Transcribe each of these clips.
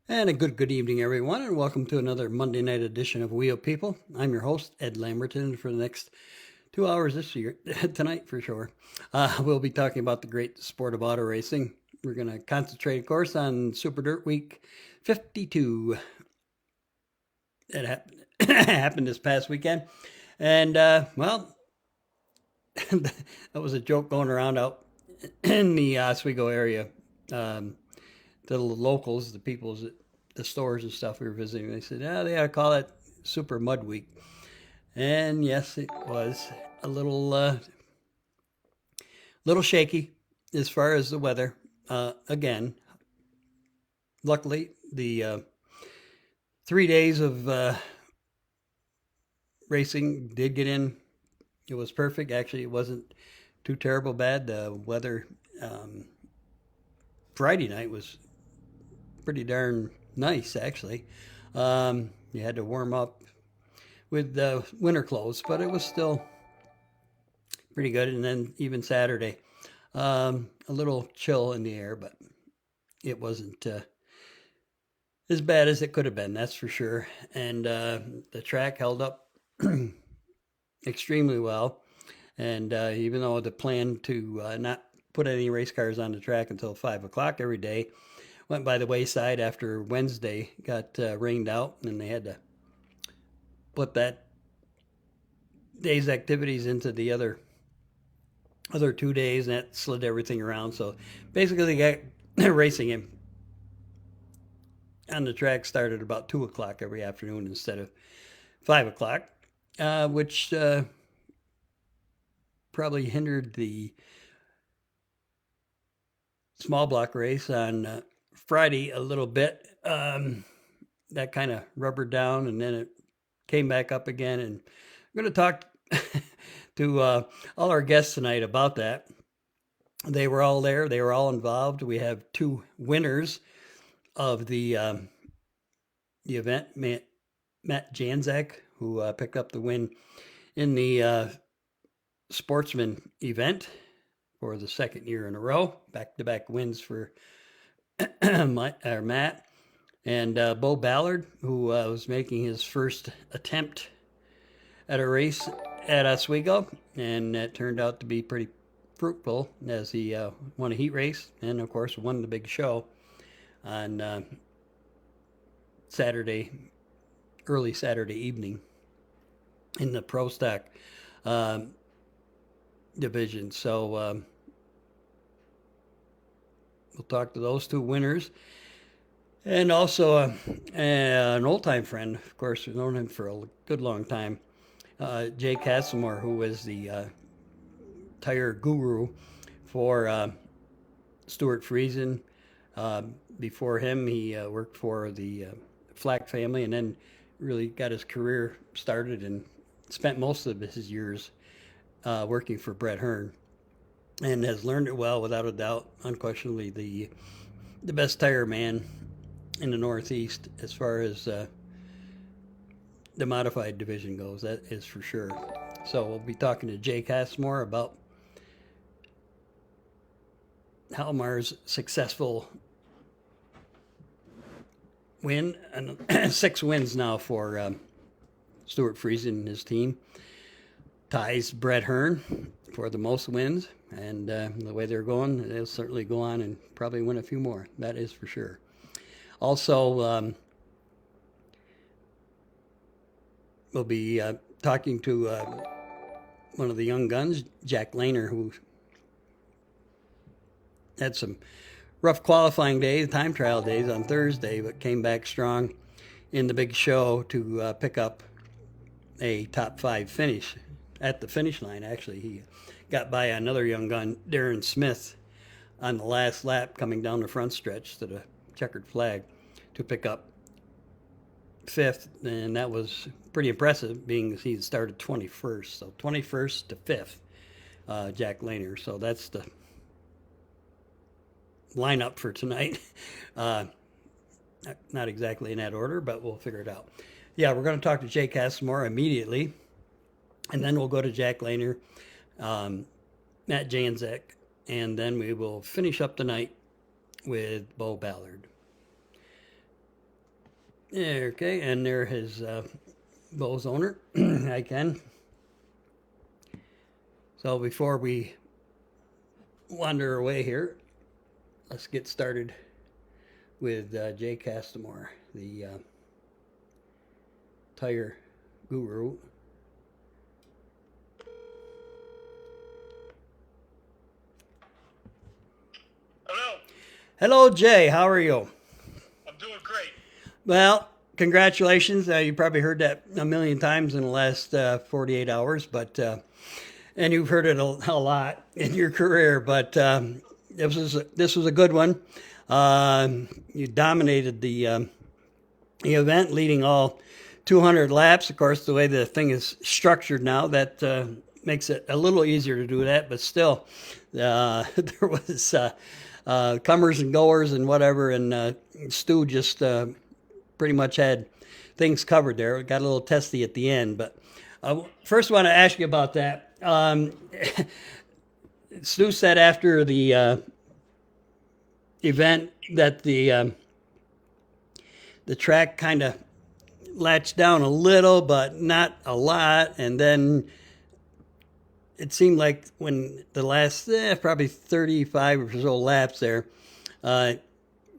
And a good evening, everyone, and welcome to another Monday night edition of Wheel People. I'm your host, Ed Lamberton, for the next 2 hours this year, tonight for sure. We'll be talking about the great sport of auto racing. We're going to concentrate, of course, on Super Dirt Week 52. It happened, happened this past weekend. And, well, that was a joke going around out in the Oswego area. Um, to the locals, the people's, the stores and stuff we were visiting, they said, "Yeah, they ought to call it Super Mud Week." And yes, it was a little shaky as far as the weather. Again, luckily, the 3 days of racing did get in. It was perfect. Actually, it wasn't too terrible bad. The weather um, Friday night was pretty darn nice, actually. You had to warm up with winter clothes, but it was still pretty good. And then even Saturday, a little chill in the air, but it wasn't as bad as it could have been, that's for sure. And the track held up extremely well. And even though the plan to not put any race cars on the track until 5 o'clock every day went by the wayside after Wednesday got rained out, and they had to put that day's activities into the other 2 days, and that slid everything around. So basically, they got racing him on the track started about 2 o'clock every afternoon instead of 5 o'clock, which probably hindered the small block race on Friday a little bit. That kind of rubbered down, and then it came back up again. And I'm going to talk to all our guests tonight about that. They were all there. They were all involved. We have two winners of the event. Matt Janzak, who picked up the win in the sportsman event for the second year in a row, back-to-back wins for Matt, and Bo Ballard, who was making his first attempt at a race at Oswego, and that turned out to be pretty fruitful as he won a heat race and, of course, won the big show on Saturday, early Saturday evening in the Pro Stock um, division. So we'll talk to those two winners. And also an old time friend, of course, we've known him for a good long time, Jay Castlemore, who was the tire guru for Stuart Friesen. Before him, he worked for the Flack family and then really got his career started and spent most of his years working for Brett Hearn and has learned it well, without a doubt. Unquestionably, the best tire man in the Northeast as far as the modified division goes. That is for sure. So we'll be talking to Jay Castlemore about Halmar's successful win, and 6 wins now for Stuart Friesen and his team. Ties Brett Hearn for the most wins, and the way they're going, they'll certainly go on and probably win a few more. That is for sure. Also, we'll be talking to one of the young guns, Jack Lehner, who had some rough qualifying days, time trial days on Thursday, but came back strong in the big show to pick up a top 5 finish at the finish line. Actually, he got by another young gun, Darren Smith, on the last lap coming down the front stretch to the checkered flag to pick up 5th, and that was pretty impressive, being he started 21st. So 21st to 5th, Jack Lehner. So that's the lineup for tonight. Not exactly in that order, but we'll figure it out. Yeah, we're going to talk to Jay Castlemore immediately, and then we'll go to Jack Lehner, Matt Janzek, and then we will finish up the night with Bo Ballard. Okay, and there his Bose owner. I can. So before we wander away here, let's get started with Jay Castamore, the tire guru. Hello. Hello, Jay. How are you? I'm doing great. Well, congratulations. You probably heard that a million times in the last 48 hours, but and you've heard it a lot in your career. But this was a good one. You dominated the event, leading all 200 laps. Of course, the way the thing is structured now, that makes it a little easier to do that. But still, there was comers and goers and whatever, and Stu just pretty much had things covered there. It got a little testy at the end, but first I want to ask you about that. Stu said after the event that the track kind of latched down a little, but not a lot, and then it seemed like when the last probably 35 or so laps there,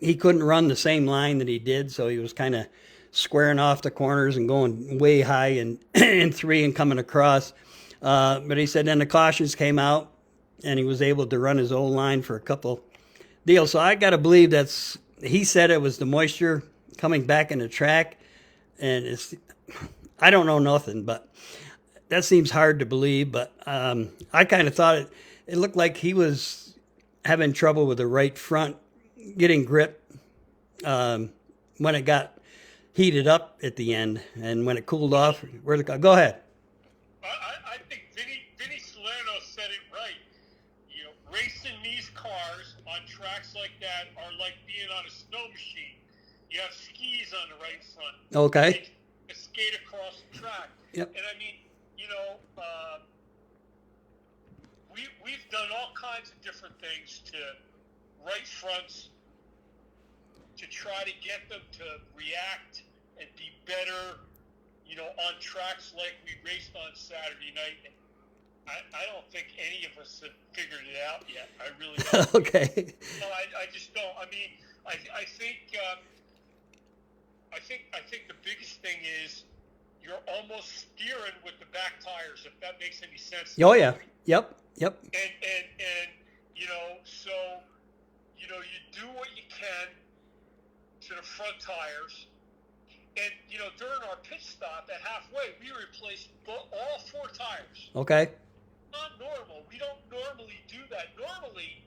he couldn't run the same line that he did, so he was kind of squaring off the corners and going way high in three and coming across. But he said then the cautions came out, and he was able to run his old line for a couple deals. So I got to believe he said it was the moisture coming back in the track, and I don't know nothing, but that seems hard to believe. But I kind of thought it looked like he was having trouble with the right front getting grip when it got heated up at the end, and when it cooled off, go ahead. I think Vinny Salerno said it right. You know, racing these cars on tracks like that are like being on a snow machine. You have skis on the right front. Okay. You skate across the track. Yep. And I mean, you know, we've done all kinds of different things to right fronts to try to get them to react and be better, you know, on tracks like we raced on Saturday night. And I don't think any of us have figured it out yet. I really don't. Okay. No, I just don't. I mean, I think the biggest thing is you're almost steering with the back tires, if that makes any sense. Oh yeah. Yep. And you know, so you know, you do what you can to the front tires. And, you know, during our pit stop at halfway, we replaced all four tires. Okay. Not normal. We don't normally do that. Normally,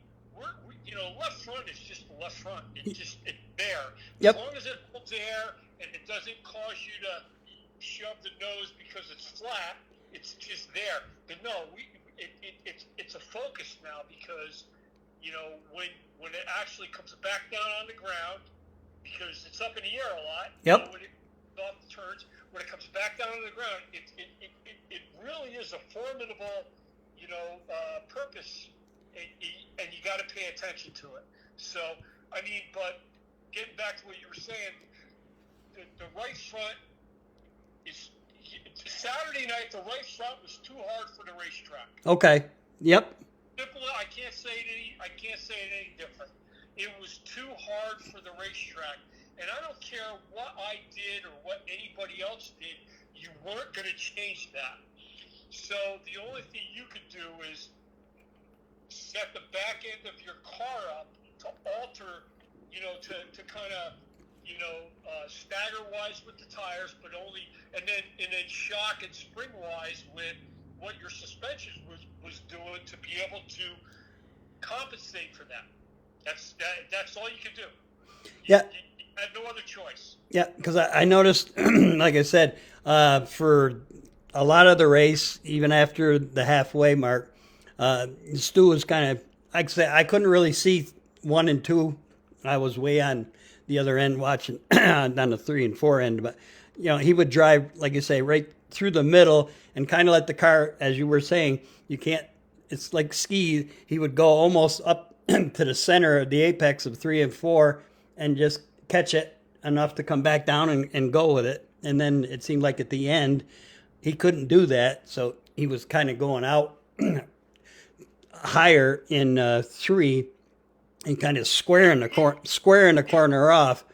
you know, left front is just the left front. It's there. Yep. As long as it holds air and it doesn't cause you to shove the nose because it's flat, it's just there. But no, it's a focus now because, you know, when it actually comes back down on the ground, because it's up in the air a lot. Yep. You know, when it off the turns, when it comes back down on the ground, it really is a formidable, you know, purpose, and you got to pay attention to it. So, I mean, but getting back to what you were saying, the right front is Saturday night. The right front was too hard for the racetrack. Okay. Yep. Simple. I can't say it any different. It was too hard for the racetrack. And I don't care what I did or what anybody else did, you weren't going to change that. So the only thing you could do is set the back end of your car up to alter, you know, to kind of, you know, stagger-wise with the tires, but only, and then shock and spring-wise with what your suspension was doing to be able to compensate for that. That's all you can do. Yeah. You had no other choice. Yeah, because I noticed, like I said, for a lot of the race, even after the halfway mark, Stu was kind of, like I say, I couldn't really see 1 and 2. I was way on the other end watching on the 3 and 4 end, but you know, he would drive, like you say, right through the middle and kind of let the car, as you were saying, you can't, it's like ski. He would go almost up to the center of the apex of 3 and 4 and just catch it enough to come back down and go with it. And then it seemed like at the end, he couldn't do that. So he was kind of going out higher in 3 and kind of squaring the corner off.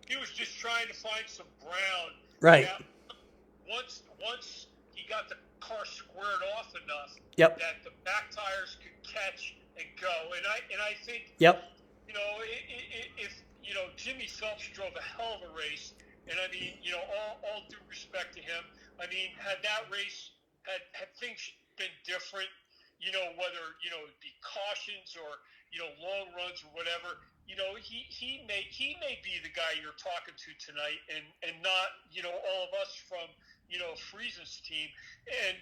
He was just trying to find some ground. Right. That once he got the car squared off enough, Yep. that the back tires could catch and go. And I think, Yep. you know, if you know, Jimmy Phelps drove a hell of a race, and I mean, you know, all due respect to him, I mean, had that race had things been different, you know, whether, you know, it'd be cautions or, you know, long runs or whatever, you know, he may be the guy you're talking to tonight, and not, you know, all of us from, you know, Friesen's team. And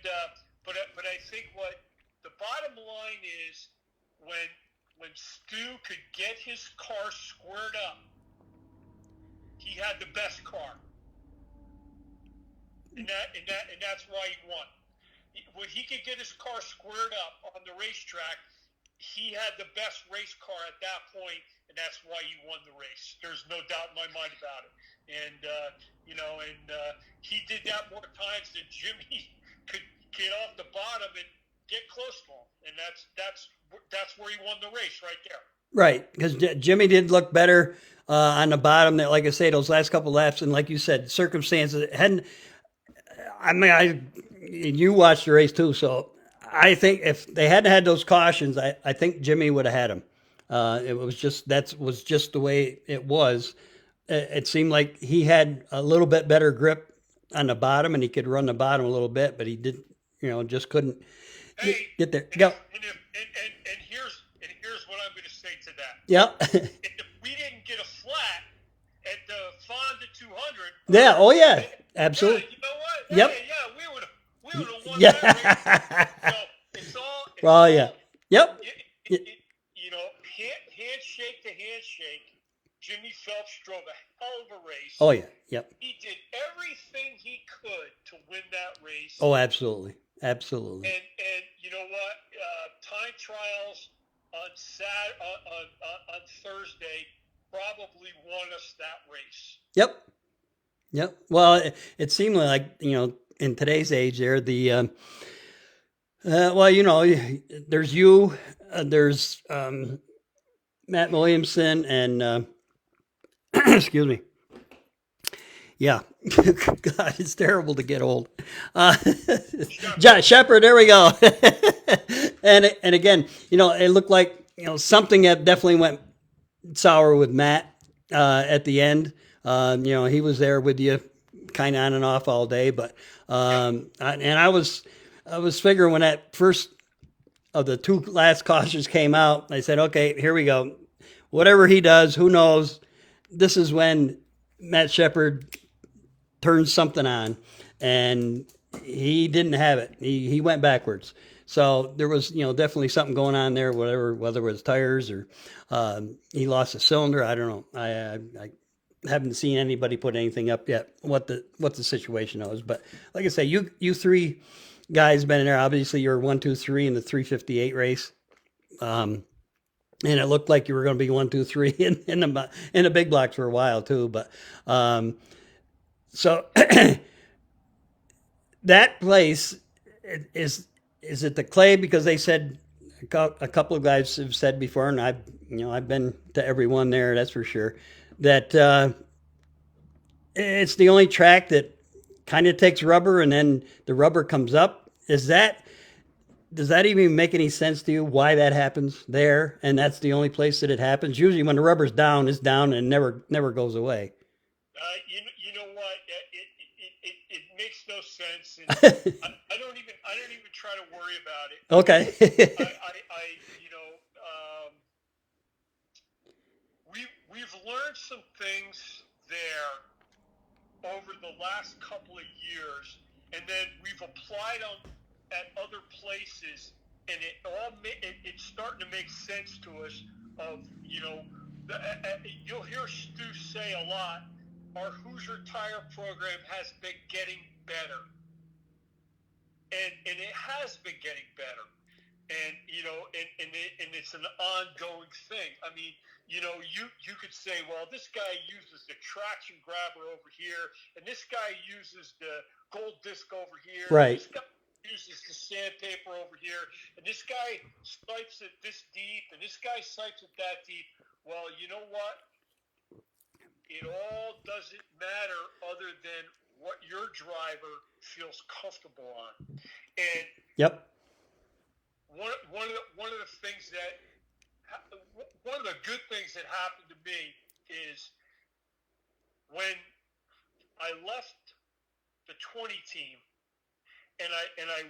but I think what the bottom line is, when Stu could get his car squared up, he had the best car, and that's why he won. When he could get his car squared up on the racetrack, he had the best race car at that point, and that's why he won the race. There's no doubt in my mind about it. And you know, he did that more times than Jimmy could get off the bottom and get close to him, and that's where he won the race right there. Right, because Jimmy did look better on the bottom. That, like I say, those last couple laps, and like you said, circumstances hadn't. I mean, you watched the race too, so I think if they hadn't had those cautions, I think Jimmy would have had him. It was just the way it was. It seemed like he had a little bit better grip on the bottom, and he could run the bottom a little bit, but he didn't, you know, just couldn't get there. Go. And here's what I'm going to say to that. Yep. If we didn't get a flat at the Fonda 200. Yeah. Oh yeah. Absolutely. Yeah, you know what? Yep. Yeah, we would have won Yeah. that race. So it's all. Oh yeah. Yep. You know, handshake to handshake, Jimmy Phelps drove a hell of a race. Oh yeah. Yep. He did everything he could to win that race. Oh, absolutely. Absolutely. And you know what? Time trials on on Thursday probably won us that race. Yep. Yep. Well, it seemed like, you know, in today's age there, the, well, you know, there's you, there's Matt Williamson, and, excuse me. Yeah. God, it's terrible to get old. John Shepard, there we go. and again, you know, it looked like, you know, something that definitely went sour with Matt at the end. You know, he was there with you kind of on and off all day, but I was figuring when that first of the 2 last cautions came out, I said, okay, here we go. Whatever he does, who knows? This is when Matt Shepard turns something on, and he didn't have it. He went backwards. So there was, you know, definitely something going on there, whether it was tires or he lost a cylinder. I don't know. I haven't seen anybody put anything up yet what the situation was. But like I say, you 3 guys been in there. Obviously, you're 1, 2, 3 in the 358 race. And it looked like you were going to be 1, 2, 3 in the big blocks for a while too. But so that place is it the clay? Because they said a couple of guys have said before, and I've been to every one there. That's for sure. That it's the only track that kind of takes rubber, and then the rubber comes up. Does that even make any sense to you? Why that happens there, and that's the only place that it happens? Usually, when the rubber's down, it's down and never goes away. You know what? It makes no sense. And I don't even try to worry about it. Okay. You know, we've learned some things there over the last couple of years, and then we've applied them at other places, and it's starting to make sense to us. Of, you know, you'll hear Stu say a lot, our Hoosier tire program has been getting better, and it has been getting better, and you know, and it's an ongoing thing. I mean, you could say, well, this guy uses the traction grabber over here, and this guy uses the gold disc over here, Right. and this guy uses the sandpaper over here, and this guy sipes it this deep, and this guy sipes it that deep. Well, you know what? It all doesn't matter other than what your driver feels comfortable on. And Yep. one of the things that one of the good things that happened to me is when I left the 20 team and I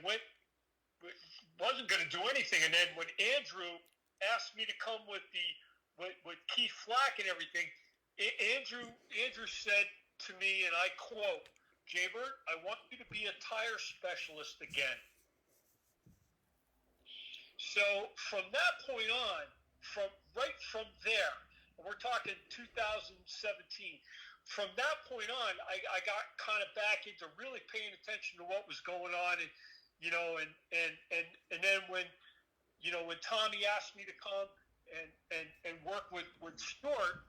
wasn't going to do anything, and then when Andrew asked me to come with Keith Flack and everything, Andrew said to me, and I quote, "Jaybird, I want you to be a tire specialist again." So from that point on, right from there, and we're talking 2017. From that point on, I got kind of back into really paying attention to what was going on, and and then when Tommy asked me to come and work with Stuart,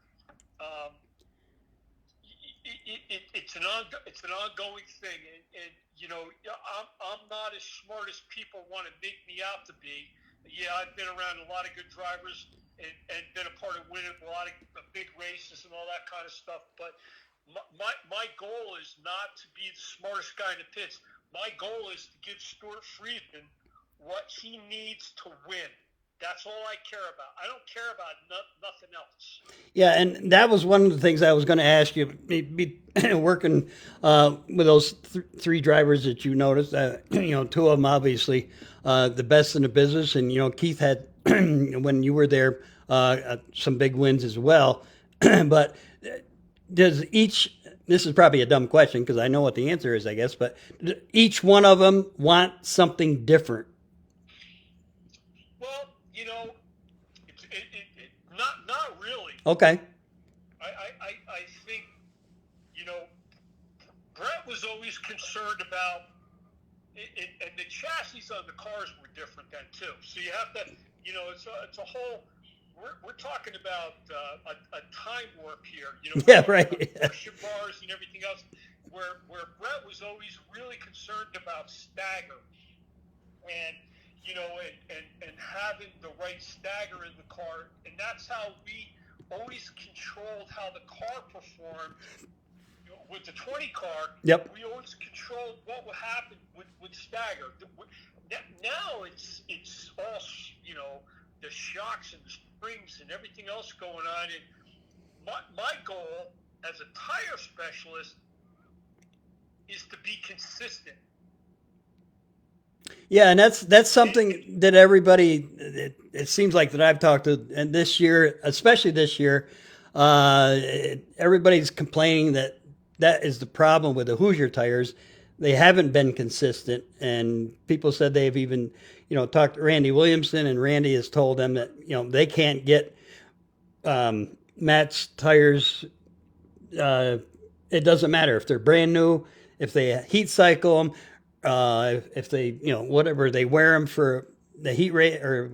it's an ongoing thing, and I'm not as smart as people want to make me out to be. Yeah, I've been around a lot of good drivers and been a part of winning a lot of big races and all that kind of stuff. But my goal is not to be the smartest guy in the pits. My goal is to give Stuart Friedman what he needs to win. That's all I care about. I don't care about nothing else. Yeah, and that was one of the things I was going to ask you. Working with those three drivers that you noticed, two of them obviously the best in the business, and Keith had when you were there some big wins as well. But does each? This is probably a dumb question because I know what the answer is, I guess. But each one of them want something different. Well, not really. Okay. I think, Brett was always concerned about, and the chassis on the cars were different then too. So you have to, it's a whole. We're talking about a time warp here. Yeah, right. Cushion bars and everything else. Where Brett was always really concerned about stagger, and and having the right stagger in the car, and that's how we always controlled how the car performed. With the 20 car, yep, we always controlled what would happen with stagger. Now it's all the shocks and the springs and everything else going on. And my goal as a tire specialist is to be consistent. Yeah, and that's something that everybody, it seems like that I've talked to, and this year, especially this year, everybody's complaining that is the problem with the Hoosier tires. They haven't been consistent, and people said they've even, talked to Randy Williamson, and Randy has told them that, they can't get Matt's tires. It doesn't matter if they're brand new, if they heat cycle them, if they, whatever, they wear them for the heat rate or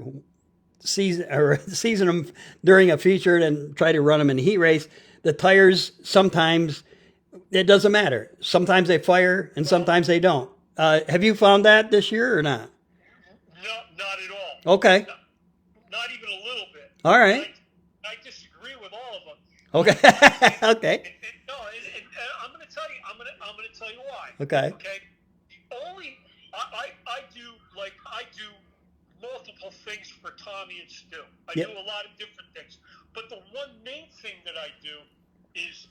season them during a feature and try to run them in a heat race. The tires sometimes, it doesn't matter. Sometimes they fire and sometimes they don't. Have you found that this year or not? No, not at all. Okay. Not even a little bit. All right. I disagree with all of them. Okay. Okay. No, I'm going to tell you. I'm going to tell you why. Okay. Okay. I do multiple things for Tommy and Stu. I do a lot of different things, but the one main thing that I do is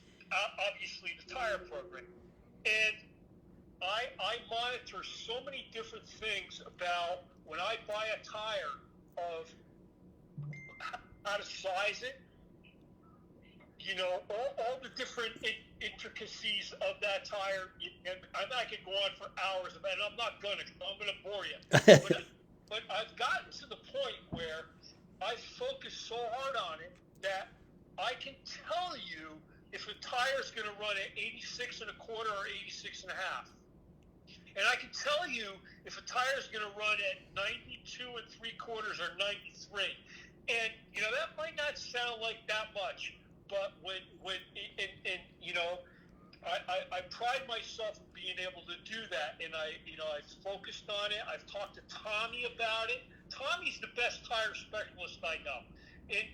obviously the tire program, and I monitor so many different things about when I buy a tire of how to size it, all the different intricacies of that tire. And I could go on for hours about it. I'm not going to. I'm going to bore you. But I've gotten to the point where I focus so hard on it that I can tell you if a tire's going to run at 86 and a quarter or 86 and a half. And I can tell you if a tire's going to run at 92 and 3/4 or 93. And that might not sound like that much, but and I pride myself in being able to do that, and I've focused on it. I've talked to Tommy about it. Tommy's the best tire specialist I know, and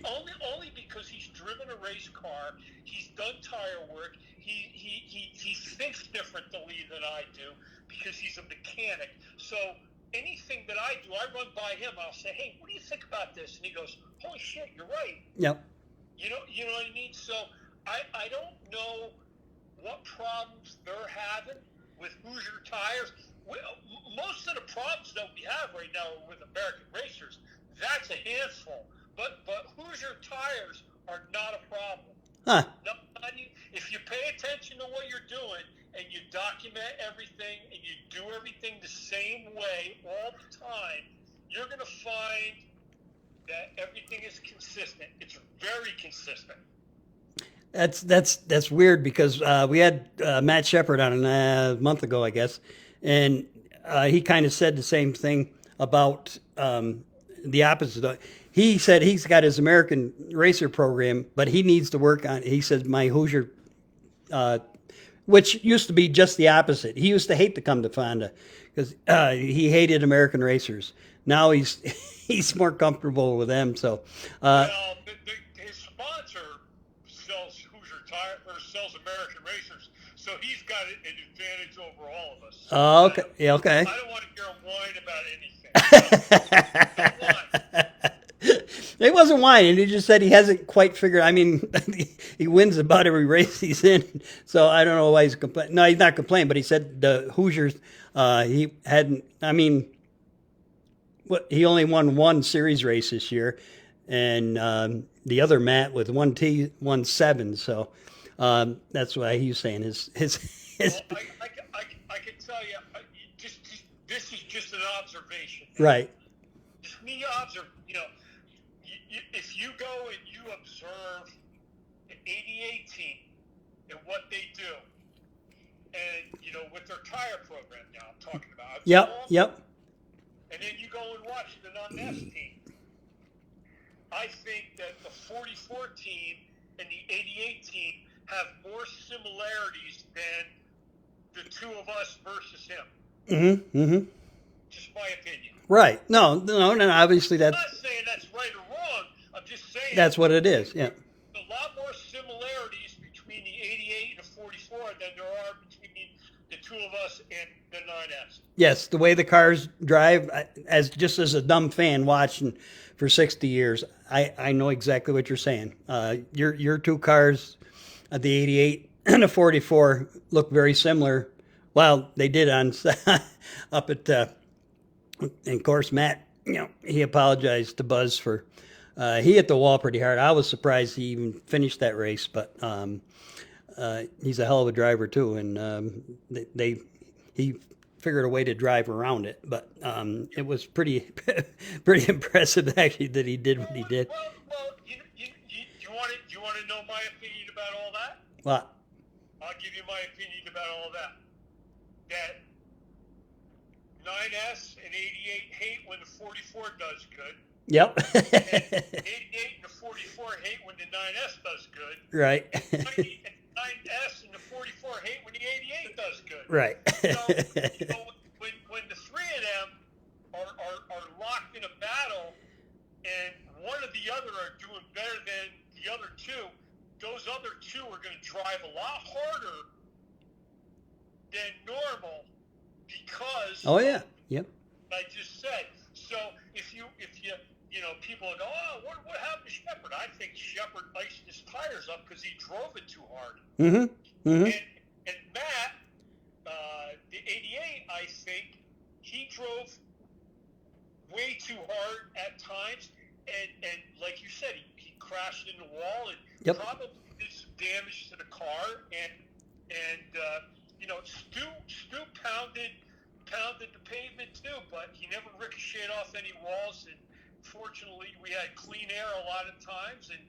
only because he's driven a race car, he's done tire work. He thinks differently than I do because he's a mechanic. So anything that I do, I run by him. I'll say, "Hey, what do you think about this?" And he goes, "Holy shit, you're right." Yep. You know what I mean? So I don't know what problems they're having with Hoosier tires. Most of the problems that we have right now are with American racers. That's a handful. But Hoosier tires are not a problem. Huh. If you pay attention to what you're doing and you document everything and you do everything the same way all the time, you're going to find that everything is consistent. It's very consistent. That's weird because we had Matt Shepard on a month ago, I guess, and he kind of said the same thing about the opposite. He said he's got his American Racer program, but he needs to work on. He said my Hoosier, which used to be just the opposite. He used to hate to come to Fonda because he hated American racers. Now he's more comfortable with them. So. His sponsor sells Hoosier tire or sells American racers, so he's got an advantage over all of us. Oh, okay. Yeah, okay. I don't want to hear him whine about anything. Don't whine. He wasn't whining. He just said he hasn't quite figured. I mean, he wins about every race he's in, so I don't know why he's complaining. No, he's not complaining, but he said the Hoosiers. He hadn't. I mean, he only won one series race this year, and the other Matt with 1T won 7. So that's why he's saying his. Well, I can tell you, this is just an observation. Right. Just me observe. If you go and you observe the 88 team and what they do, and with their tire program now, I'm talking about. Yep. And then you go and watch the non-S team. I think that the 44 team and the 88 team have more similarities than the two of us versus him. Mm-hmm. Just my opinion. Right. No. Obviously, that's. I'm not saying that's right or wrong. I'm just saying that's what it is. Yeah. A lot more similarities between the 88 and the 44 than there are between the two of us and the 9S. Yes, the way the cars drive, as a dumb fan watching for 60 years, I know exactly what you're saying. Your two cars, the 88 and the 44, look very similar. Well, they did on up at, and of course, Matt, he apologized to Buzz for, he hit the wall pretty hard. I was surprised he even finished that race, but he's a hell of a driver too, and he figured a way to drive around it. But it was pretty impressive actually that he did what he did. Well, you want to know my opinion about all that? What? I'll give you my opinion about all that. That 9S and 88 hate when the 44 does good. Yep. And 88 and the 44 hate when the 9S does good. Right. And 9S and the 44 hate when the 88 does good. Right. So, when the three of them are locked in a battle and one or the other are doing better than the other two, those other two are going to drive a lot harder than normal because oh yeah. Yep. I just said. So if you people go, oh, what happened to Shepard? I think Shepard iced his tires up because he drove it too hard. Mm-hmm. Mm-hmm. And Matt, the 88, I think he drove way too hard at times, and like you said, he crashed in the wall and yep. probably did some damage to the car. And Stu pounded the pavement too, but he never ricocheted off any walls. And fortunately, we had clean air a lot of times, and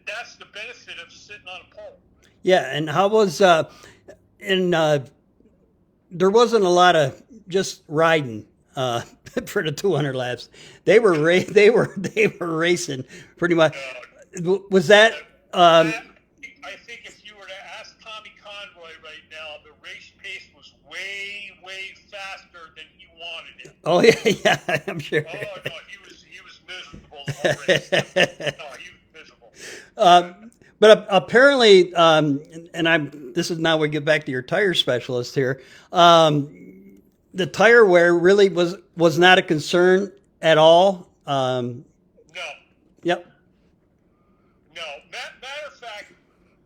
that's the benefit of sitting on a pole. Yeah, and how was there wasn't a lot of just riding. for the 200 laps. They were they were racing pretty much. Was that? I think if you were to ask Tommy Conroy right now, the race pace was way faster than he wanted it. Oh yeah, I'm sure. Oh no, he was miserable the whole race. No, he was miserable. But apparently, and this is now we get back to your tire specialist here. The tire wear really was not a concern at all. No. Yep. No. Matter of fact,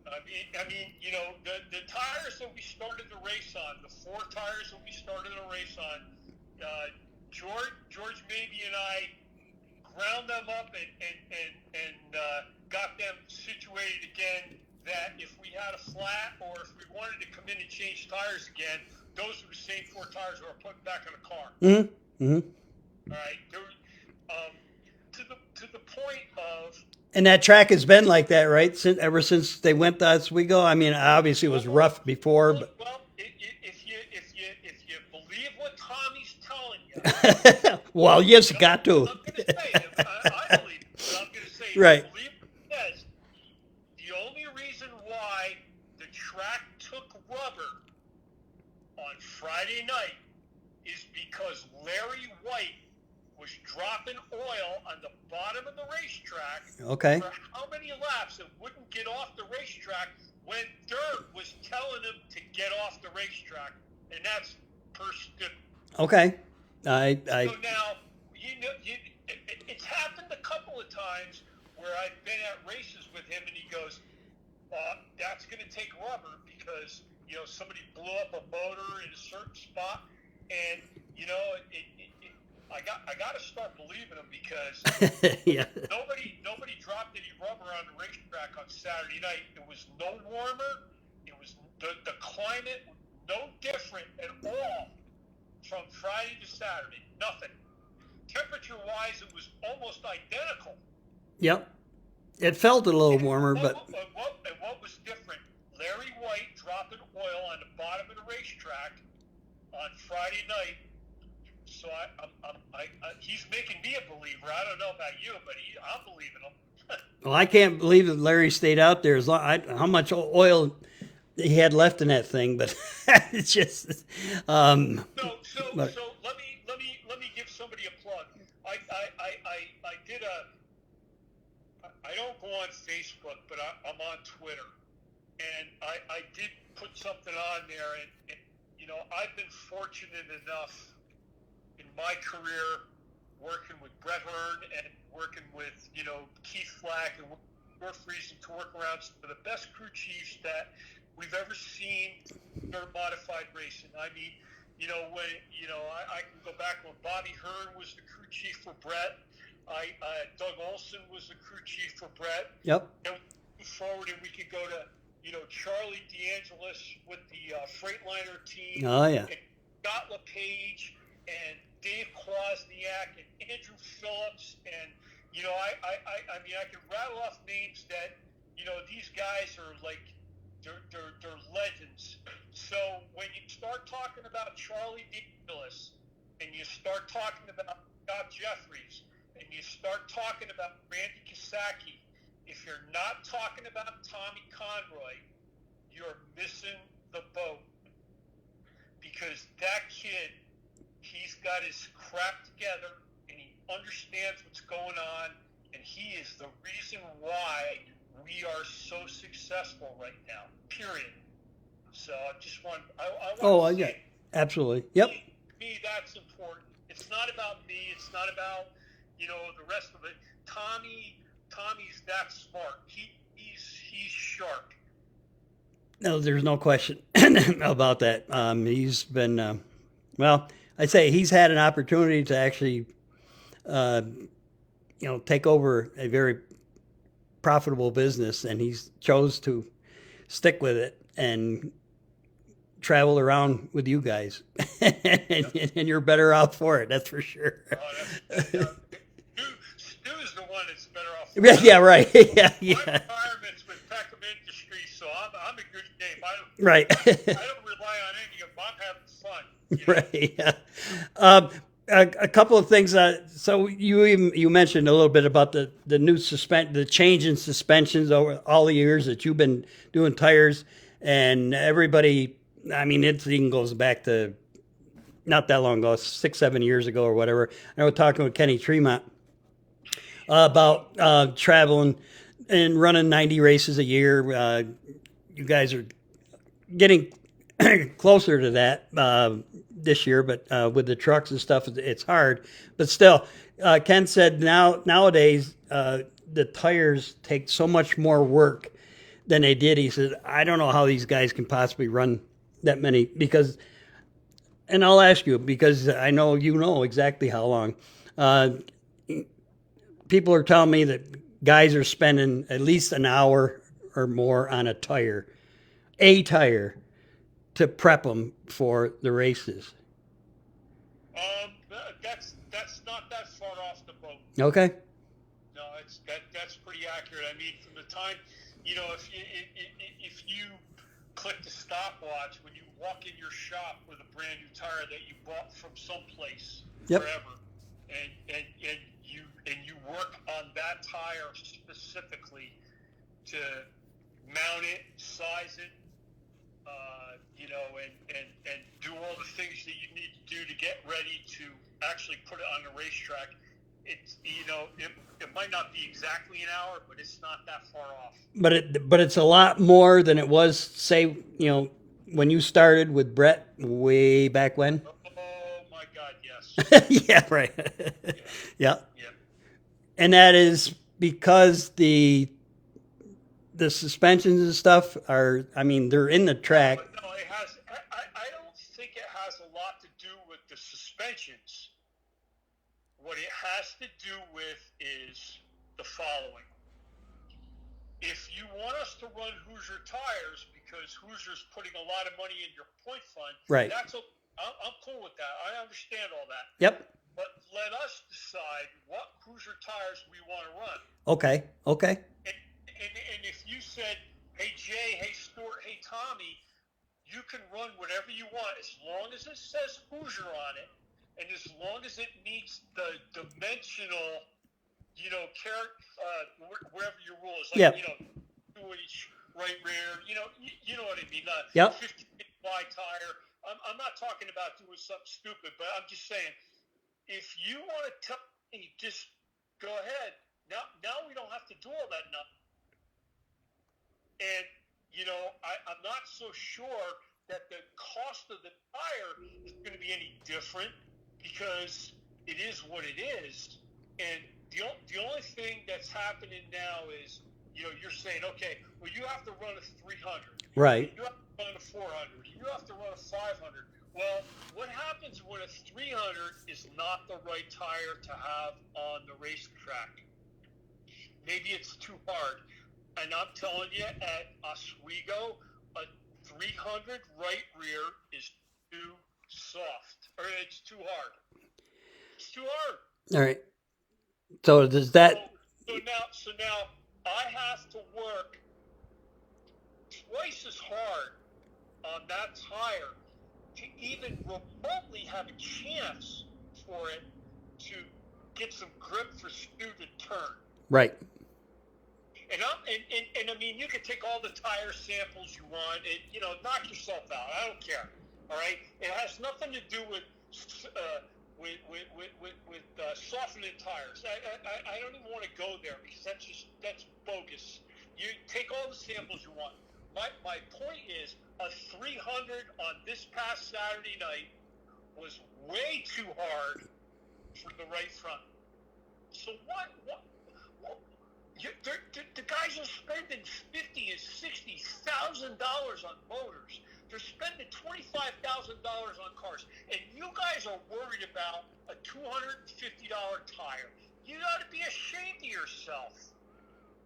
I mean, you know, the tires that we started the race on, the 4 tires that we started the race on, George Mabey and I ground them up and got them situated again, that if we had a flat or if we wanted to come in and change tires again, those were the same 4 tires we were putting back in the car. Mm-hmm. Mm-hmm. All right. To the point of. And that track has been like that, right? Ever since they went to Oswego. I mean, obviously it was rough before, but. Well, if you believe what Tommy's telling you. Well, you've got to. I'm going to say it. I believe it. But I'm going to say right. Believe what he says. The only reason why the track took rubber on Friday night is because Larry White was dropping oil on the bottom of the racetrack. Okay. For how many laps it wouldn't get off the racetrack when dirt was telling him to get off the racetrack, and that's per stip. Okay. So now it's happened a couple of times where I've been at races with him, and he goes, "That's going to take rubber because you know somebody blew up a motor in a certain spot," and you know I got to start believing him because yeah. nobody dropped any rubber on the racetrack on Saturday night. It was no warmer. It was the climate no different at all from Friday to Saturday. Nothing. Temperature wise, it was almost identical. Yep. It felt a little warmer, but. And what was different? Larry White dropping oil on the bottom of the racetrack on Friday night. So he's making me a believer. I don't know about you, but I'm believing him. Well, I can't believe that Larry stayed out there. How much oil he had left in that thing, but it's just. So let me give somebody a plug. I did I don't go on Facebook, but I'm on Twitter, and I did put something on there, and you know I've been fortunate enough in my career working with Brett Hearn and working with, you know, Keith Flack and North Friesen to work around some of the best crew chiefs that we've ever seen dirt modified racing. I mean, you know, when, you know, I can go back when Bobby Hearn was the crew chief for Brett. Doug Olson was the crew chief for Brett. Yep. And we forward and we could go to, you know, Charlie DeAngelis with the Freightliner team. Oh, yeah. And Scott LePage and Dave Kwasniak and Andrew Phillips, and you know, I mean, I can rattle off names that, you know, these guys are like, they're legends. So when you start talking about Charlie DeAngelis, and you start talking about Scott Jeffries, and you start talking about Randy Kosaki, if you're not talking about Tommy Conroy, you're missing the boat, because that kid, he's got his crap together, and he understands what's going on, and he is the reason why we are so successful right now, period. So I just want to say, absolutely. Yep. To me, that's important. It's not about me. It's not about, you know, the rest of it. Tommy's that smart. He's sharp. No, there's no question about that. He's been, well, I'd say he's had an opportunity to actually, you know, take over a very profitable business, and he's chose to stick with it and travel around with you guys, and you're better off for it. That's for sure. Stu is the one that's better off. Yeah, right. Yeah. My retirements with Peckham Industries, so I'm in good shape. Right. I don't rely on anything. I'm having fun. You know? Right. Yeah. a couple of things. So you mentioned a little bit about the new the change in suspensions over all the years that you've been doing tires, and everybody. I mean, it even goes back to not that long ago, 6, 7 years ago or whatever. I was talking with Kenny Tremont about traveling and running 90 races a year. You guys are getting closer to that this year, but with the trucks and stuff, it's hard. But still, Ken said nowadays the tires take so much more work than they did. He said, I don't know how these guys can possibly run that many because, and I'll ask you because I know you know exactly how long. Uh, People are telling me that guys are spending at least an hour or more on a tire to prep them for the races. That's not that far off the boat. Okay. No, that's pretty accurate. I mean, from the time, if you click the stopwatch when you walk in your shop with a brand new tire that you bought from someplace, Yep. wherever, and you work on that tire specifically to mount it, size it, and do all the things that you need to do to get ready to actually put it on the racetrack. It's it might not be exactly an hour, but it's not that far off. But it's a lot more than it was, say, when you started with Brett way back when. Oh my God, yes. Yeah, right. Yeah. Yeah. And that is because the suspensions and stuff are, I mean, they're in the track. No, it has. I don't think it has a lot to do with the suspensions. What it has to do with is the following. If you want us to run Hoosier tires because Hoosier's putting a lot of money in your point fund, Right. I'm cool with that. I understand all that. Yep. But let us decide what Hoosier tires we want to run. Okay. And if you said, hey, Jay, hey, Stuart, hey, Tommy, you can run whatever you want as long as it says Hoosier on it and as long as it meets the dimensional, wherever your rule is. Like, Yep. 2-inch right rear, you know what I mean? Yep. 50-inch wide tire. I'm not talking about doing something stupid, but I'm just saying, if you want to tell me, just go ahead. Now we don't have to do all that now. And, I'm not so sure that the cost of the tire is going to be any different because it is what it is. And the only thing that's happening now is, you're saying, okay, well, you have to run a 300. Right. You have to run a 400. You have to run a 500. Well, what happens when a 300 is not the right tire to have on the racetrack? Maybe it's too hard. And I'm telling you, at Oswego, a 300 right rear is too soft. Or it's too hard. It's too hard. All right. So does that... So now I have to work twice as hard on that tire to even remotely have a chance for it to get some grip for Stu to turn. Right. And I mean, you can take all the tire samples you want, and knock yourself out. I don't care. All right, it has nothing to do with softening tires. I don't even want to go there because that's bogus. You take all the samples you want. My point is, a 300 on this past Saturday night was way too hard for the right front. So what? The guys are spending $50,000 and $60,000 on motors. They're spending $25,000 on cars, and you guys are worried about a $250 tire. You ought to be ashamed of yourself.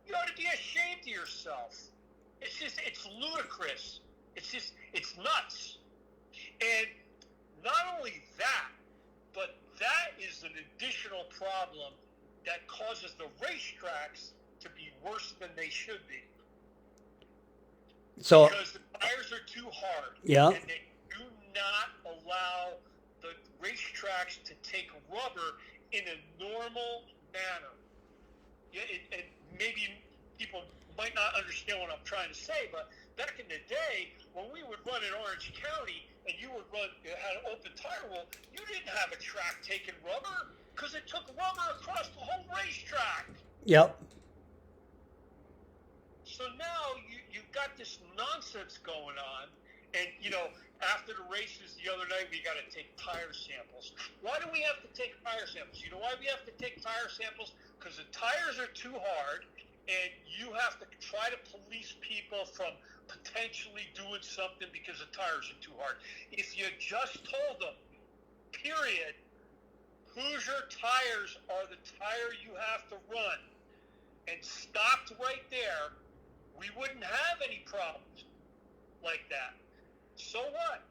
You ought to be ashamed of yourself. It's ludicrous. It's nuts. And not only that, but that is an additional problem that causes the racetracks to be worse than they should be. So because the tires are too hard. Yeah. And they do not allow the racetracks to take rubber in a normal manner. Yeah, and maybe people might not understand what I'm trying to say, but back in the day, when we would run in Orange County and you would had an open tire rule, you didn't have a track taking rubber because it took rubber across the whole racetrack. Yep. So now you've got this nonsense going on, and after the races the other night we got to take tire samples. Why do we have to take tire samples? You know why we have to take tire samples? Because the tires are too hard, and you have to try to police people from potentially doing something because the tires are too hard. If you just told them, period, Hoosier tires are the tire you have to run, and stopped right there, we wouldn't have any problems like that. So what?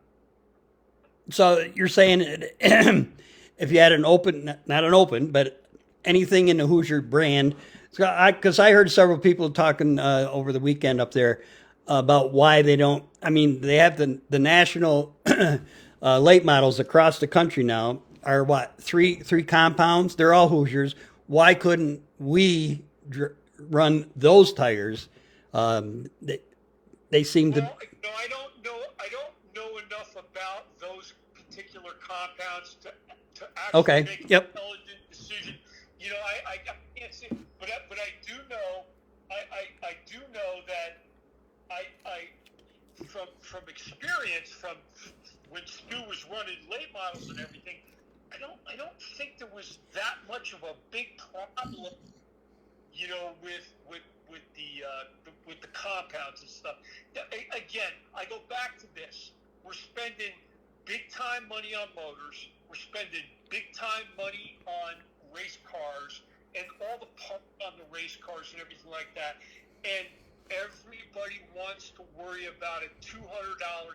So you're saying if you had an open, not an open, but anything in the Hoosier brand, because I heard several people talking over the weekend up there about why they don't. I mean, they have the national late models across the country now are what three compounds. They're all Hoosiers. Why couldn't we run those tires? They seem to. No, I don't know. I don't know enough about those particular compounds to actually make an intelligent decision. I can't say, but I do know. I do know that I from experience from when Stu was running late models and everything. I don't think there was that much of a big problem. With the compounds and stuff. Again, I go back to this. We're spending big time money on motors. We're spending big time money on race cars and all the parts on the race cars and everything like that. And everybody wants to worry about a $200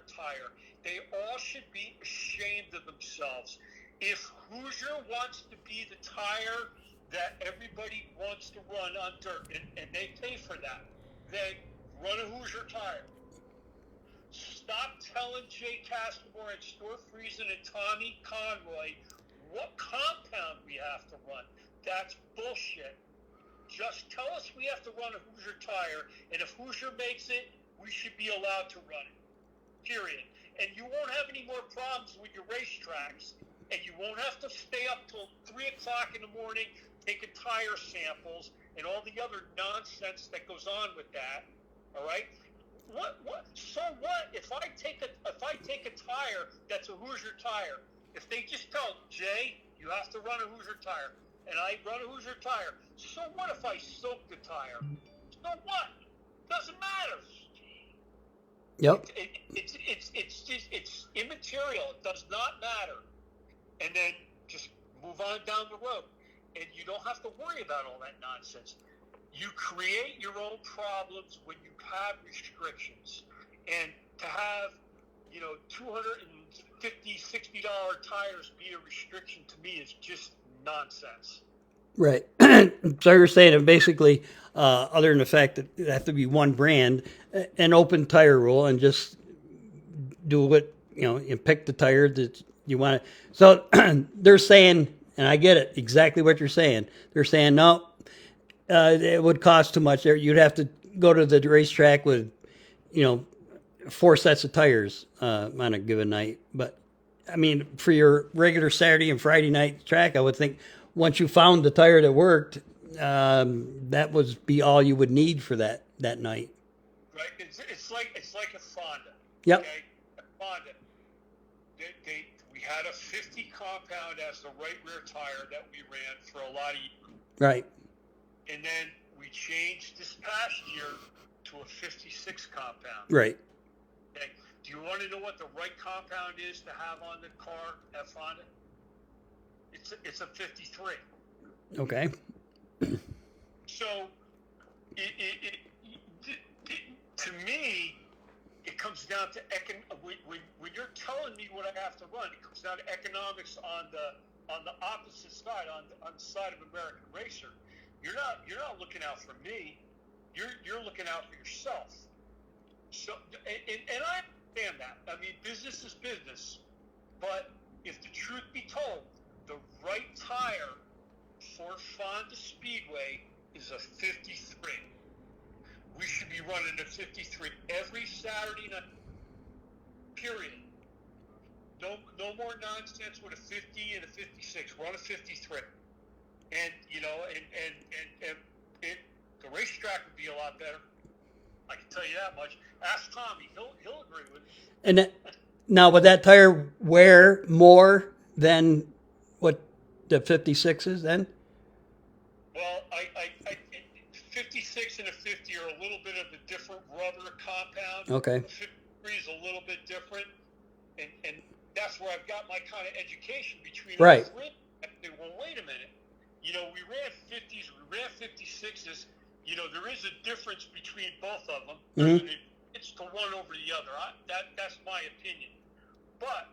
tire. They all should be ashamed of themselves. If Hoosier wants to be the tire that everybody wants to run on dirt, and they pay for that, then run a Hoosier tire. Stop telling Jay Castlemore and Stuart Friesen and Tommy Conroy what compound we have to run. That's bullshit. Just tell us we have to run a Hoosier tire, and if Hoosier makes it, we should be allowed to run it. Period. And you won't have any more problems with your racetracks, and you won't have to stay up till 3 o'clock in the morning taking tire samples and all the other nonsense that goes on with that. All right. What? So what? If I take a tire that's a Hoosier tire, if they just tell Jay you have to run a Hoosier tire, and I run a Hoosier tire, so what if I soak the tire? So what? Doesn't matter. Yep. It's immaterial. It does not matter. And then just move on down the road, and you don't have to worry about all that nonsense. You create your own problems when you have restrictions, and to have $250, $60 tires be a restriction to me is just nonsense. Right. So you're saying that basically, other than the fact that it has to be one brand, an open tire rule, and just do what and pick the tire that you want to. So they're saying, and I get it exactly what you're saying. They're saying no, it would cost too much. You'd have to go to the racetrack with 4 sets of tires on a given night. But I mean, for your regular Saturday and Friday night track, I would think once you found the tire that worked, that would be all you would need for that night. Right. It's like a Fonda. Yep. Okay? A Fonda. We had a 50 compound as the right rear tire that we ran for a lot of years. Right. And then we changed this past year to a 56 compound. Right. Okay. Do you want to know what the right compound is to have on the car at Fonda? It's a 53. Okay. So, to me, it comes down to when you're telling me what I have to run, it comes down to economics on the opposite side, on the side of American Racer. You're not looking out for me. You're looking out for yourself. So, and I understand that. I mean, business is business. But if the truth be told, the right tire for Fonda Speedway is a 53. We should be running a 53 every Saturday night. Period. No more nonsense with a 50 and a 56. Run a 53. And the racetrack would be a lot better. I can tell you that much. Ask Tommy; he'll agree with me. And now, would that tire wear more than what the 56 is then? Well, 56 and a 50 are a little bit of a different rubber compound. Okay. The 53 is a little bit different, and that's where I've got my kind of education between right. the three. I think, well, wait a minute. We ran 50s, we ran 56s. There is a difference between both of them. Mm-hmm. It's the one over the other. That's my opinion. But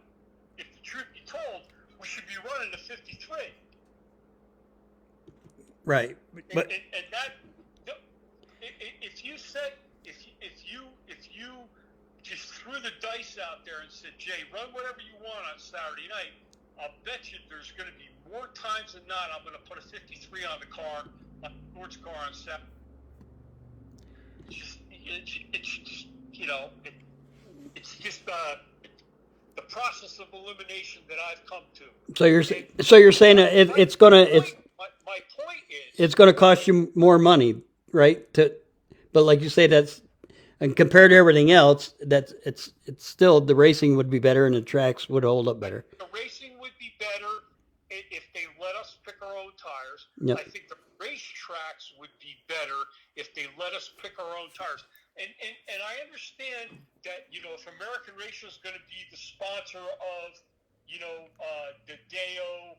if the truth be told, we should be running the 53. Right. But and that, if you just threw the dice out there and said, Jay, run whatever you want on Saturday night, I'll bet you there's going to be more times than not I'm going to put a 53 on the car, on Ford's car on Saturday. It's just the process of elimination that I've come to. So you're saying it's my point is it's going to cost you more money, right? But like you say, and compared to everything else, it's still the racing would be better and the tracks would hold up better. The racing would be better if they let us pick our own tires. Yep. I think the racetracks would be better if they let us pick our own tires. And I understand that, if American Racing is going to be the sponsor of, the Deo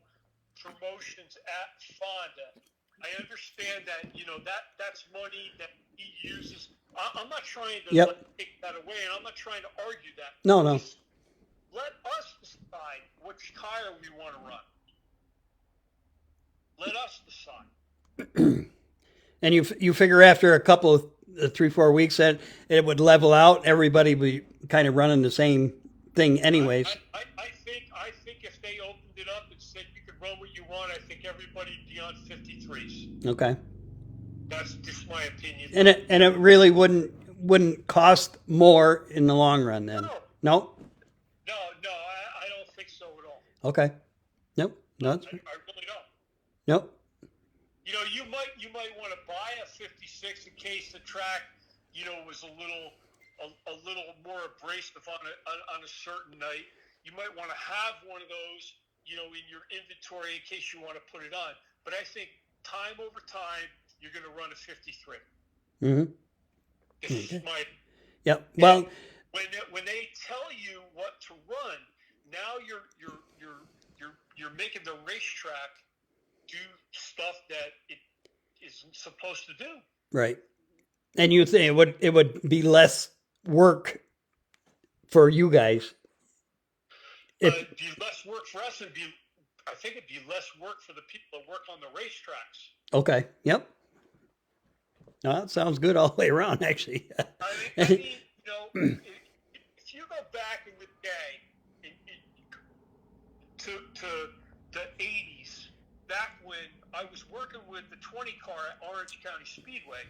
promotions at Fonda, I understand that, that's money that he uses. I'm not trying to take that away, and I'm not trying to argue that. No. Just let us decide which tire we want to run. Let us decide. And you figure after a couple of 3-4 weeks that it would level out, everybody would be kind of running the same thing anyways. I think if they opened it up and said you could run what you want, I think everybody'd be on 53s. Okay. That's just my opinion. And it really wouldn't cost more in the long run then. No? No, I don't think so at all. Okay. Nope. No, I really don't. Nope. You might want to buy a 56 in case the track, was a little more abrasive on a certain night. You might want to have one of those, in your inventory in case you want to put it on. But I think time over time, you're going to run a 53. Mm-hmm. This is my. Yep. Well, when they tell you what to run, now you're making the racetrack do stuff that it isn't supposed to do. Right. And you think it would be less work for you guys? It'd be less work for us, and I think it'd be less work for the people that work on the racetracks. Okay. Yep. No, that sounds good all the way around, actually. I mean, if you go back in the day to the 80s, back when I was working with the 20 car at Orange County Speedway,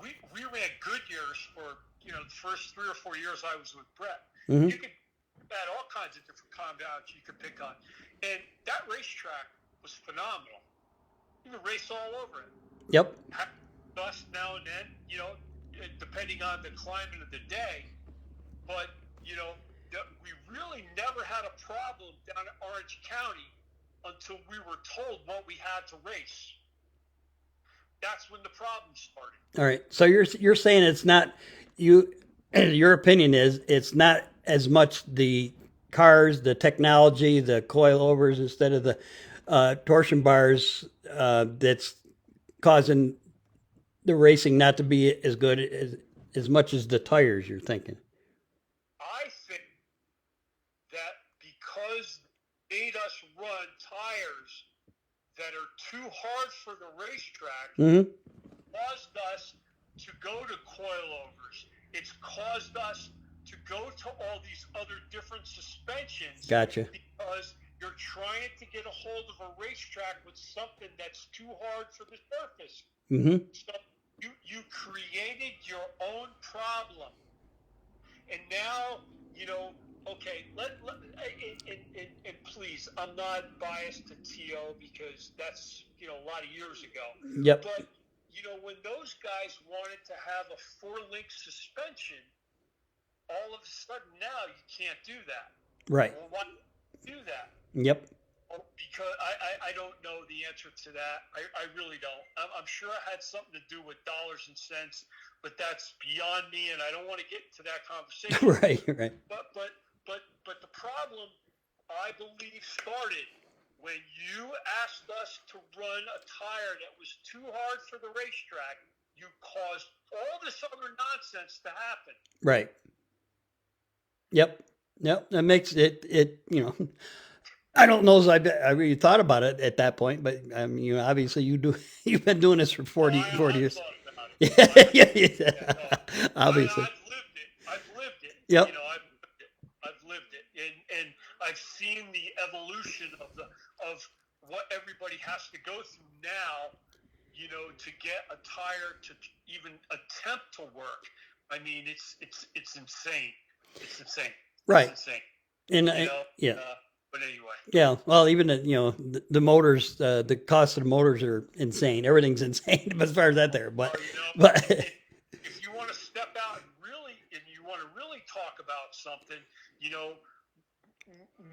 we ran Goodyears for the first 3 or 4 years I was with Brett. Mm-hmm. You could add all kinds of different compounds you could pick on, and that racetrack was phenomenal. You could race all over it. Yep. Dust now and then, depending on the climate of the day, but we really never had a problem down at Orange County until we were told what we had to race. That's when the problem started. All right. So you're saying it's not you. Your opinion is it's not as much the cars, the technology, the coilovers instead of the torsion bars that's causing the racing not to be as good as much as the tires. You're thinking. I think that because they made us run tires that are too hard for the racetrack, mm-hmm. caused us to go to coilovers. It's caused us to go to all these other different suspensions. Gotcha. Because you're trying to get a hold of a racetrack with something that's too hard for the surface. Mm-hmm. So you created your own problem, and now okay. And please, I'm not biased to TO because that's a lot of years ago. Yep. But when those guys wanted to have a 4-link suspension, all of a sudden now you can't do that. Right. Well, why do that? Yep. Because I don't know the answer to that. I really don't. I'm sure it had something to do with dollars and cents, but that's beyond me, and I don't want to get into that conversation. Right. But the problem, I believe, started when you asked us to run a tire that was too hard for the racetrack. You caused all this other nonsense to happen. Right. Yep. That makes it. I don't know if I really thought about it at that point, but obviously you've been doing this for 40 years. Yeah. Obviously. I've lived it. Yep. I've lived it, and I've seen the evolution of what everybody has to go through now, to get a tire to even attempt to work. I mean, it's insane. It's insane. Right. It's insane. And yeah. But anyway. Yeah. Well, even the motors, the cost of the motors are insane. Everything's insane as far as that there. But if you want to step out and you want to really talk about something,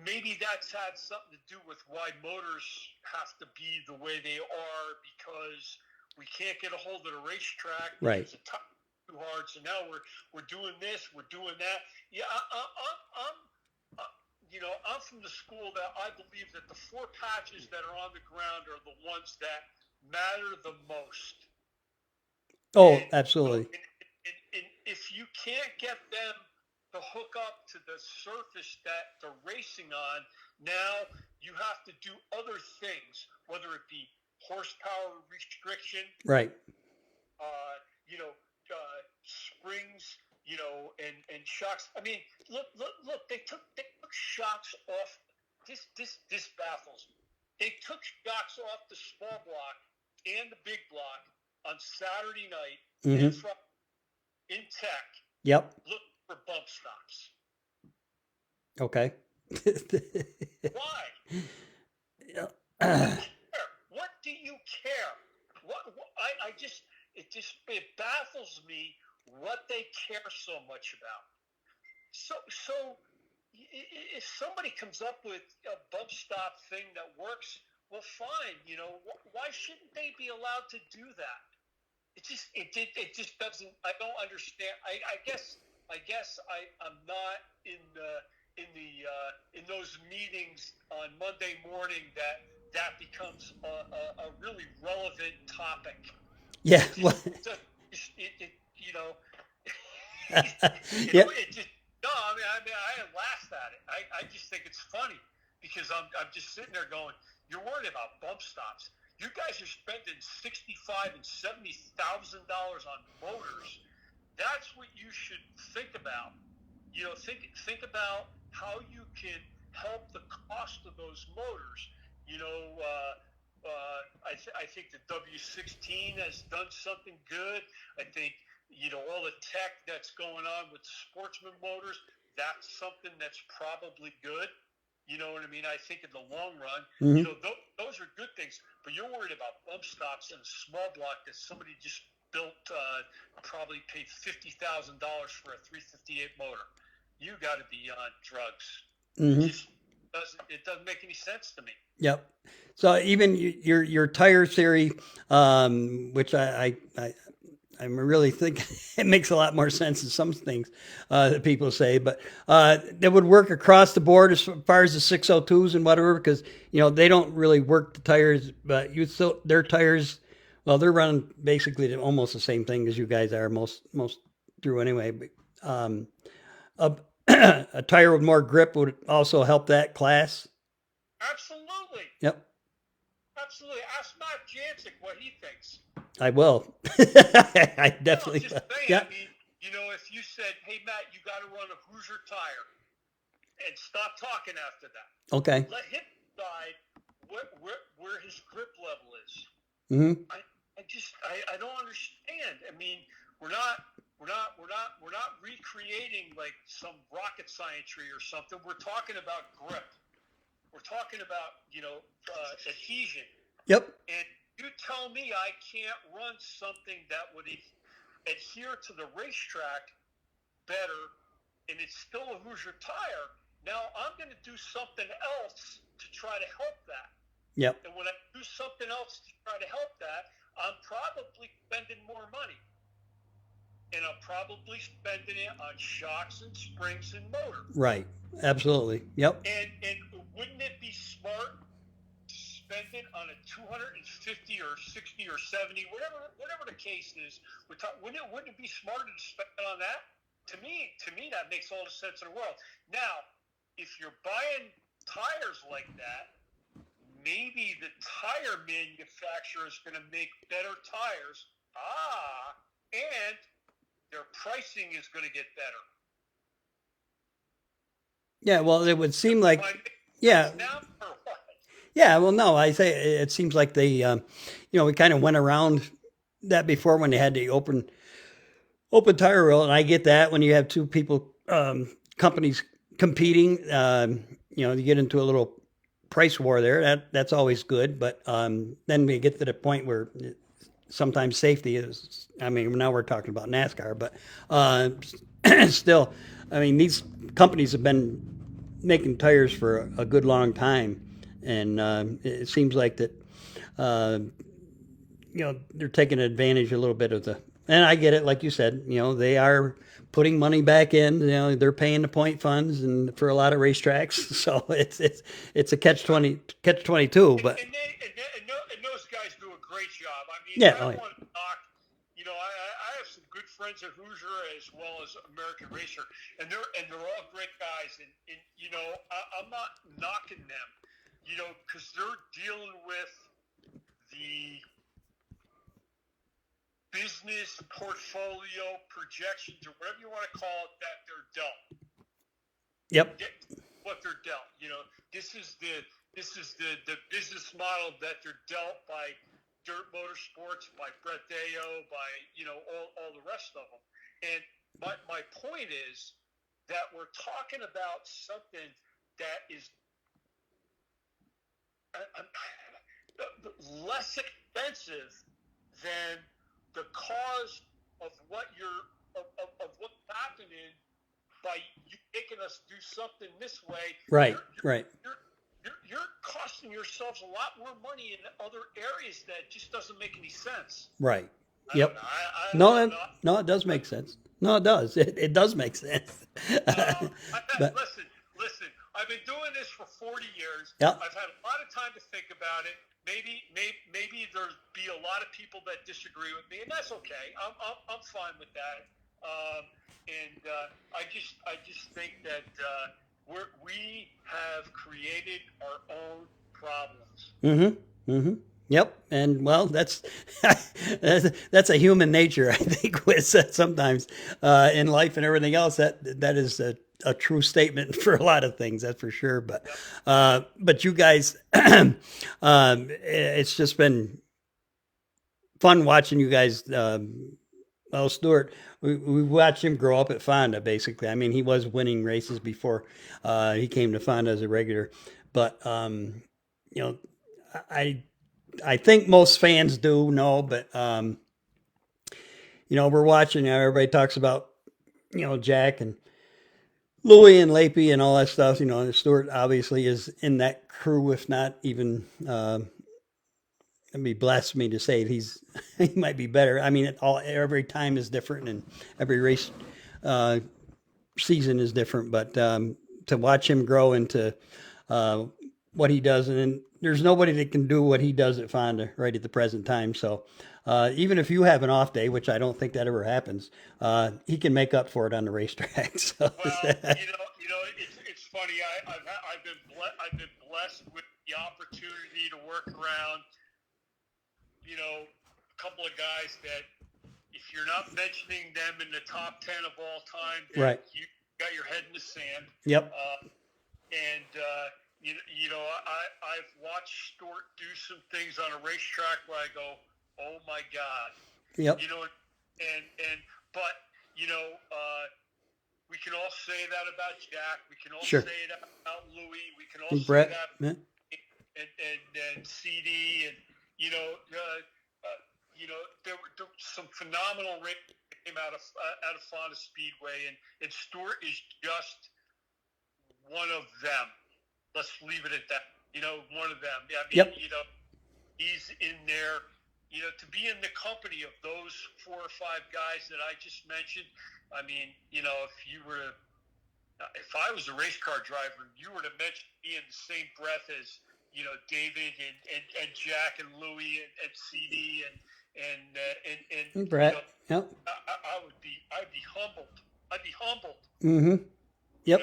maybe that's had something to do with why motors have to be the way they are, because we can't get a hold of the racetrack. Right. It's too hard. So now we're doing this, we're doing that. Yeah, I'm from the school that I believe that the 4 patches that are on the ground are the ones that matter the most. Oh, absolutely. And if you can't get them to hook up to the surface that they're racing on, now you have to do other things, whether it be horsepower restriction, right? Springs, and shocks. I mean, look! They took shocks off. This baffles me. They took shocks off the small block and the big block on Saturday night in Tech. Yep. Look for bump stops. Okay. Why? What do you care? What it baffles me what they care so much about. So if somebody comes up with a bump stop thing that works, well, fine. Why shouldn't they be allowed to do that? It just doesn't. I don't understand. I guess I'm not in those meetings on Monday morning that becomes a really relevant topic. Yeah. I laughed at it. I just think it's funny because I'm just sitting there going, you're worried about bump stops. You guys are spending $65,000 and $70,000 on motors. That's what you should think about. Think about how you can help the cost of those motors. I think the W16 has done something good. I think all the tech that's going on with the Sportsman motors, that's something that's probably good. You know what I mean? I think in the long run, those are good things. But you're worried about bump stops in a small block that somebody just built, probably paid $50,000 for a 358 motor. You got to be on drugs. Mm-hmm. It doesn't make any sense to me. Yep. So even your tire theory, which I'm really thinking it makes a lot more sense than some things that people say, but that would work across the board as far as the 602s and whatever, because they don't really work the tires, but their tires, well, they're running basically almost the same thing as you guys are most through anyway. But a tire with more grip would also help that class. Absolutely. Yep. Absolutely. Ask Matt Jancic what he thinks. I will. I definitely. Just saying. Yeah. I mean, if you said, "Hey Matt, you got to run a Hoosier tire," and stop talking after that. Okay. decide where his grip level is. Mm-hmm. I don't understand. I mean, we're not recreating like some rocket scientry or something. We're talking about grip. We're talking about adhesion. Yep. And you tell me I can't run something that would adhere to the racetrack better, and it's still a Hoosier tire. Now I'm going to do something else to try to help that. Yep. And when I do something else to try to help that, I'm probably spending more money. And I'm probably spending it on shocks and springs and motor. Right. Absolutely. Yep. And wouldn't it be smart to spend it on a 250 or 60 or 70, whatever the case is? Wouldn't it be smarter to spend it on that? To me, that makes all the sense in the world. Now, if you're buying tires like that, maybe the tire manufacturer is going to make better tires. And their pricing is going to get better. Yeah, well, it would seem like, yeah. Yeah, well, no, I say it seems like they, we kind of went around that before when they had the open tire rule, and I get that when you have two people, companies competing, you get into a little price war there. That's always good, but then we get to the point where sometimes safety is. I mean, now we're talking about NASCAR, but still, I mean, these companies have been making tires for a good long time, and it seems like that they're taking advantage a little bit of the. And I get it, like you said, they are putting money back in. They're paying the point funds and for a lot of racetracks, so it's a catch 22. But and those guys do a great job. I mean, yeah, I don't want to knock. I have some good friends at Hoosier as well as American Racer, and they're all great guys. And I'm not knocking them, because they're dealing with the business portfolio projections or whatever you want to call it that they're dealt. Yep. What they're dealt. This is the business model that they're dealt by Dirt Motorsports, by Brett Deyo, by all the rest of them. And my point is that we're talking about something that is less expensive than the cause of what's happening by you making us do something this way. Right. You're costing yourselves a lot more money in other areas that just doesn't make any sense. Right. Yep. No, it does make sense. No, it does. It does make sense. Listen. I've been doing this for 40 years. Yep. I've had a lot of time to think about it. Maybe there'll be a lot of people that disagree with me, and that's okay. I'm fine with that. I just think that we have created our own problems. Mm-hmm. Yep. And well, that's a human nature, I think, with sometimes in life and everything else. That is a true statement for a lot of things, that's for sure. But you guys, it's just been fun watching you guys. Stuart, we watched him grow up at Fonda, basically. I mean, he was winning races before he came to Fonda as a regular. But, I think most fans do know, but, we're watching, everybody talks about, Jack and Louie and Lapie and all that stuff, and Stuart obviously is in that crew, if not even, it'd be blasphemy to say he might be better. I mean, every time is different and every race season is different, but to watch him grow into what he does, and there's nobody that can do what he does at Fonda right at the present time. So even if you have an off day, which I don't think that ever happens, he can make up for it on the racetrack. So. Well, it's funny. I've been blessed with the opportunity to work around, a couple of guys that if you're not mentioning them in the top 10 of all time, then right, you got your head in the sand. Yep. I've watched Stewart do some things on a racetrack where I go, oh my God, Yep. but we can all say that about Jack. We can all Sure. say that about Louis. We can all say Brett. that Yeah. and CD and you know there were some phenomenal races came out of Fonda Speedway and Stewart is just one of them. Let's leave it at that. One of them. I mean, Yep. He's in there. To be in the company of those 4 or 5 guys that I just mentioned. I mean, if I was a race car driver, you were to mention me in the same breath as David and Jack and Louis and CD and Brett. Yep. I'd be humbled. I'd be humbled. Mm-hmm. Yep.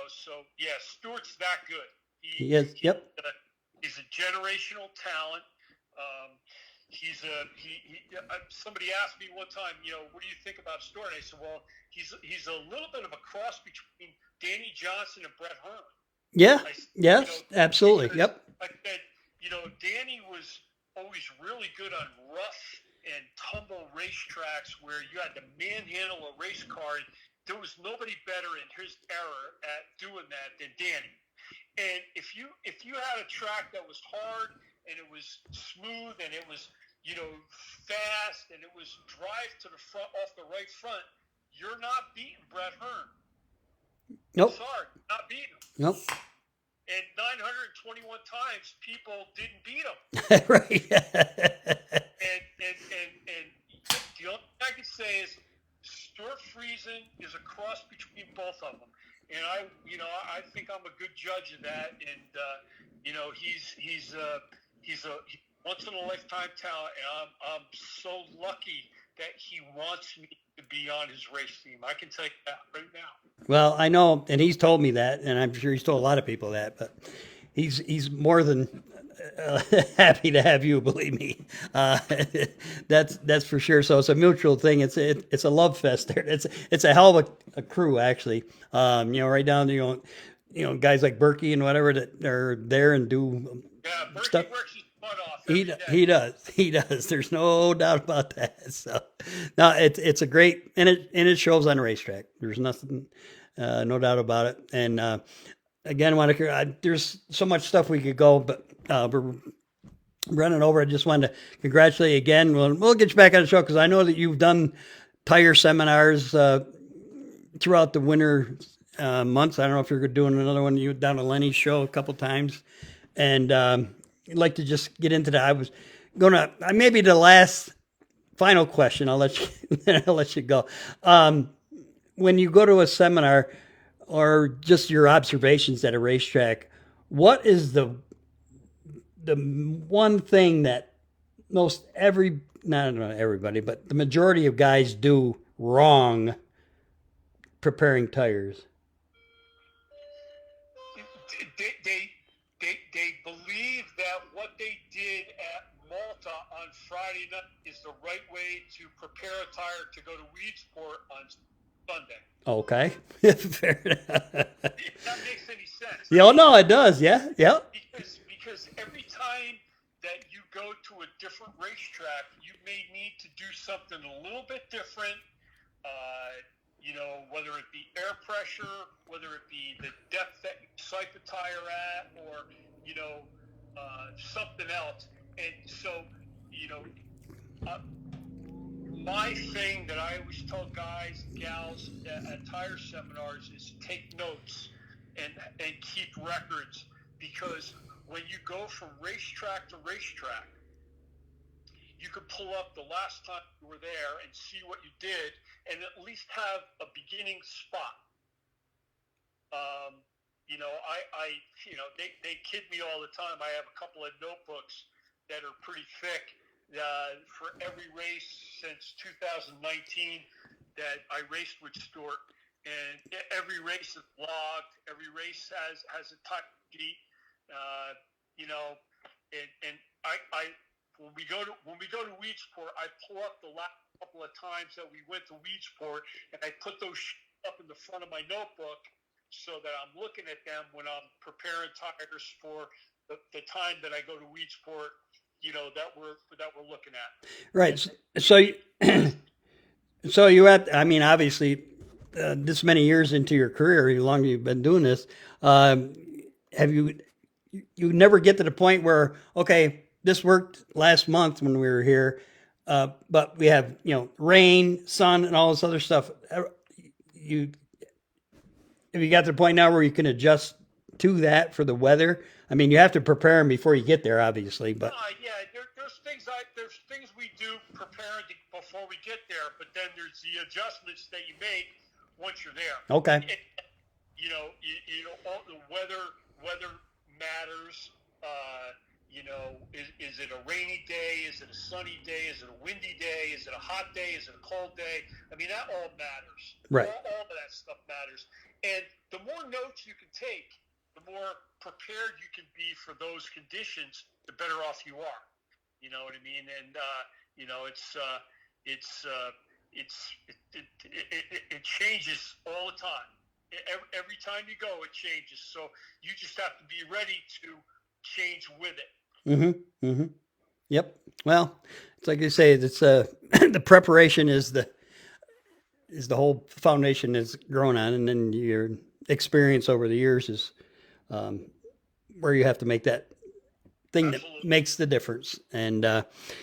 So yeah, Stewart's that good. He is. Yep. He's a generational talent. Somebody asked me one time, what do you think about Stewart? And I said, well, he's a little bit of a cross between Danny Johnson and Brett Hearn. Yeah. Yes. Absolutely. Yep. I said, Danny was always really good on rough and tumble racetracks where you had to manhandle a race car. And there was nobody better in his era at doing that than Danny. And if you had a track that was hard and it was smooth and it was fast and it was drive to the front off the right front, you're not beating Brett Hearn. Nope. Sorry, not beating him. Nope. And 921 times people didn't beat him. Right. and the only thing I can say is Stewart Friesen is a cross between both of them. And I think I'm a good judge of that. And he's a once in a lifetime talent, and I'm so lucky that he wants me to be on his race team. I can tell you that right now. Well, I know, and he's told me that, and I'm sure he's told a lot of people that, but he's more than happy to have you. Believe me, that's for sure. So it's a mutual thing. It's a love fest there. It's a hell of a crew actually. Right down to guys like Berkey and whatever that are there and do Berkey stuff. Works his butt off. He does. There's no doubt about that. So, no, it's a great, and it shows on the racetrack. There's nothing, no doubt about it. And again, there's so much stuff we could go, but we're running over. I just wanted to congratulate you again. We'll get you back on the show because I know that you've done tire seminars throughout the winter months. I don't know if you're doing another one. You were down to Lenny's show a couple times, and I'd like to just get into that. I was gonna maybe the last final question. I'll let you go. When you go to a seminar or just your observations at a racetrack, what is the one thing that not everybody, but the majority of guys do wrong preparing tires? They believe that what they did at Malta on Friday night is the right way to prepare a tire to go to Weedsport on Sunday. Okay. Fair enough. If that makes any sense. Yeah, no, it does. Yeah. Because every time that you go to a different racetrack, you may need to do something a little bit different. Whether it be air pressure, whether it be the depth that you sight the tire at, or something else. And so, my thing that I always tell guys and gals at tire seminars is take notes and keep records, because when you go from racetrack to racetrack, you could pull up the last time you were there and see what you did and at least have a beginning spot. They kid me all the time. I have a couple of notebooks that are pretty thick for every race since 2019 that I raced with Stewart. And every race is logged. Every race has a time sheet. When we go to Weedsport, I pull up the last couple of times that we went to Weedsport, and I put those up in the front of my notebook so that I'm looking at them when I'm preparing tires for the time that I go to Weedsport, that we're looking at. Right. So, so you have, I mean, obviously, this many years into your career, how long you've been doing this, have you never get to the point where, okay, this worked last month when we were here, but we have, rain, sun, and all this other stuff. You, have you got to the point now where you can adjust to that for the weather? I mean, you have to prepare them before you get there, obviously, but Yeah, there's things we do preparing before we get there, but then there's the adjustments that you make once you're there. okay. All the weather matters. Is it a rainy day? Is it a sunny day? Is it a windy day? Is it a hot day? Is it a cold day? I mean, that all matters. Right. All of that stuff matters. And the more notes you can take, the more prepared you can be for those conditions, the better off you are. You know what I mean? And it changes all the time. Every time you go, it changes. So you just have to be ready to change with it. Mm-hmm. Mm-hmm. Yep. Well, it's like you say, it's the preparation is the whole foundation is grown on, and then your experience over the years is where you have to make that thing Absolutely. that makes the difference. And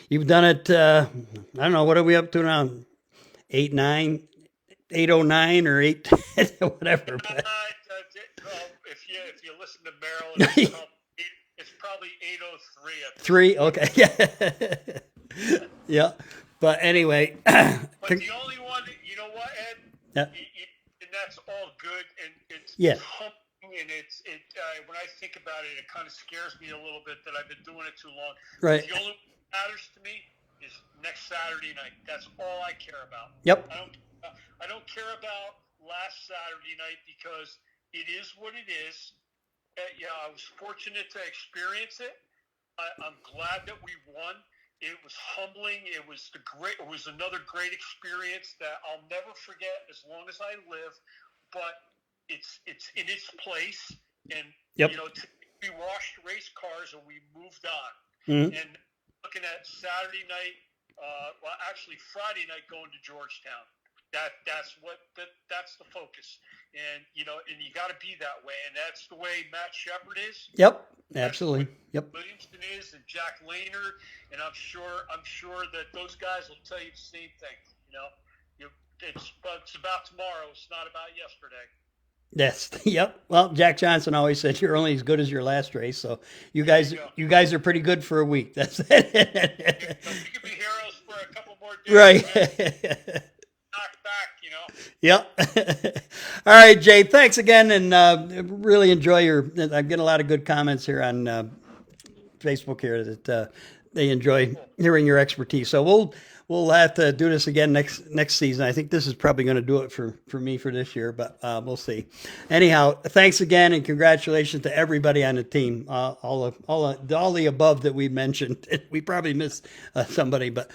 you've done it. I don't know, what are we up to now? 809 or 8 whatever. If you listen to Maryland, it's probably 803. 3. Okay. Yeah. But anyway. But the only one, you know what, Ed? Yeah. And that's all good, and it's humbling, and when I think about it, it kind of scares me a little bit that I've been doing it too long. Right. The only thing that matters to me is next Saturday night. That's all I care about. Yep. I don't care about last Saturday night because it is what it is. I was fortunate to experience it. I'm glad that we won. It was humbling. It was another great experience that I'll never forget as long as I live. But it's in its place, and we washed race cars and we moved on. Mm-hmm. And looking at Saturday night, actually Friday night, going to Georgetown. That's the focus, and you got to be that way, and that's the way Matt Shepard is. Yep, absolutely. Yep. Williamson is, and Jack Laynard, and I'm sure that those guys will tell you the same thing. It's about tomorrow. It's not about yesterday. Yes. Yep. Well, Jack Johnson always said you're only as good as your last race. So you guys are pretty good for a week. That's it. You can be heroes for a couple more days. Right. Knock back, Yep. All right, Jay. Thanks again, and really enjoy I'm getting a lot of good comments here on Facebook here that they enjoy hearing your expertise. So we'll have to do this again next season. I think this is probably going to do it for me for this year, but we'll see. Anyhow, thanks again, and congratulations to everybody on the team. All the above that we mentioned. We probably missed somebody, but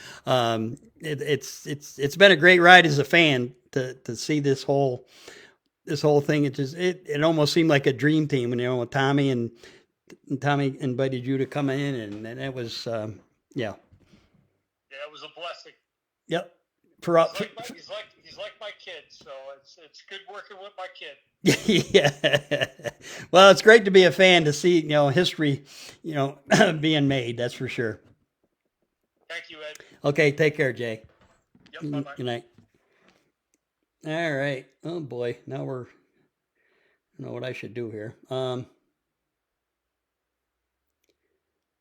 it's been a great ride as a fan to see this whole thing. It almost seemed like a dream team when Tommy invited you to come in, and it was yeah. Yeah, it was a blessing. Yep. He's like my kid, so it's good working with my kid. Yeah. Well, it's great to be a fan to see history being made. That's for sure. Thank you, Ed. Okay, take care, Jay. Yep. Bye-bye. Good night. All right. Oh boy, now I don't know what I should do here.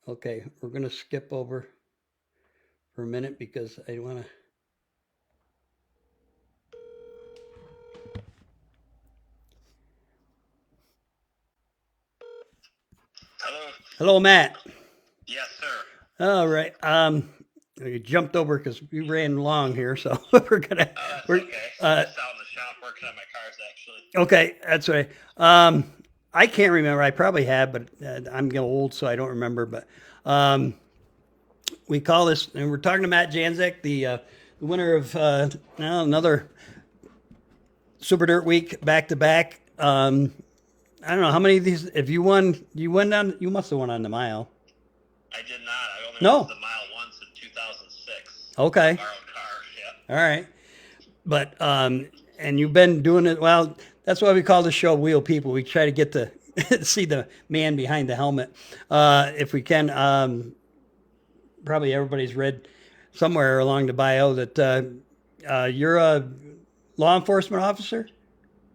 Okay, we're gonna skip over for a minute because I want to. Hello, Matt. Yes, sir. All right. We jumped over because we ran long here, so we're gonna. Okay. I'm just out in the shop working on my cars, actually. Okay, that's right. I can't remember. I probably have, but I'm getting old, so I don't remember. But we call this, and we're talking to Matt Janczak, the winner of now another Super Dirt Week back to back. I don't know how many of these. If you won, you went on. You must have won on the mile. I did not. I only went to No. the mile once in 2006 in a Okay. borrowed car. Yeah. All right. But and you've been doing it. Well, that's why we call the show Wheel People. We try to get to see the man behind the helmet, if we can. Probably everybody's read somewhere along the bio that you're a law enforcement officer.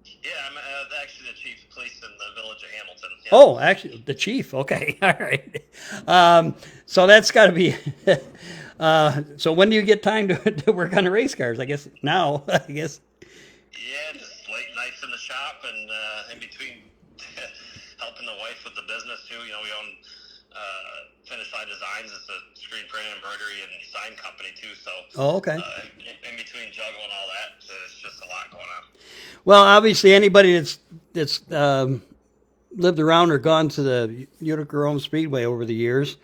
Yeah, I'm actually the chief of police in the village of Hamilton. Yeah. Oh, actually, the chief. Okay, all right. So that's got to be. So when do you get time to work on the race cars? I guess now. I guess. Yeah, just late nights in the shop and in between helping the wife with the business too. You know, we own Finish Line Designs. It's a screen print, embroidery, and sign company too. So Oh, okay. in between juggling all that, there's just a lot going on. Well, obviously, anybody that's lived around or gone to the Utica Rome Speedway over the years,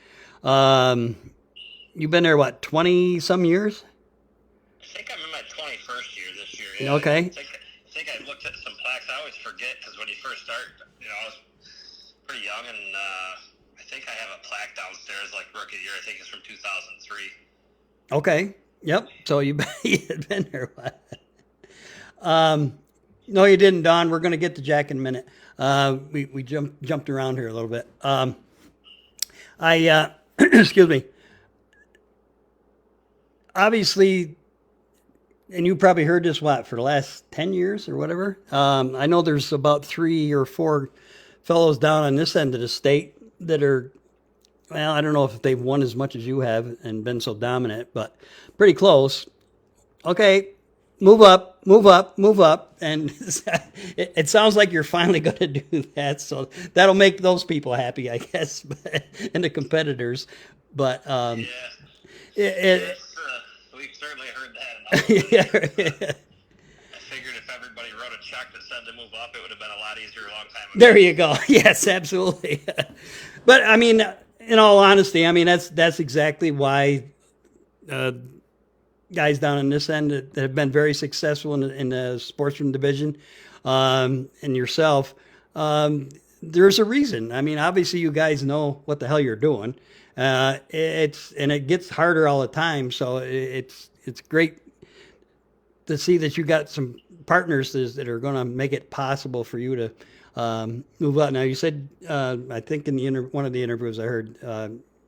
um, you've been there what 20 some years? I think I'm in my 21st year this year. Yeah, Okay. I think I looked at some plaques. I always forget because when you first start, you know, I was pretty young, and I think I have a plaque downstairs, like rookie year. I think it's from 2003. Okay. Yep. So you had been there. No, you didn't, Don. We're going to get to Jack in a minute. We jumped around here a little bit. I excuse me. Obviously, and you probably heard this for the last 10 years or whatever. I know there's about 3 or 4 fellows down on this end of the state that are, well, I don't know if they've won as much as you have and been so dominant, but pretty close. Okay, move up, move up, move up. And it sounds like you're finally going to do that. So that'll make those people happy, I guess, and the competitors. But Yeah, we've certainly heard that. yeah. I figured if everybody wrote a check that said to move up, it would have been a lot easier a long time ago. There you go. Yes, absolutely. But I mean, in all honesty, I mean that's exactly why guys down in this end that have been very successful in the sportsman division, and yourself. There's a reason. I mean, obviously, you guys know what the hell you're doing. It gets harder all the time. So it's great to see that you got some partners that are going to make it possible for you to move up. Now, you said, I think in one of the interviews I heard,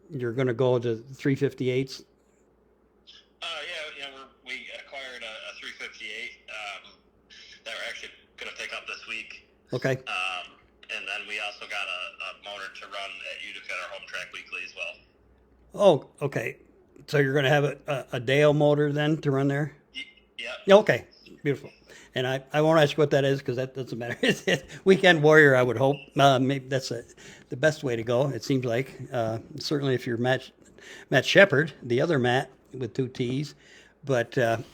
you're going to go to 358s. Yeah, we acquired a 358 that we're actually going to pick up this week. Okay. And then we also got a motor to run at Utica at our home track weekly as well. Oh, okay. So you're going to have a Dale motor then to run there? Yeah. Okay, beautiful. And I won't ask you what that is because that doesn't matter. Weekend Warrior, I would hope. Maybe that's the best way to go, it seems like. Certainly if you're Matt Shepard, the other Matt with 2 T's. But so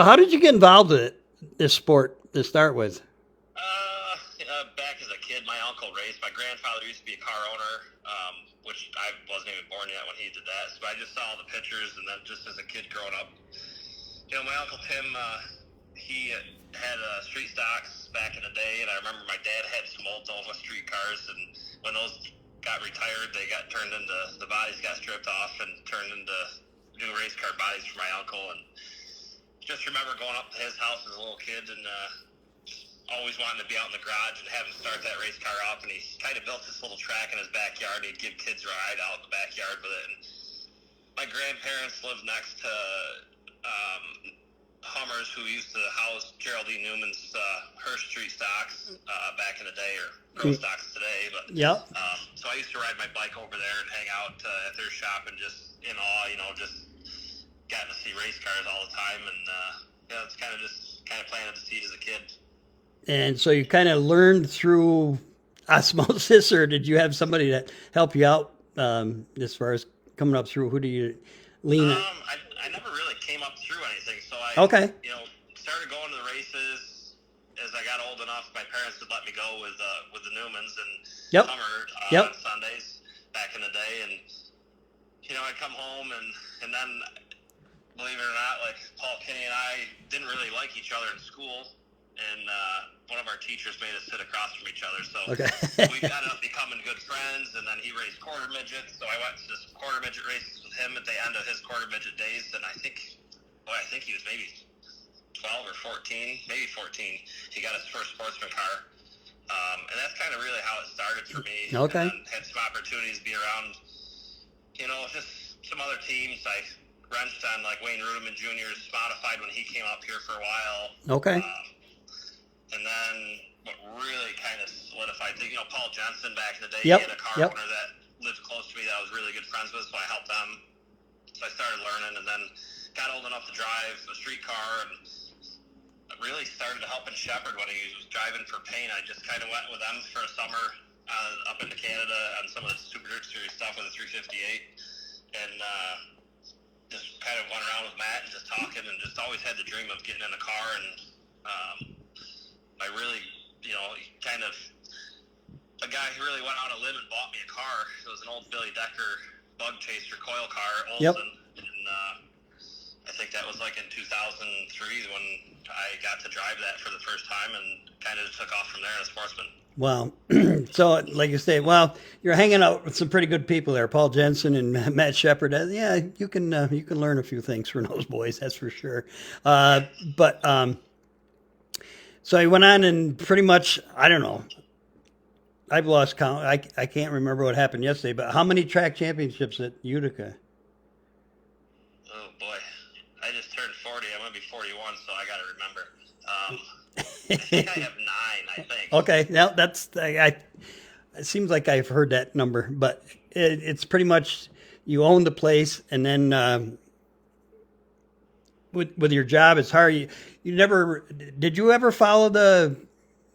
how did you get involved with this sport to start with? Back as a kid, my uncle raced. My grandfather used to be a car owner, which I wasn't even born yet when he did that. So I just saw all the pictures, and then just as a kid growing up, you know, my uncle Tim, he had street stocks back in the day, and I remember my dad had some old Nova street cars, and when those got retired, they got turned into, the bodies got stripped off and turned into new race car bodies for my uncle. And just remember going up to his house as a little kid and always wanting to be out in the garage and have him start that race car up. And he kind of built this little track in his backyard, and he'd give kids a ride out in the backyard with it. And my grandparents lived next to Hummers, who used to house Geraldine Newman's Hearst Street stocks back in the day, or Pro Stocks today. But Yep. so I used to ride my bike over there and hang out at their shop and just in awe, you know, just got to see race cars all the time. And it's kind of planted the seed as a kid. And so you kind of learned through osmosis, or did you have somebody that helped you out as far as coming up through? Who do you lean on? I never really came up through anything, so I started going to the races as I got old enough. My parents would let me go with the Newmans and Hummer on Sundays back in the day, and I'd come home and then, believe it or not, like Paul Kinney and I didn't really like each other in school. and one of our teachers made us sit across from each other. So Okay. we ended up becoming good friends, and then he raced quarter midgets, so I went to this quarter midget races with him at the end of his quarter midget days, and I think he was maybe 12 or 14, maybe 14. He got his first sportsman car. And that's kind of really how it started for me. Okay. And had some opportunities to be around, just some other teams. I wrenched on like Wayne Ruderman Jr.'s Modified when he came up here for a while. Okay. And then what really kind of solidified things, Paul Jensen back in the day, Yep. he had a car owner that lived close to me that I was really good friends with, so I helped them. So I started learning, and then got old enough to drive a street car, and really started helping Shepard when he was driving for Payne. I just kind of went with them for a summer up into Canada on some of the Super Dirt Series stuff with a 358, and just kind of went around with Matt and just talking, and just always had the dream of getting in a car. And I really, kind of a guy who really went out on a limb and bought me a car. It was an old Billy Decker Bug Chaser coil car, Olson, and I think that was like in 2003 when I got to drive that for the first time, and kind of took off from there as a sportsman. Wow. So, like you say, well, you're hanging out with some pretty good people there, Paul Jensen and Matt Shepard. Yeah, you can learn a few things from those boys, that's for sure. So he went on and pretty much, I don't know, I've lost count. I can't remember what happened yesterday, but how many track championships at Utica? Oh boy, I just turned 40. I'm gonna be 41, so I gotta remember. I think I have 9. I think. Okay, now it seems like I've heard that number, but it's pretty much you own the place, and then with your job, it's hard. You never did you ever follow the?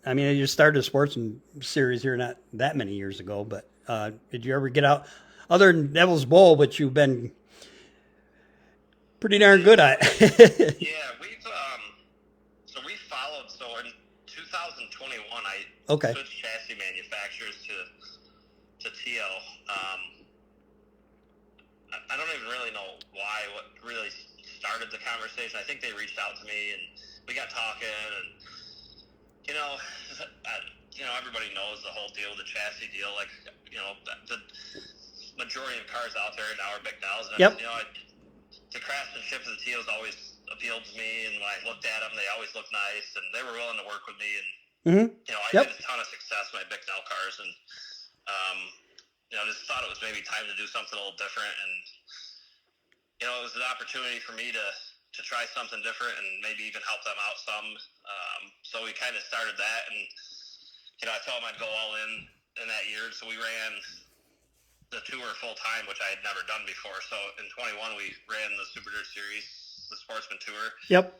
I mean, you started a sports series here not that many years ago, but did you ever get out other than Devil's Bowl, which you've been pretty darn good at? Yeah, we followed. So in 2021, I switched chassis manufacturers to TL. I don't even really know what really started the conversation. I think they reached out to me, and we got talking, and everybody knows the whole deal with the chassis deal. Like, the majority of cars out there now are Bicknells. And, the craftsmanship of the TOs always appealed to me, and when I looked at them, they always looked nice, and they were willing to work with me. And, I had a ton of success with my Bicknell cars, and, just thought it was maybe time to do something a little different. And, it was an opportunity for me to try something different and maybe even help them out some. So we kind of started that, and I told them I'd go all in that year. So we ran the tour full time, which I had never done before. So in 21 we ran the Super Dirt Series, the Sportsman Tour. Yep.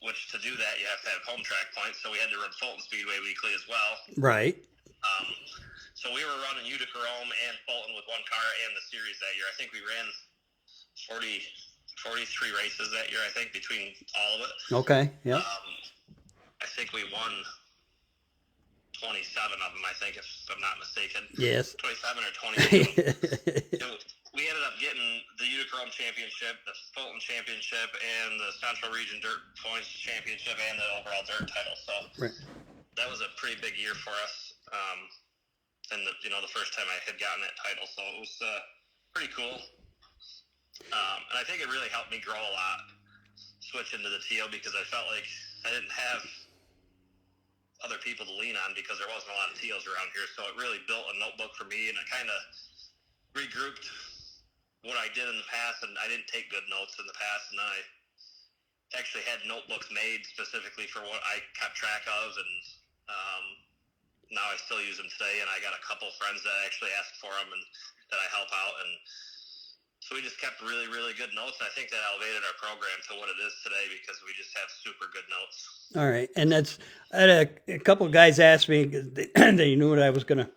Which to do that you have to have home track points. So we had to run Fulton Speedway weekly as well. Right. So we were running Utica Rome and Fulton with one car and the series that year. I think we ran 43 races that year, I think, between all of it. Okay, yeah. I think we won 27 of them, I think, if I'm not mistaken. Yes. 27 or 22. We ended up getting the Utica Rome Championship, the Fulton Championship, and the Central Region Dirt Points Championship, and the overall dirt title. So that was a pretty big year for us. And the first time I had gotten that title, so it was pretty cool. And I think it really helped me grow a lot, switching to the TO, because I felt like I didn't have other people to lean on because there wasn't a lot of TOs around here. So it really built a notebook for me, and it kind of regrouped what I did in the past. And I didn't take good notes in the past, and then I actually had notebooks made specifically for what I kept track of, and now I still use them today. And I got a couple friends that actually ask for them and that I help out, and so we just kept really, really good notes. I think that elevated our program to what it is today because we just have super good notes. All right. And I had a couple of guys ask me, they knew that I was going to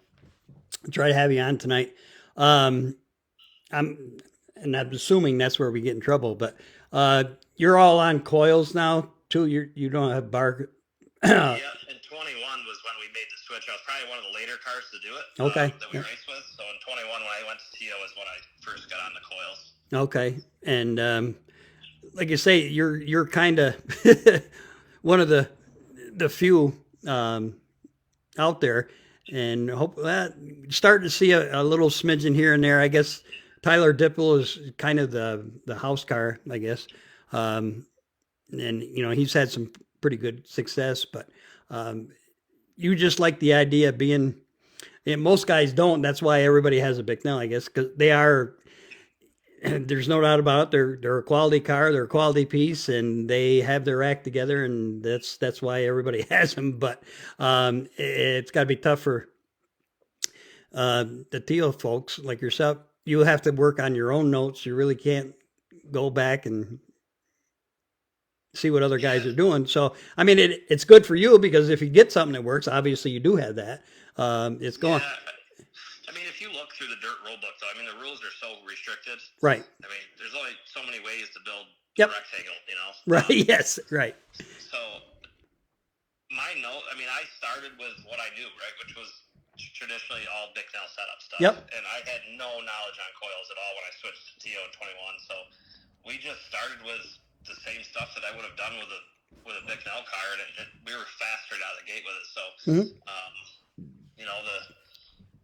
try to have you on tonight. I'm assuming that's where we get in trouble, but you're all on coils now too. You don't have bar. Yeah, in 21 was when we made the switch. I was probably one of the later cars to do it. Okay. That we raced with. So in 21, when I went to TO, is when I first got on the coils. Okay, and like you say, you're kind of one of the the few out there, and hope that starting to see a little smidgen here and there. I guess Tyler Dipple is kind of the house car, I guess, and he's had some pretty good success. But you just like the idea of being. And most guys don't. That's why everybody has a Bicknell, I guess, because they are. There's no doubt about it. They're a quality car. They're a quality piece, and they have their act together, and that's why everybody has them. But it's got to be tough for the Teal folks like yourself. You have to work on your own notes. You really can't go back and see what other guys are doing. So, I mean, it's good for you because if you get something that works, obviously you do have that. It's going. Yeah. I mean, if you look through the dirt rule book, though, I mean, the rules are so restricted. Right. I mean, there's only so many ways to build Yep. a rectangle, Right. Yes. Right. So, my note, I mean, I started with what I knew, right, which was traditionally all Bicknell setup stuff. Yep. And I had no knowledge on coils at all when I switched to TO in 21. So, we just started with the same stuff that I would have done with a Bicknell car, and we were faster out of the gate with it. So,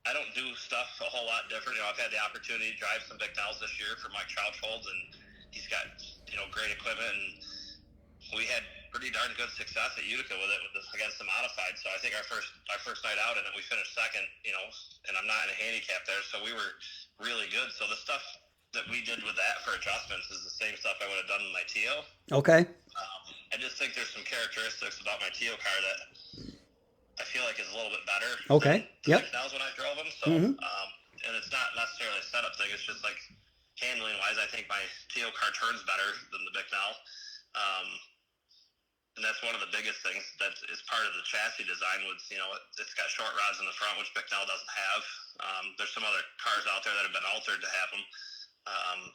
I don't do stuff a whole lot different. I've had the opportunity to drive some Bicknells this year for Mike Trouchholz, and he's got great equipment, and we had pretty darn good success at Utica with it against the modified. So I think our first night out in it, we finished second. And I'm not in a handicap there, so we were really good. So the stuff that we did with that for adjustments is the same stuff I would have done with my TO. Okay. I just think there's some characteristics about my TO car that I feel like is a little bit better. Okay. Than Yep. Bicknells when I drove them. So, and it's not necessarily a setup thing. It's just like handling wise, I think my TO car turns better than the Bicknell. And that's one of the biggest things that is part of the chassis design. It's got short rods in the front, which Bicknell doesn't have. There's some other cars out there that have been altered to have them.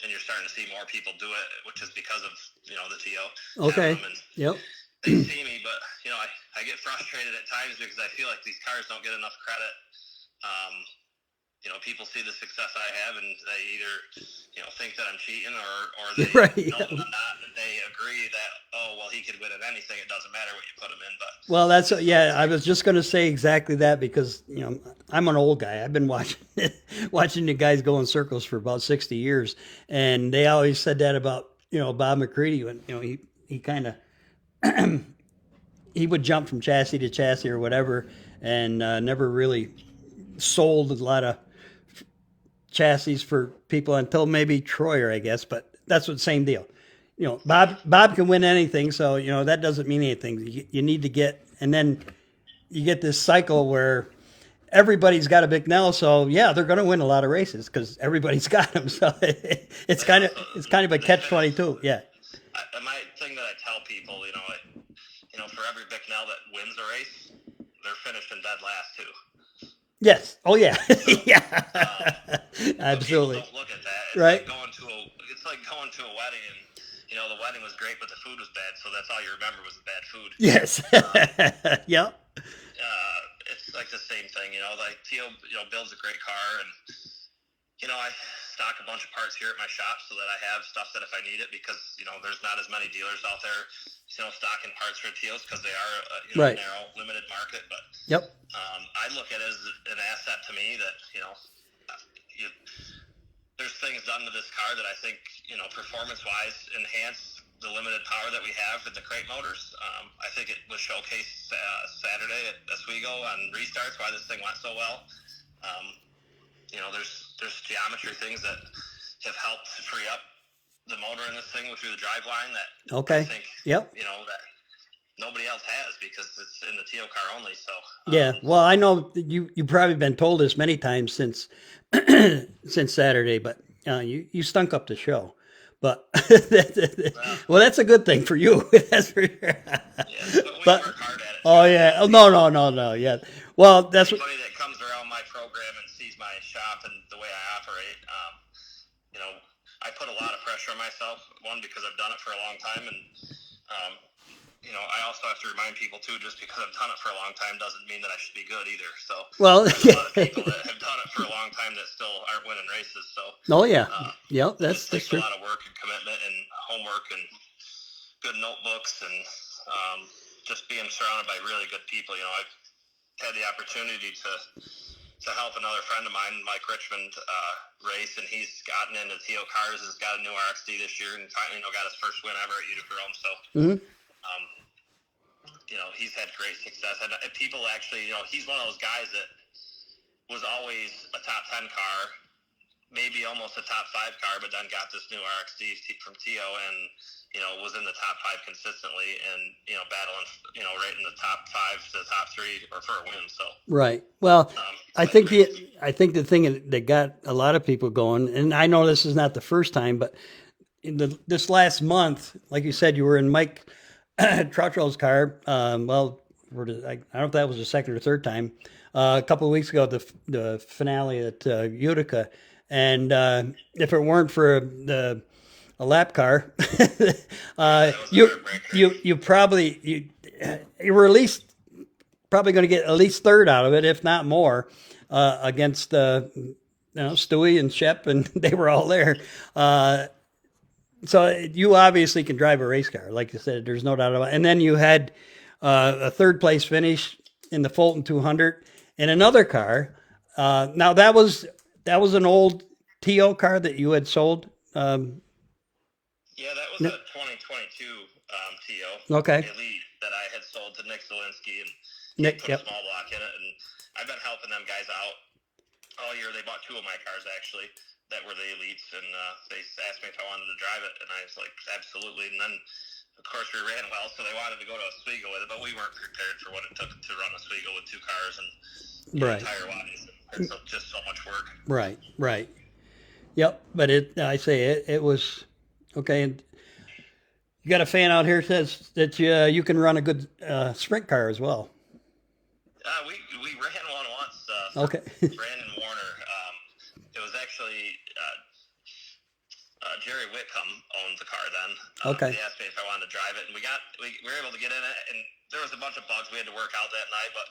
And you're starting to see more people do it, which is because of the TO. Okay. Yep. They see me, but I get frustrated at times because I feel like these cars don't get enough credit. People see the success I have, and they either think that I'm cheating, or they Right, know that I'm not. And they agree that he could win at anything. It doesn't matter what you put him in. But Well, I was just going to say exactly that because I'm an old guy. I've been watching the guys go in circles for about 60 years, and they always said that about Bob McCready when he kind of he would jump from chassis to chassis or whatever, and never really sold a lot of chassis for people until maybe Troyer, I guess. But that's the same deal. Bob can win anything, so that doesn't mean anything. You need to get, and then you get this cycle where everybody's got a Bicknell, so yeah, they're going to win a lot of races because everybody's got them. So it's kind of a catch-22. Yeah. My thing that I tell people, for every Bicknell that wins a race, they're finished in dead last too. Yes. Oh yeah. Yeah. Absolutely. People don't look at that. Right. It's like going to a wedding, and the wedding was great, but the food was bad, so that's all you remember was the bad food. Yes. Yep. It's like the same thing, like Teal, builds a great car, and I stock a bunch of parts here at my shop so that I have stuff that if I need it, because there's not as many dealers out there stocking parts for Teals because they are Right. a narrow, limited market. But Yep. I look at it as an asset to me that there's things done to this car that I think performance-wise enhance the limited power that we have in the crate motors. I think it was showcased Saturday at Oswego on restarts why this thing went so well. There's geometry things that have helped free up the motor in this thing through the drive line that Okay. I think Yep. that nobody else has because it's in the TO car only. So Yeah. Well, I know that you've probably been told this many times since since Saturday, but you stunk up the show. But well, that's a good thing for you. That's for sure. yeah, but we work hard at it. Oh yeah. Oh, no. Yeah. Well, that's what. Anybody that comes around my program and sees my shop and the way I operate, I put a lot of pressure on myself. One, because I've done it for a long time, and I also have to remind people too. Just because I've done it for a long time doesn't mean that I should be good either. So Well, there's a lot of people that have done it for a long time that still aren't winning races. So oh yeah. Yep. it That's takes true. a lot of work and commitment and homework and good notebooks and just being surrounded by really good people. You know, I've had the opportunity to help another friend of mine, Mike Richmond, race, and he's gotten into T.O. cars. Has got a new RXD this year, and finally, got his first win ever at Utica Rome. So, he's had great success, and people actually, he's one of those guys that was always a top 10 car, maybe almost a top 5 car, but then got this new RXD from T.O. and was in the top 5 consistently, and battling, right in the top 5 to the top 3 or for a win. So right. Well, I think the thing that got a lot of people going, and I know this is not the first time, but this last month, like you said, you were in Mike Trottrell's car. I don't know if that was the second or third time. A couple of weeks ago, the finale at Utica, and if it weren't for a lap car, you probably you were at least probably going to get at least third out of it, if not more, against Stewie and Shep, and they were all there. So you obviously can drive a race car, like you said. There's no doubt about it. And then you had a third place finish in the Fulton 200 in another car. Now that was an old T.O. car that you had sold. Yeah, that was a 2022 T.O. Okay. Elite that I had sold to Nick Zielinski, and Nick, put a small block in it. And I've been helping them guys out all year. They bought 2 of my cars actually that were the Elites, and they asked me if I wanted to drive it, and I was like, absolutely. And then, of course, we ran well, so they wanted to go to Oswego with it, but we weren't prepared for what it took to run Oswego with 2 cars and tire wise. It's just so much work. Right. Yep, but it was okay. And you got a fan out here says that you can run a good sprint car as well. We ran one once. Okay. Brandon Warner. It was actually Jerry Whitcomb owned the car then. Okay. He asked me if I wanted to drive it, and we were able to get in it, and there was a bunch of bugs we had to work out that night, but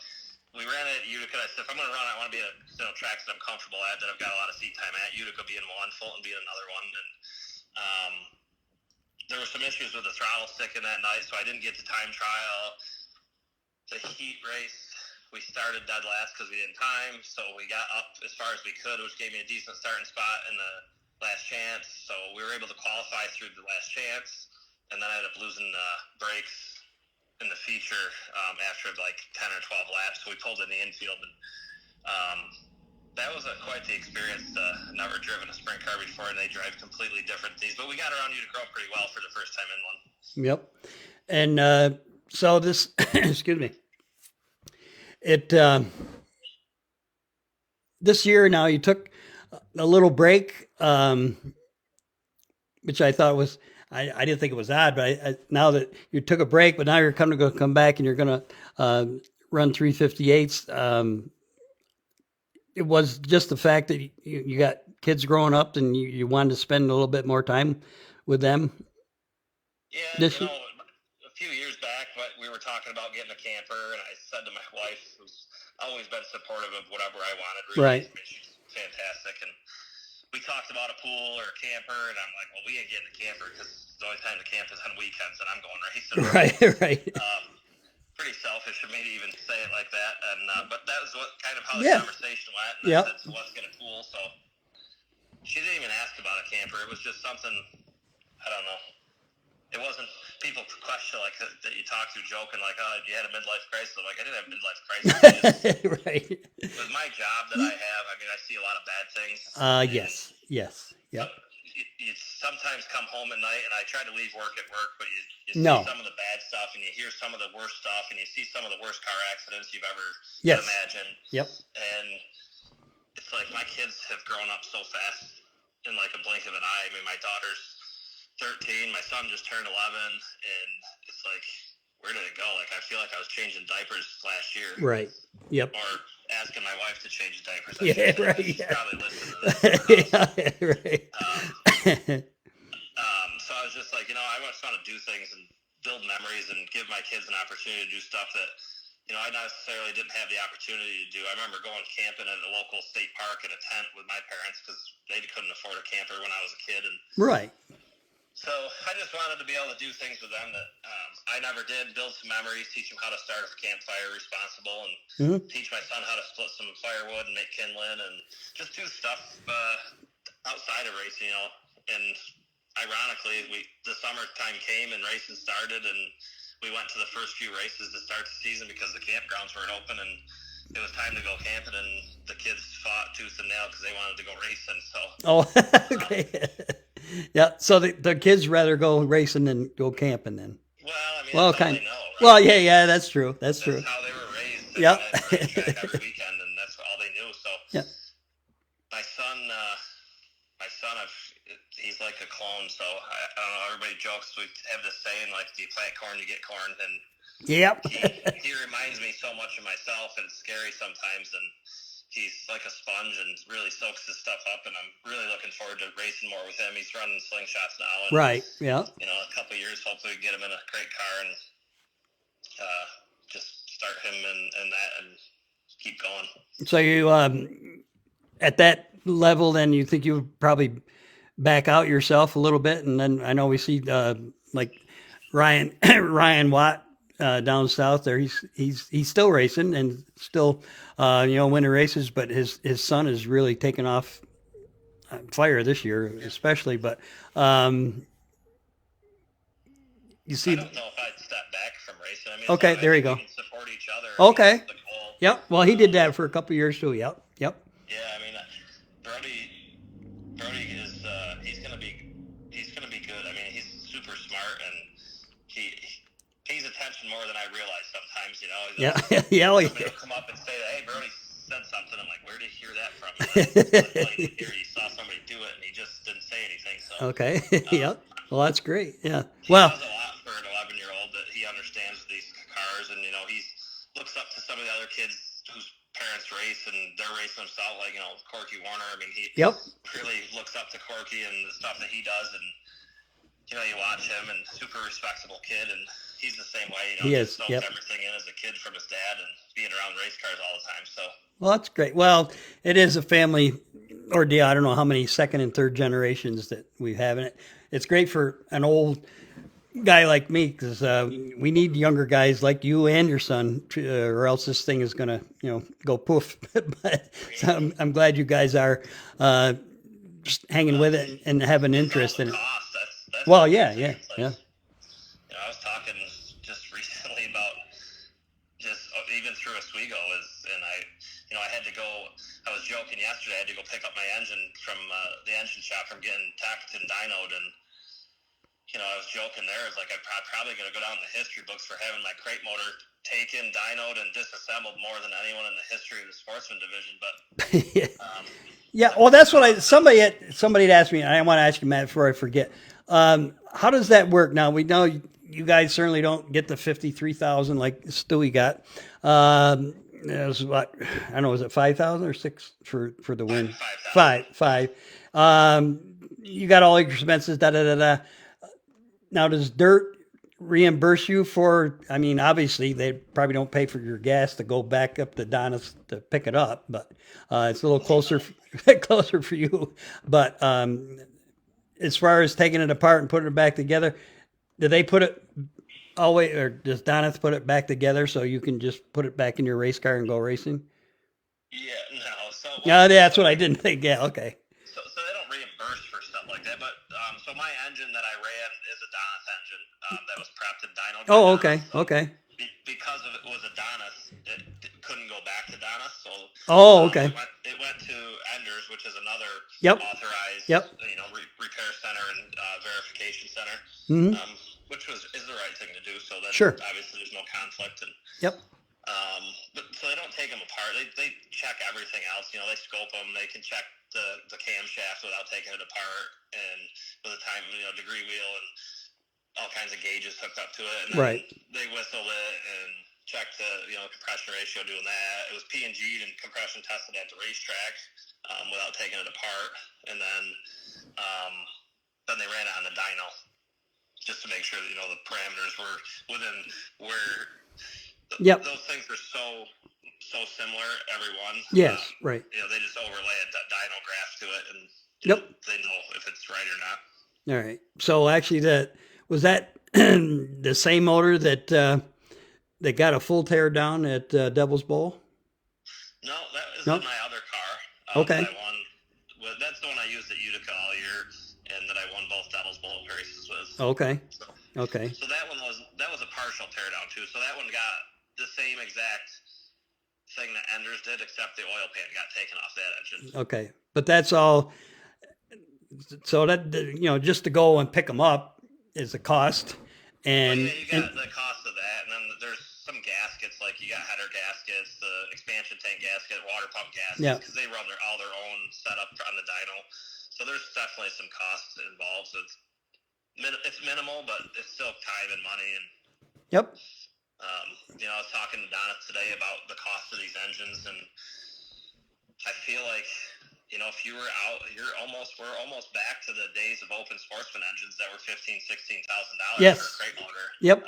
we ran it at Utica. I said, if I'm going to run, I want to be at tracks that I'm comfortable at, that I've got a lot of seat time at. Utica being one, Fulton being another one, and there were some issues with the throttle sticking that night, so I didn't get to time trial. The heat race, we started dead last because we didn't time, so we got up as far as we could, which gave me a decent starting spot in the last chance. So we were able to qualify through the last chance, and then I ended up losing brakes in the feature after like 10 or 12 laps. So we pulled in the infield, and that was quite the experience. Never driven a sprint car before, and they drive completely different things. But we got around Utica Rome pretty well for the first time in one. Yep. And so this, excuse me. This year now you took a little break, which I thought was, I didn't think it was odd, but now that you took a break, but now you're going to come back and you're going to run 358s. It was just the fact that you got kids growing up and you wanted to spend a little bit more time with them. Yeah, a few years back, but we were talking about getting a camper, and I said to my wife, who's always been supportive of whatever I wanted, really, right? She's fantastic, and we talked about a pool or a camper, and I'm like, well, we ain't getting a camper because the only time to camp is on weekends, and I'm going racing. Right. Pretty selfish of me to even say it like that, and but that was how the conversation went. And I said, so let's get a pool. So she didn't even ask about a camper. It was just something, I don't know. It wasn't, people question like that you talk through joking like, oh, you had a midlife crisis. I'm like, I didn't have a midlife crisis. Right. With my job that I have, I mean, I see a lot of bad things. Yes. Yep. You sometimes come home at night, and I try to leave work at work, but you see some of the bad stuff, and you hear some of the worst stuff, and you see some of the worst car accidents you've ever imagined. Yep. And it's like my kids have grown up so fast in like a blink of an eye. I mean, my daughter's 13, my son just turned 11, and it's like, where did it go? Like, I feel like I was changing diapers last year. Right. Yep. Or asking my wife to change diapers. Right. She's probably listening to this. Right. So I was just like, I just want to do things and build memories and give my kids an opportunity to do stuff that, I necessarily didn't have the opportunity to do. I remember going camping at a local state park in a tent with my parents because they couldn't afford a camper when I was a kid. And right. So I just wanted to be able to do things with them that I never did, build some memories, teach them how to start a campfire responsible, and teach my son how to split some firewood and make kindling, and just do stuff outside of racing, you know. And ironically, the summertime came and racing started, and we went to the first few races to start the season because the campgrounds weren't open, and it was time to go camping, and the kids fought tooth and nail because they wanted to go racing. So okay. Yeah, so the kids rather go racing than go camping then. Well, I mean, Well, that's all kind. they know, right? Well, yeah, that's true. That's That's true. how they were raised. Yeah. At the racetrack every weekend, and that's all they knew. So Yeah. my son, he's like a clone. So I don't know. Everybody jokes. We have this saying like, "Do you plant corn, you get corn." And Yep. he reminds me so much of myself, and it's scary sometimes. And he's like a sponge and really soaks his stuff up. And I'm really looking forward to racing more with him. He's running slingshots now. And, Right. Yeah. You know, a couple of years, hopefully, we get him in a great car and just start him and that and keep going. So you at that level, then you think you would probably back out yourself a little bit, and then I know we see like Ryan Watt down south there. He's still racing and still winning races, but his son is really taking off fire this year, especially. But you see, I don't know if I'd step back from racing. I mean, okay, there you we go. can support each other. Okay. That's the goal. Yep. Well, he did that for a couple of years too. Yep. Yeah, I mean, Brody is he's gonna be good. I mean, he's super smart and he pays attention more than I realize sometimes. You know. Yeah. Somebody will come up and say, "Hey, Brody said something." I'm like, "Where did you hear that from?" He saw somebody do it and he just didn't say anything. So. Okay. Yep. Well, that's great. Yeah. He Well. does a lot for an 11-year-old that he understands these cars, and you know he looks up to some of the other kids whose parents race and they're racing themselves, like Corky Warner. I mean, he really looks up to Corky and the stuff that he does, and you know you watch him and super respectable kid, and he's the same way. You know, He is. soaks Yep. everything in as a kid from his dad and being around race cars all the time. So. Well, that's great. Well, it is a family ordeal. I don't know how many second and third generations that we have in it. It's great for an old guy like me because we need younger guys like you and your son, or else this thing is going to, go poof. But so I'm glad you guys are just hanging with it and have an interest in it. That's Well, yeah. You know, I was talking just recently about just even through Oswego and I had to go. I was joking yesterday. I had to go pick up my engine from the engine shop from getting tacked and dynoed, and I was joking there. It's like I'm probably going to go down in the history books for having my crate motor taken, dynoed, and disassembled more than anyone in the history of the Sportsman division. But yeah, well, that's what somebody had asked me, and I want to ask you, Matt, before I forget. How does that work? Now we know you guys certainly don't get the 53,000 like Stewie got. It was what, I don't know, was it 5,000 or 6 for the win? 5. You got all your expenses. Now, does Dirt reimburse you for? I mean, obviously they probably don't pay for your gas to go back up to Donna's to pick it up, but it's a little closer for you. But as far as taking it apart and putting it back together, do they put it always, or does Donna's put it back together so you can just put it back in your race car and go racing? Yeah, no. So yeah, that's what I didn't think. Yeah, okay. So they don't reimburse for stuff like that, but so my engine that I ran is a Donna's engine that was prepped and dynoed. Oh, okay, so okay. Because of it was a Donna's, it couldn't go back to Donna's. So okay. It went to Enders, which is another authorized repair center and verification center, which is the right thing to do. So that obviously there's no conflict. And but so they don't take them apart. They check everything else. They scope them. They can check the camshaft without taking it apart, and with a time degree wheel and all kinds of gauges hooked up to it. And then they whistle it and check the compression ratio doing that. It was P&G'd and compression tested at the racetrack without taking it apart, and then they ran it on the dyno just to make sure that the parameters were within where. Those things are so similar, every one. Yes, right. They just overlay a dyno graph to it, and they know if it's right or not. All right. So actually, was that the same motor that got a full tear down at Devil's Bowl? No, that was No. in my other car. Okay. That I won. Well, that's the one I used at Utica all year, and that I won both Devil's Bowl races with. Okay. So, Okay. so that was a partial teardown too. So that one got the same exact thing that Enders did, except the oil pan got taken off that engine. Okay. But that's all. So that just to go and pick them up is a cost, and yeah, you got the cost of that, and then there's some gaskets, like you got header gaskets, the expansion tank gasket, water pump gaskets, because they run all their own setup on the dyno. So there's definitely some costs involved. So it's minimal, but it's still time and money. And yep. I was talking to Donna today about the cost of these engines, and I feel like, if you were out, we're almost back to the days of Open Sportsman engines that were $15,000-$16,000 Yes. for a crate motor. Yep.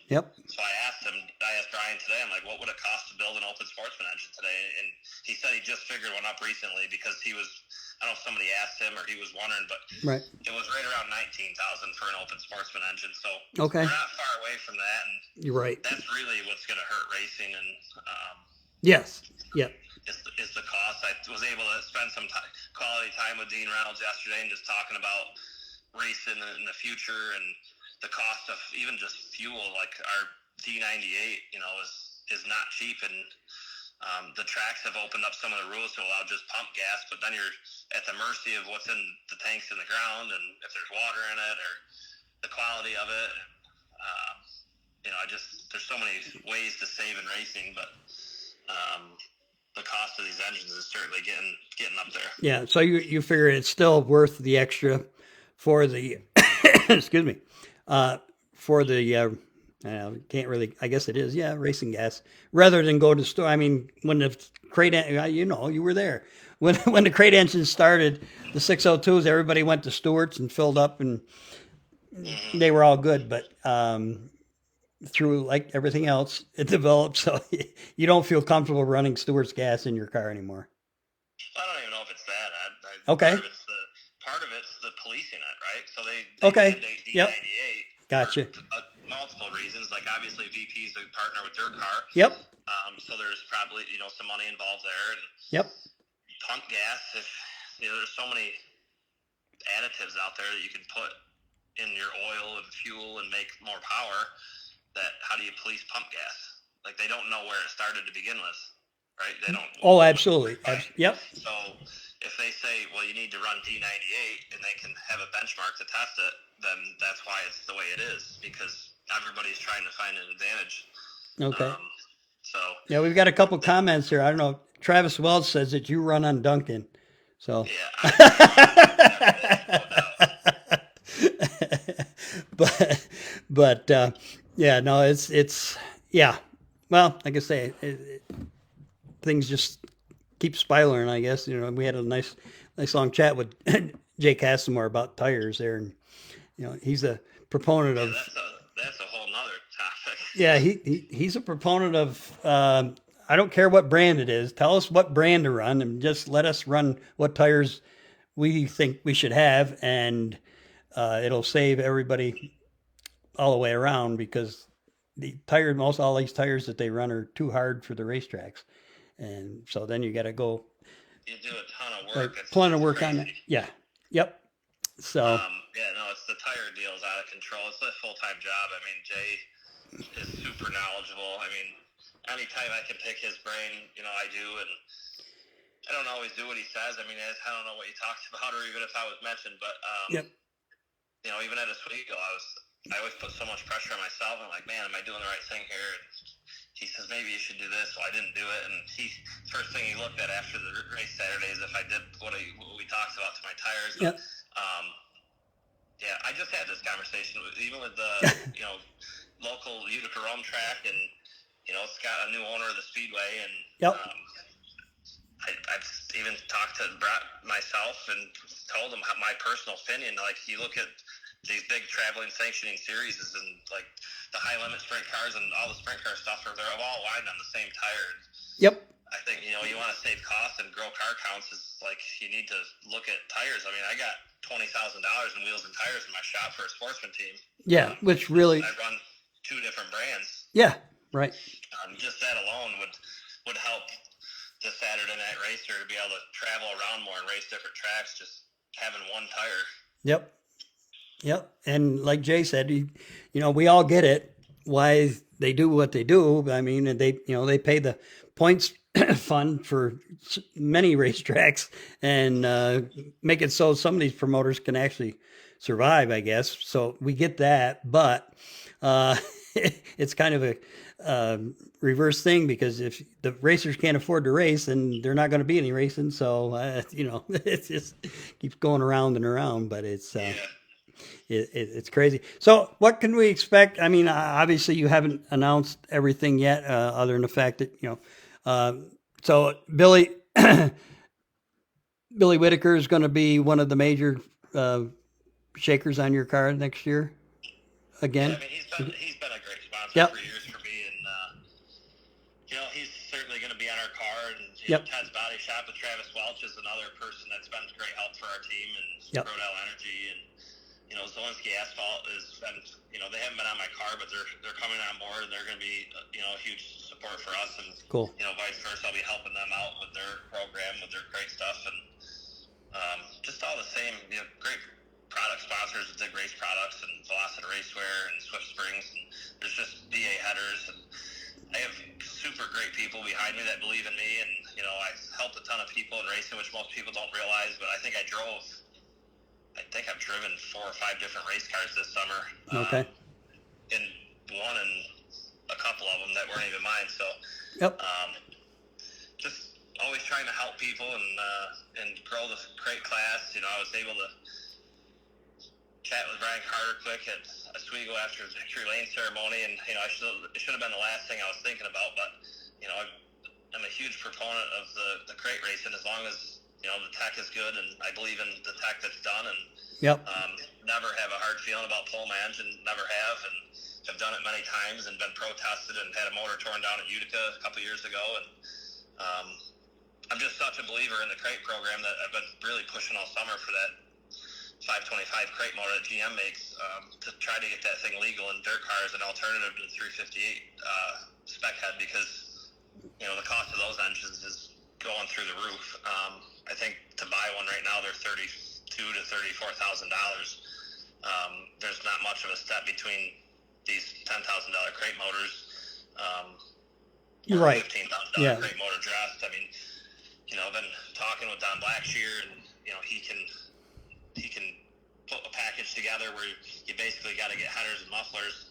Yep. So I asked Brian today, I'm like, what would it cost to build an Open Sportsman engine today? And he said he just figured one up recently because I don't know if somebody asked him or he was wondering, but right. It was right around $19,000 for an Open Sportsman engine. So okay. We're not far away from that. And you're right. That's really what's going to hurt racing. And yes. Yep. Is the cost. I was able to spend some quality time with Dean Reynolds yesterday and just talking about racing in the future and the cost of even just fuel. Like our D98, is not cheap, and the tracks have opened up some of the rules to allow just pump gas, but then you're at the mercy of what's in the tanks in the ground and if there's water in it or the quality of it. There's so many ways to save in racing, but the cost of these engines is certainly getting up there. Yeah, so you figure it's still worth the extra for the excuse me, for the can't really, I guess it is, racing gas, rather than go to store. I mean, when the crate, you were there when the crate engine started, the 602s, everybody went to Stewart's and filled up, and they were all good, but through like everything else, it developed so you don't feel comfortable running Stewart's gas in your car anymore. I don't even know if it's that. Okay. Part of it's the policing it, right? So they okay. mandate D98. Yep. Gotcha. For multiple reasons, like obviously VP's a partner with their car. Yep. So there's probably some money involved there, and yep. Pump gas. If there's so many additives out there that you can put in your oil and fuel and make more power. That how do you police pump gas? Like they don't know where it started to begin with, right? They don't. Oh, absolutely. Right? Yep. So if they say, well, you need to run D98 and they can have a benchmark to test it, then that's why it's the way it is, because everybody's trying to find an advantage. Okay. Yeah, we've got a couple comments here. I don't know. Travis Wells says that you run on Duncan. So. Yeah. but no, it's well, like I say, things just keep spiraling, I guess. We had a nice long chat with Jay Casimir about tires there, and he's a proponent of that's a whole nother topic. Yeah, he's a proponent of I don't care what brand it is, tell us what brand to run and just let us run what tires we think we should have, and it'll save everybody all the way around, because all these tires that they run are too hard for the racetracks, and so then you got to go. You do a ton of work. Ton of work on it. Yeah. Yep. So. It's the tire deal is out of control. It's a full-time job. I mean, Jay is super knowledgeable. I mean, anytime I can pick his brain, I do, and I don't always do what he says. I mean, I don't know what he talks about, or even if I was mentioned, but yep. Even at Oswego, I always put so much pressure on myself. I'm like, man, am I doing the right thing here? And he says, maybe you should do this. So I didn't do it. And first thing he looked at after the race Saturday is if I did what we talked about to my tires. Yep. I just had this conversation with the local Utica Rome track, and it's got a new owner of the speedway, and yep. I've even talked to Brett myself and told him my personal opinion. Like, you look at these big traveling sanctioning series, and like the high limit sprint cars and all the sprint car stuff they're all lined on the same tire. Yep. I think you want to save costs and grow car counts. Is like you need to look at tires. I mean, I got $20,000 in wheels and tires in my shop for a sportsman team. Yeah, which really, I run 2 different brands. yeah, right. Just that alone would help the Saturday night racer to be able to travel around more and race different tracks. Just having one tire. Yep. Yep. And like Jay said, we all get it why they do what they do. I mean, and they pay the points fund for many racetracks and make it so some of these promoters can actually survive, I guess. So we get that, but it's kind of a reverse thing, because if the racers can't afford to race, then they're not going to be any racing. So it just keeps going around and around. But it's it's crazy. So what can we expect? I mean, obviously you haven't announced everything yet, other than the fact that so Billy Whitaker is going to be one of the major shakers on your car next year again. Yeah, I mean, he's been a great sponsor Yep. for years for me, and he's certainly going to be on our car. And Yep. Ted's Body Shop with Travis Welch is another person that's been great help for our team, and Yep. Rodell Energy, and Zelensky Asphalt is been, they haven't been on my car, but they're coming on board, and they're going to be a huge support for us, and Cool. Vice versa. I'll be helping them out with their program, with their great stuff, and just all the same, great product sponsors, Dig Race Products and Velocity Racewear and Swift Springs, and there's just DA headers, and I have super great people behind me that believe in me, and I helped a ton of people in racing, which most people don't realize, but I think I've driven 4 or 5 different race cars this summer. Okay. And one and a couple of them that weren't even mine. So, Yep. Just always trying to help people and grow the crate class. I was able to chat with Brian Carter quick at Oswego after the victory lane ceremony, and it should have been the last thing I was thinking about, but I'm a huge proponent of the crate racing, as long as the tech is good, and I believe in the tech that's done, and Yep. never have a hard feeling about pole manage, and never have, and have done it many times and been protested and had a motor torn down at Utica a couple years ago, and I'm just such a believer in the crate program that I've been really pushing all summer for that 525 crate motor that GM makes, to try to get that thing legal in dirt cars, an alternative to the 358 spec head, because the cost of those engines is going through the roof. I think to buy one right now they're $32,000 to $34,000. There's not much of a step between these $10,000 crate motors. You're right. $15,000 Yeah. crate motor dressed. I mean, I've been talking with Don Blackshear, and he can put a package together where you basically got to get headers and mufflers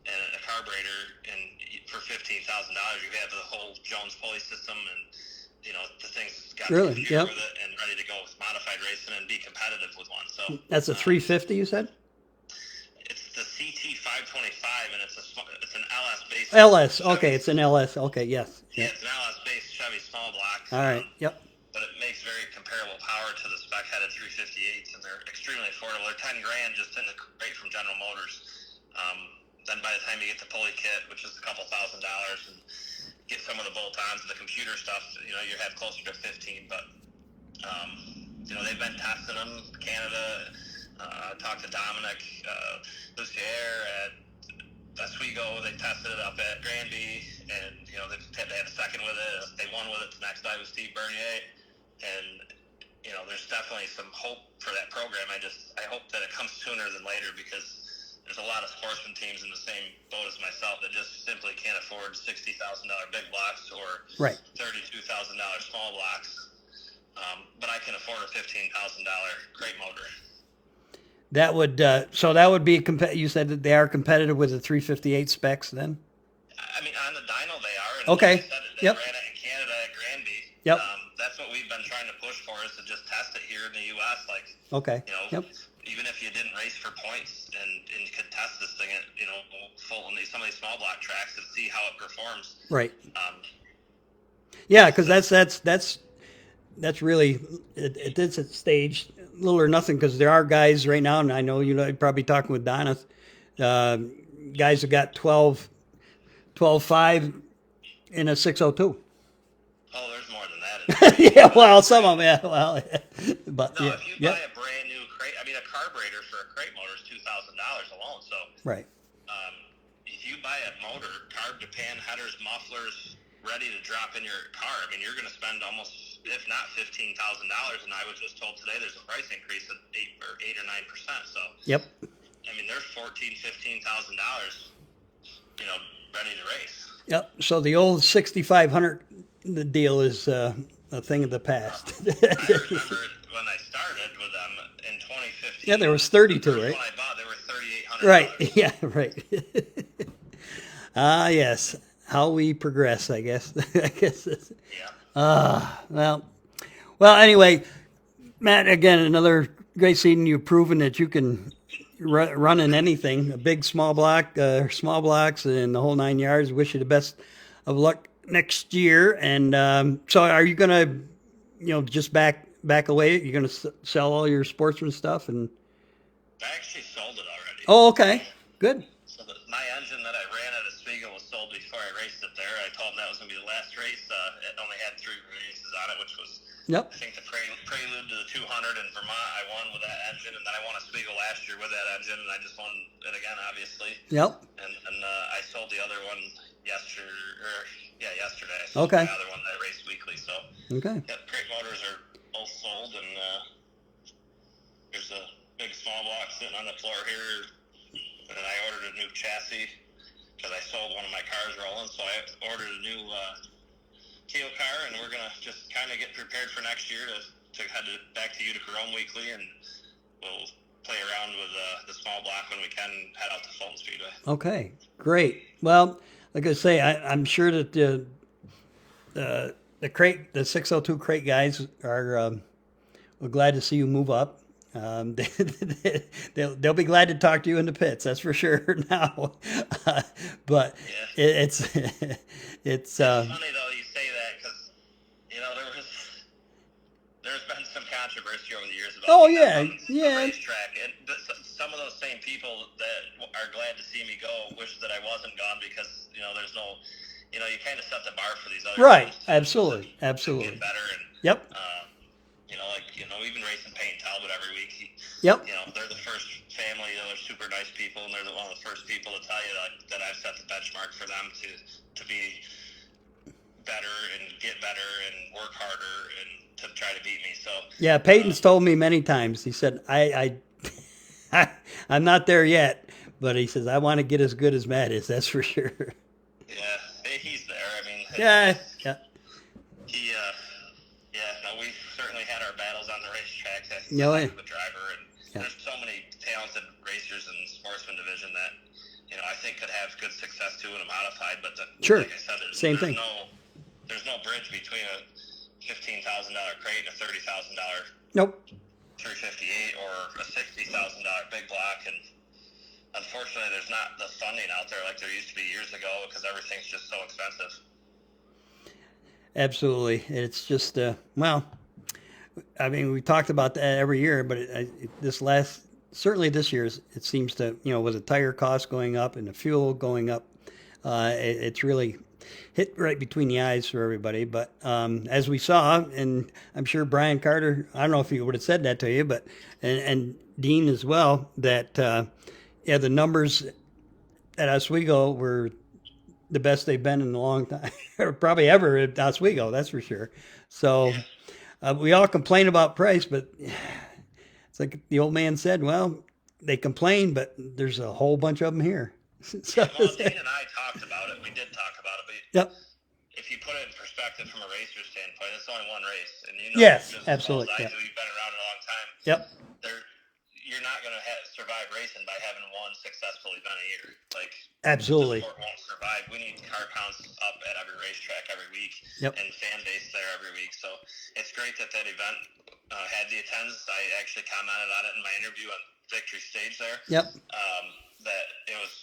and a carburetor, and for $15,000 you have the whole Jones pulley system, and the thing's got Really? the computer Yep. with it and ready to go with modified racing and be competitive with one. So That's a 350, you said? it's the CT 525, and it's an LS based. LS. Okay, it's an LS. Okay, yes. Yeah, Yeah. it's an LS based Chevy small block. All right. Yep. But it makes very comparable power to the spec headed 358s, and they're extremely affordable. They're $10,000 just in the crate from General Motors. Then by the time you get the pulley kit, which is a couple $1,000s, and get some of the bolt-ons and the computer stuff, you have closer to 15. But they've been testing them. Canada, talked to Dominic Lucier at Oswego. They tested it up at Granby, and they had a second with it. They won with it the next night with Steve Bernier, and there's definitely some hope for that program. I hope that it comes sooner than later, because there's a lot of sportsman teams in the same boat as myself that just simply can't afford $60,000 big blocks or Right. $32,000 small blocks. But I can afford a $15,000 crate motor. That would so that would be you said that they are competitive with the 358 specs then? I mean, on the dyno they are. And Okay. Like I said, they Yep. ran it in Canada at Granby. Yep. That's what we've been trying to push for, is to just test it here in the U.S. Like, Okay. Yep. even if you didn't race for points, and you could test this thing at full in some of these small block tracks and see how it performs. Right. Yeah, because that's really at this stage little or nothing, because there are guys right now, and I know you're probably talking with Donna, guys that got 12.5 in a 602. Oh, there's more than that. Yeah, well, some of them, yeah, well, but No, yeah, if you yeah, buy a brand new crate, I mean, carburetor for a crate motor is $2,000 alone. So Right. If you buy a motor, carb to pan, headers, mufflers, ready to drop in your car, I mean, you're going to spend almost, if not $15,000. And I was just told today there's a price increase of 8 or 9%. So, Yep. I mean, there's $15,000, ready to race. Yep. So the old 6,500 the deal is a thing of the past. I remember when I started with them in 2015. Yeah, there was 32, the first right? one I bought, they were $3,800. Right. Yeah. Right. Yes. How we progress, I guess. I guess. Yeah. Well. Anyway, Matt. Again, another great season. You've proven that you can run in anything, a big, small block, small blocks, and the whole 9 yards. Wish you the best of luck next year. And so, are you gonna, just back away? You're gonna sell all your Sportsman stuff and. I actually sold it already. Oh, okay. Good. So my engine that I ran at Oswego was sold before I raced it there. I told them that was going to be the last race. It only had 3 races on it, which was, Yep. I think, the prelude to the 200 in Vermont. I won with that engine, and then I won Oswego last year with that engine, and I just won it again, obviously. Yep. And I sold the other one yesterday. I sold Okay. the other one that I raced weekly. So Okay. yeah, crate motors are both sold, and there's a big small block sitting on the floor here. And then I ordered a new chassis because I sold one of my cars rolling, so I ordered a new Keo car, and we're gonna just kind of get prepared for next year to head back to Utica Rome weekly, and we'll play around with the small block when we can head out to Fulton Speedway. Okay. Great. Well, like I say, I'm sure that the 602 crate guys are glad to see you move up. They'll be glad to talk to you in the pits. That's for sure now. But Yeah. it's It's funny though you say that because there's been some controversy over the years about Oh, me yeah, on the yeah. racetrack, and some of those same people that are glad to see me go wish that I wasn't gone because there's no, you kind of set the bar for these other Right. teams Absolutely. to Absolutely. get better, and Yep. we've been racing Payne Talbot every week. Yep. They're the first family. They're super nice people, and they're one of the first people to tell you that I've set the benchmark for them to be better and get better and work harder and to try to beat me. So Yeah. Peyton's told me many times. He said, I'm not there yet, but he says, I want to get as good as Matt is. That's for sure. yeah, he's there. I mean, Yeah. Yeah. We certainly had our battles on the racetrack. No way. The driver, and there's so many talented racers in the Sportsman division that I think could have good success too in a modified. But Sure. like I said, there's no bridge between a $15,000 crate and a $30,000 Nope. 358 or a $60,000 big block, and unfortunately, there's not the funding out there like there used to be years ago because everything's just so expensive. Absolutely. It's just, we talked about that every year, but certainly this year, it seems to, with the tire costs going up and the fuel going up, it's really hit right between the eyes for everybody. But as we saw, and I'm sure Brian Carter, I don't know if he would have said that to you, but, and Dean as well, that, the numbers at Oswego were the best they've been in a long time, or probably ever at Oswego, that's for sure. So we all complain about price, but it's like the old man said, well, they complain, but there's a whole bunch of them here. Dean and I talked about it. We did talk about it, but Yep. if you put it in perspective from a racer standpoint, it's only one race, and Yes, just absolutely. as well as I do, you've been around a long time. Yep. You're not going to survive racing by having one successful event a year. Like, Absolutely. the sport won't survive. We need car counts up at every racetrack every week, Yep. and fan base there every week. So it's great that event had the attendance. I actually commented on it in my interview on Victory Stage there. Yep. That it was,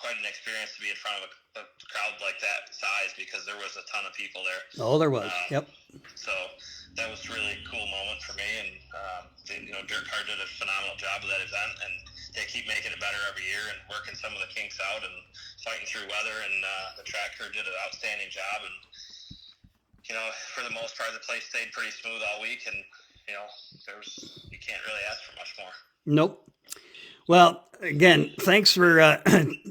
quite an experience to be in front of a crowd like that size because there was a ton of people there. Oh, there was. Yep. So that was a really cool moment for me, and Dirt Car did a phenomenal job of that event, and they keep making it better every year and working some of the kinks out and fighting through weather, and the track crew did an outstanding job, and for the most part the place stayed pretty smooth all week, and you can't really ask for much more. Nope. Well, again, thanks for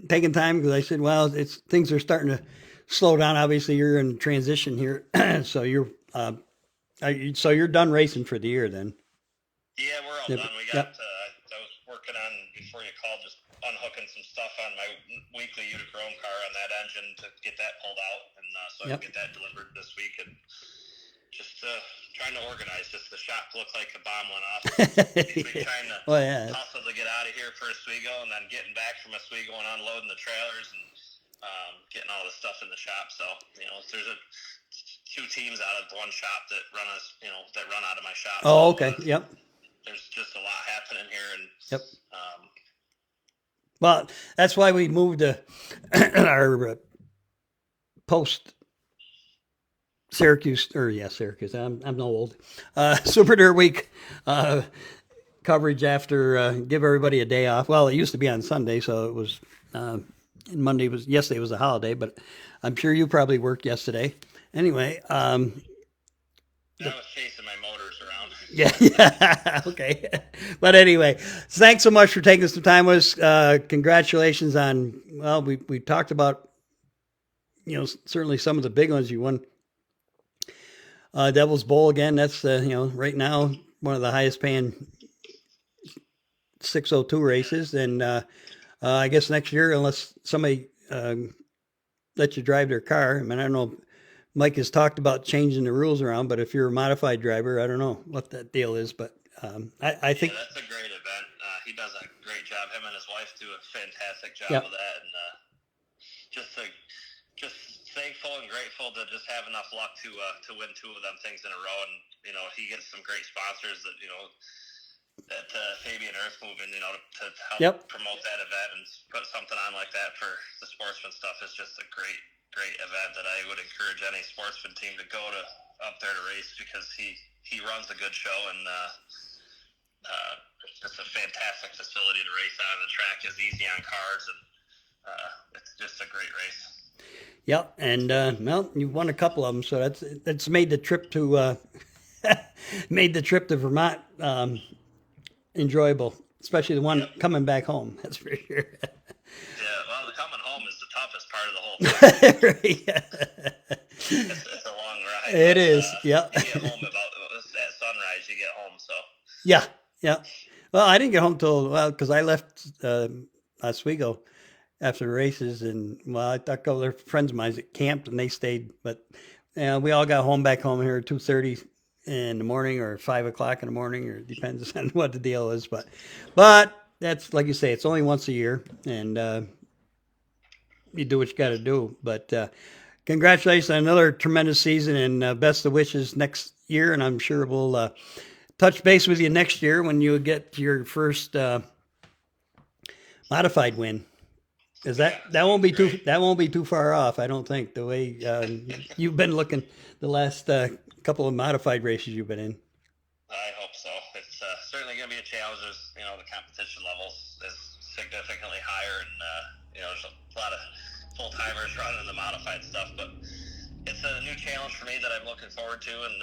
taking time because I said, well, it's things are starting to slow down. Obviously, you're in transition here, so so you're done racing for the year then. Yeah, we're all Yep. done. We Yep. got. I was working on before you called, just unhooking some stuff on my weekly Unichrome car on that engine to get that pulled out, and so I Yep. can get that delivered this week. And just trying to organize. Just the shop looked like a bomb went off. Basically trying to Well, yeah. hustle to get out of here for Oswego, and then getting back from Oswego and unloading the trailers and getting all the stuff in the shop. So there's two teams out of one shop that run that run out of my shop. Oh, So, okay. Yep. there's just a lot happening here, and Yep. Well, that's why we moved our post Syracuse, Syracuse. I'm no old. Super Dirt Week coverage after give everybody a day off. Well, it used to be on Sunday, so it was yesterday was a holiday, but I'm sure you probably worked yesterday. Anyway, I was chasing my motors around. yeah, okay. But anyway, thanks so much for taking some time with us. Congratulations on, well, we talked about, certainly some of the big ones you won. Devil's Bowl again. That's right now one of the highest paying 602 races, and I guess next year, unless somebody lets you drive their car. I mean, I don't know. Mike has talked about changing the rules around, but if you're a modified driver, I don't know what that deal is. But I think that's a great event. He does a great job. Him and his wife do a fantastic job Yep. of that, and just thankful and grateful to just have enough luck to win two of them things in a row. And he gets some great sponsors that that Fabian Earth Moving, to help Yep. promote that event and put something on like that for the sportsman stuff is just a great event that I would encourage any sportsman team to go up there to race, because he runs a good show, and it's just a fantastic facility to race on. The track is easy on cars, and it's just a great race. Yep, and well, you won a couple of them, so that's made the trip to Vermont enjoyable, especially the one coming back home. That's for sure. Yeah, well, the coming home is the toughest part of the whole thing. It's a long ride. It is. Yeah. You get home at sunrise. You get home, so. Yeah. Well, I didn't get home because I left Oswego after the races, and I thought a couple of friends of mine that camped and they stayed, but we all got back home here at 2:30 in the morning or 5 o'clock in the morning, or it depends on what the deal is. But that's, like you say, it's only once a year, and you do what you got to do. But congratulations on another tremendous season, and best of wishes next year. And I'm sure we'll touch base with you next year when you get your first modified win. Because that won't be too far off, I don't think, the way you've been looking the last couple of modified races you've been in. I hope so. It's certainly going to be a challenge. The competition level is significantly higher, and there's a lot of full timers running the modified stuff. But it's a new challenge for me that I'm looking forward to, and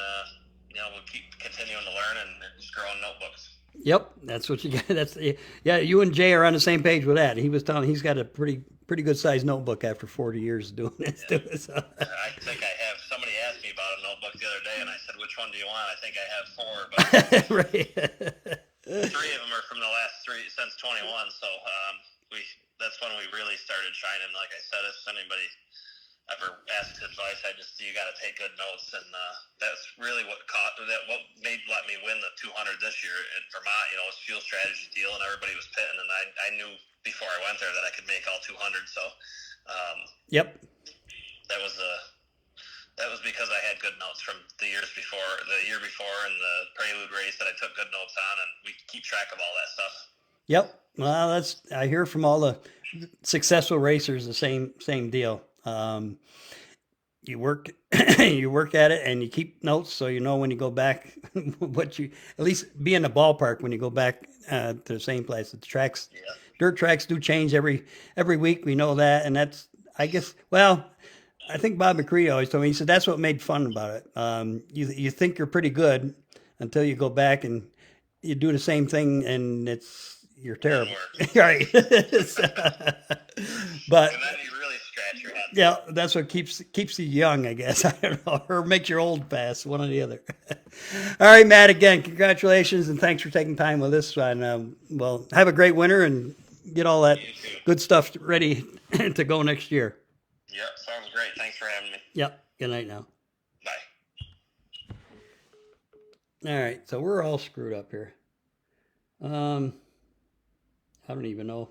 we'll keep continuing to learn and just growing notebooks. Yep, that's what you got. You and Jay are on the same page with that. He was telling he's got a pretty good sized notebook after 40 years of doing this. Yeah. So. I think I have. Somebody asked me about a notebook the other day, and I said, "Which one do you want?" I think I have 4, but right. 3 of them are from the last 3 since 21. So that's when we really started shining. Like I said, if anybody ever asked advice, you got to take good notes, and that's really what let me win the 200 this year in Vermont. It was fuel strategy deal, and everybody was pitting, and I knew before I went there that I could make all 200. So, yep, that was because I had good notes from the year before, and the Prelude race that I took good notes on, and we keep track of all that stuff. Yep. Well, I hear from all the successful racers the same deal. You work at it, and you keep notes, so when you go back at least be in the ballpark when you go back to the same place. The tracks, dirt tracks do change every week. We know that, and that's, I guess. Well, I think Bob McCree always told me. He said that's what made fun about it. You think you're pretty good until you go back and you do the same thing and you're terrible. worse. Right. But And then you really scratch your head. yeah, that's what keeps you young, I guess. I don't know, or makes you old fast, one or the other. All right, Matt. Again, congratulations and thanks for taking time with us. And well, have a great winter and get all that You too. good stuff ready to go next year. Yep, sounds great. Thanks for having me. Yep. Good night now. Bye. All right, so we're all screwed up here. I don't even know.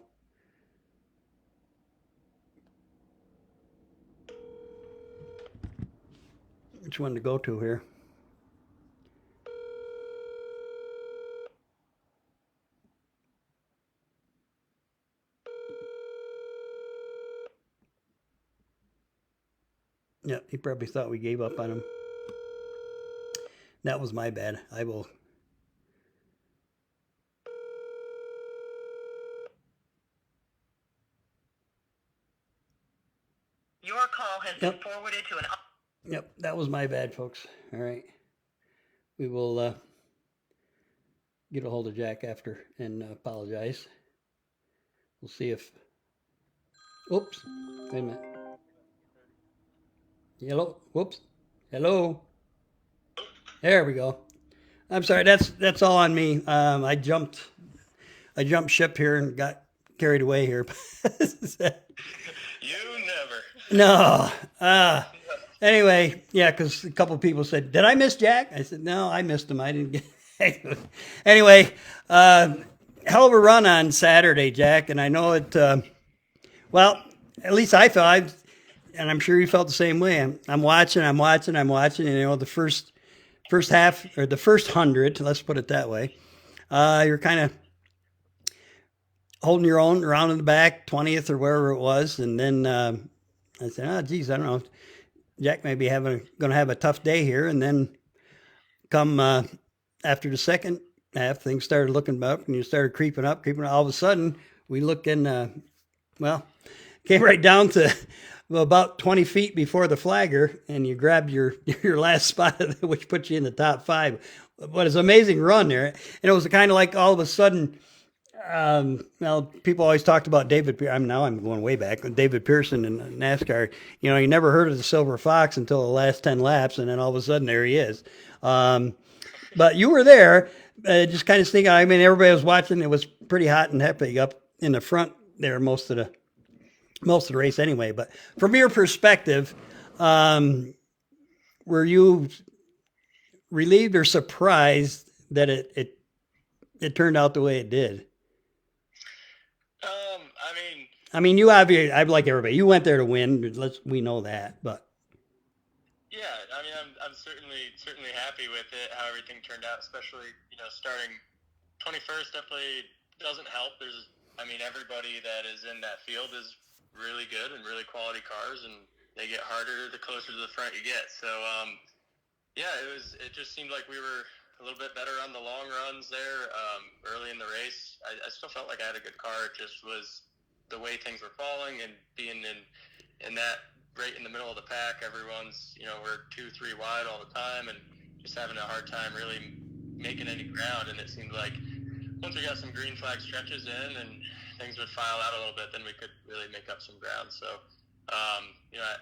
Which one to go to here? Yeah, he probably thought we gave up on him. That was my bad. I will. Your call has been forwarded to an. Yep, that was my bad, folks. All right. We will get a hold of Jack after and apologize. We'll see if. Oops. Wait a minute. Hello. Whoops. Hello. There we go. I'm sorry. That's all on me. I jumped ship here and got carried away here. You never. No. Anyway, yeah, because a couple of people said, "Did I miss Jack?" I said, "No, I missed him. I didn't get." Anyway, hell of a run on Saturday, Jack, and I know it. Well, at least I felt, and I'm sure you felt the same way. I'm watching, and you know, the first half or the first 100, let's put it that way. You're kind of holding your own around in the back, 20th or wherever it was, and then I said, "Oh, geez, I don't know. Jack may be going to have a tough day here." And then come after the second half, things started looking up, and you started creeping up. All of a sudden, we look in. Well, came right down to about 20 feet before the flagger, and you grabbed your last spot, which put you in the top 5. But it's an amazing run there, and it was kind of like all of a sudden. Well, people always talked about David. Now I'm going way back. David Pearson in NASCAR. You know, you never heard of the Silver Fox until the last 10 laps, and then all of a sudden there he is. But you were there, just kind of sneaking. I mean, everybody was watching. It was pretty hot and heavy up in the front there most of the race anyway. But from your perspective, were you relieved or surprised that it turned out the way it did? I mean, you obviously, I like everybody. You went there to win. We know that, but yeah, I mean, I'm certainly happy with it. How everything turned out, especially starting 21st, definitely doesn't help. Everybody that is in that field is really good and really quality cars, and they get harder the closer to the front you get. So, yeah, it just seemed like we were a little bit better on the long runs there early in the race. I still felt like I had a good car. It just was the way things were falling and being in that right in the middle of the pack. Everyone's, we're 2-3 wide all the time and just having a hard time really making any ground. And it seemed like once we got some green flag stretches in and things would file out a little bit, then we could really make up some ground. So,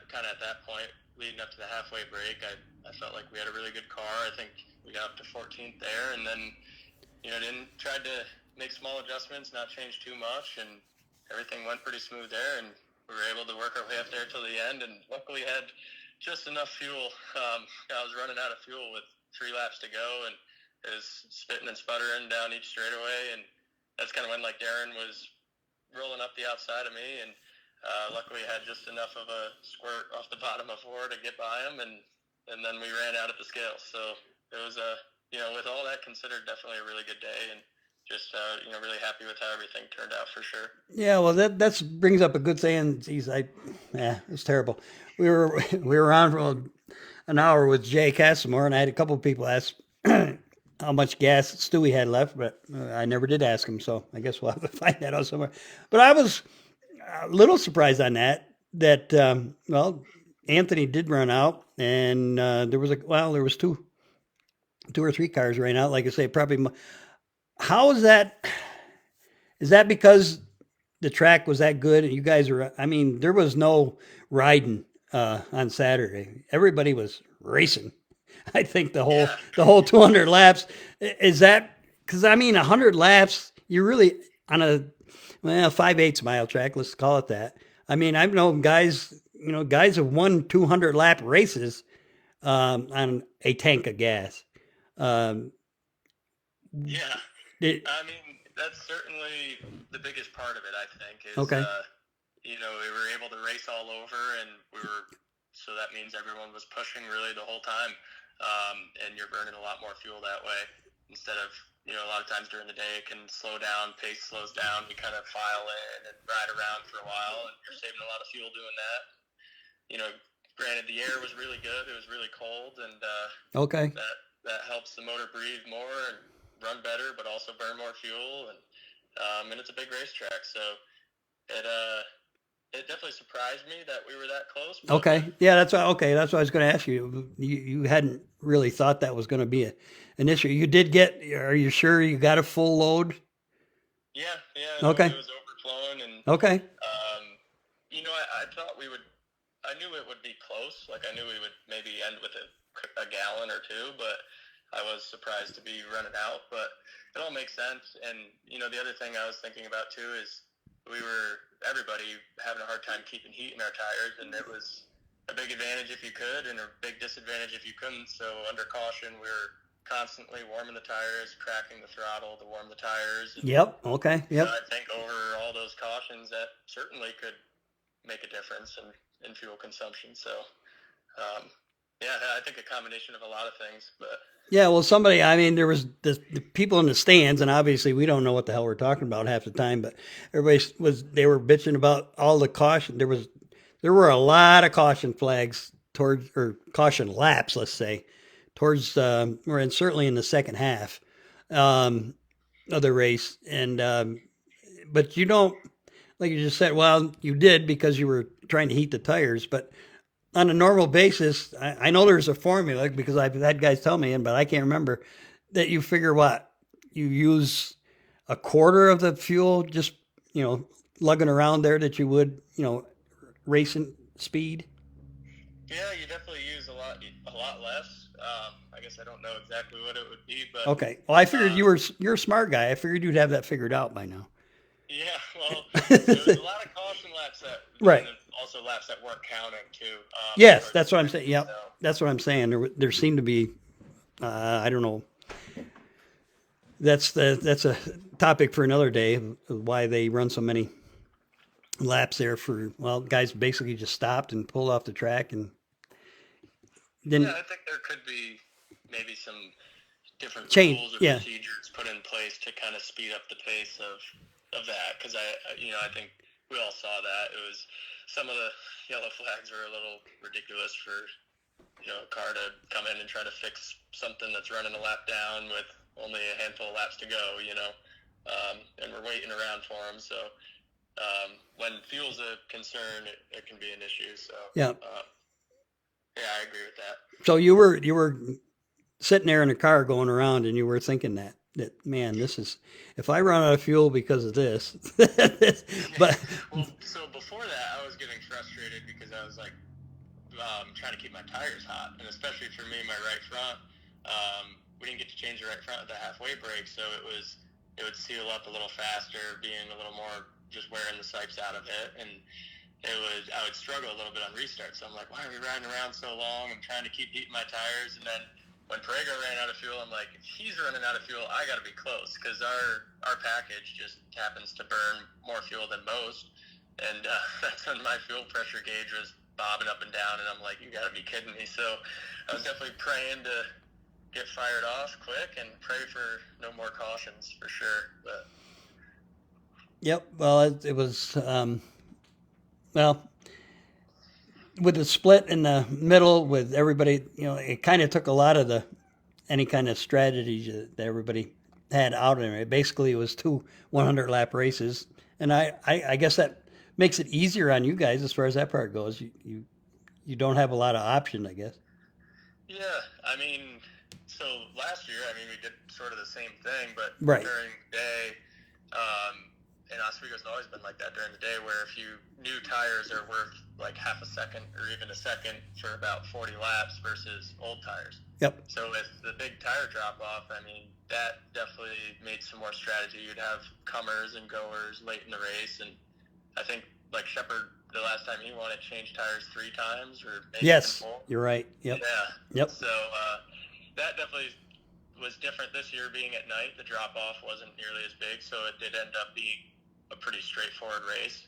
kind of at that point, leading up to the halfway break, I felt like we had a really good car. I think we got up to 14th there, and then, tried to make small adjustments, not change too much, and everything went pretty smooth there, and we were able to work our way up there till the end, and luckily had just enough fuel. I was running out of fuel with 3 laps to go, and it was spitting and sputtering down each straightaway, and that's kind of when, Darren was rolling up the outside of me, and luckily had just enough of a squirt off the bottom of 4 to get by him, and then we ran out at the scale. So it was with all that considered, definitely a really good day, and just really happy with how everything turned out for sure. Yeah, well, that brings up a good saying. Geez, it was terrible. We were on for an hour with Jay Castlemore, and I had a couple of people ask how much gas Stewie had left, but I never did ask him, so I guess we'll have to find that out somewhere. But I was a little surprised on that Anthony did run out, and there was two or three cars ran out. Like I say, probably how is that? Is that because the track was that good and you guys were? I mean, there was no riding on Saturday. Everybody was racing. I think Yeah. the whole 200 laps is that because I mean 100 laps. You really on a 5/8 mile track. Let's call it that. I mean, I've known guys. You know, guys have won 200 lap races on a tank of gas. Um, Yeah. it, I mean, that's certainly the biggest part of it, I think, is, Okay. We were able to race all over, and so that means everyone was pushing really the whole time, and you're burning a lot more fuel that way instead of, a lot of times during the day it can slow down, pace slows down, we kind of file in and ride around for a while, and you're saving a lot of fuel doing that. Granted, the air was really good, it was really cold, and okay. that helps the motor breathe more and run better, but also burn more fuel, and it's a big racetrack, so it definitely surprised me that we were that close. But Okay. Yeah, that's why. Okay, that's what I was going to ask you. You hadn't really thought that was going to be an issue. You did get. Are you sure you got a full load? yeah, Okay. it was overflowing, and Okay. I thought we would. I knew it would be close. Like I knew we would maybe end with a gallon or two, but I was surprised to be running out. But it all makes sense. And the other thing I was thinking about too is everybody having a hard time keeping heat in our tires, and it was a big advantage if you could, and a big disadvantage if you couldn't. So under caution, we were constantly warming the tires, cracking the throttle to warm the tires. And, Yep. Okay. Yep. I think over all those cautions, that certainly could make a difference in fuel consumption. So, I think a combination of a lot of things. But Yeah. Well, I mean, there was the people in the stands, and obviously we don't know what the hell we're talking about half the time. But they were bitching about all the caution. There were a lot of caution flags or caution laps, let's say, towards certainly in the second half of the race. And but you don't, like you just said, well, you did because you were trying to heat the tires, but on a normal basis, I know there's a formula because I've had guys tell me, but I can't remember that you figure what you use a quarter of the fuel just lugging around there that you would racing speed. yeah, you definitely use a lot less. I guess I don't know exactly what it would be, but Okay. Well, I figured you're a smart guy. I figured you'd have that figured out by now. yeah, well, there was a lot of caution laps Right. and also laps that weren't counting too. Yes, that's what I'm saying. Yep. So, That's what I'm saying. There seemed to be, I don't know. That's a topic for another day. Why they run so many laps there guys basically just stopped and pulled off the track and didn't. yeah, I think there could be maybe some different Change, rules or yeah. procedures put in place to kind of speed up the pace of that, because I think we all saw that it was some of the yellow flags were a little ridiculous for a car to come in and try to fix something that's running a lap down with only a handful of laps to go, and we're waiting around for them. So when fuel's a concern, it can be an issue. So Yeah. I agree with that. So you were sitting there in a car going around, and you were thinking that man, this is if I run out of fuel because of this. But Well, so before that, I was getting frustrated because I was like trying to keep my tires hot, and especially for me, my right front, we didn't get to change the right front at the halfway break, so it would seal up a little faster, being a little more just wearing the sipes out of it, and I would struggle a little bit on restart. So I'm like, why are we riding around so long? I'm trying to keep heating my tires, and then when Prego ran out of fuel, I'm like, if he's running out of fuel, I got to be close, because our package just happens to burn more fuel than most, and that's when my fuel pressure gauge was bobbing up and down, and I'm like, you got to be kidding me. So I was definitely praying to get fired off quick and pray for no more cautions for sure. But yep. Well, it was with the split in the middle with everybody. It kind of took a lot of any kind of strategies that everybody had out in it. Basically, it was 2 100 lap races, and I guess that makes it easier on you guys as far as that part goes. You don't have a lot of option, I guess. yeah, I mean, So last year, I mean, we did sort of the same thing, but Right. during the day, and Oswego's always been like that during the day, where if you new tires are worth like half a second or even a second for about 40 laps versus old tires. Yep. So with the big tire drop off, I mean, that definitely made some more strategy. You'd have comers and goers late in the race, and I think like Shepard, the last time he won it, changed tires 3 times or maybe Yes, even 4. you're right. Yep. Yeah. Yep. So that definitely was different this year. Being at night, the drop off wasn't nearly as big, so it did end up being a pretty straightforward race.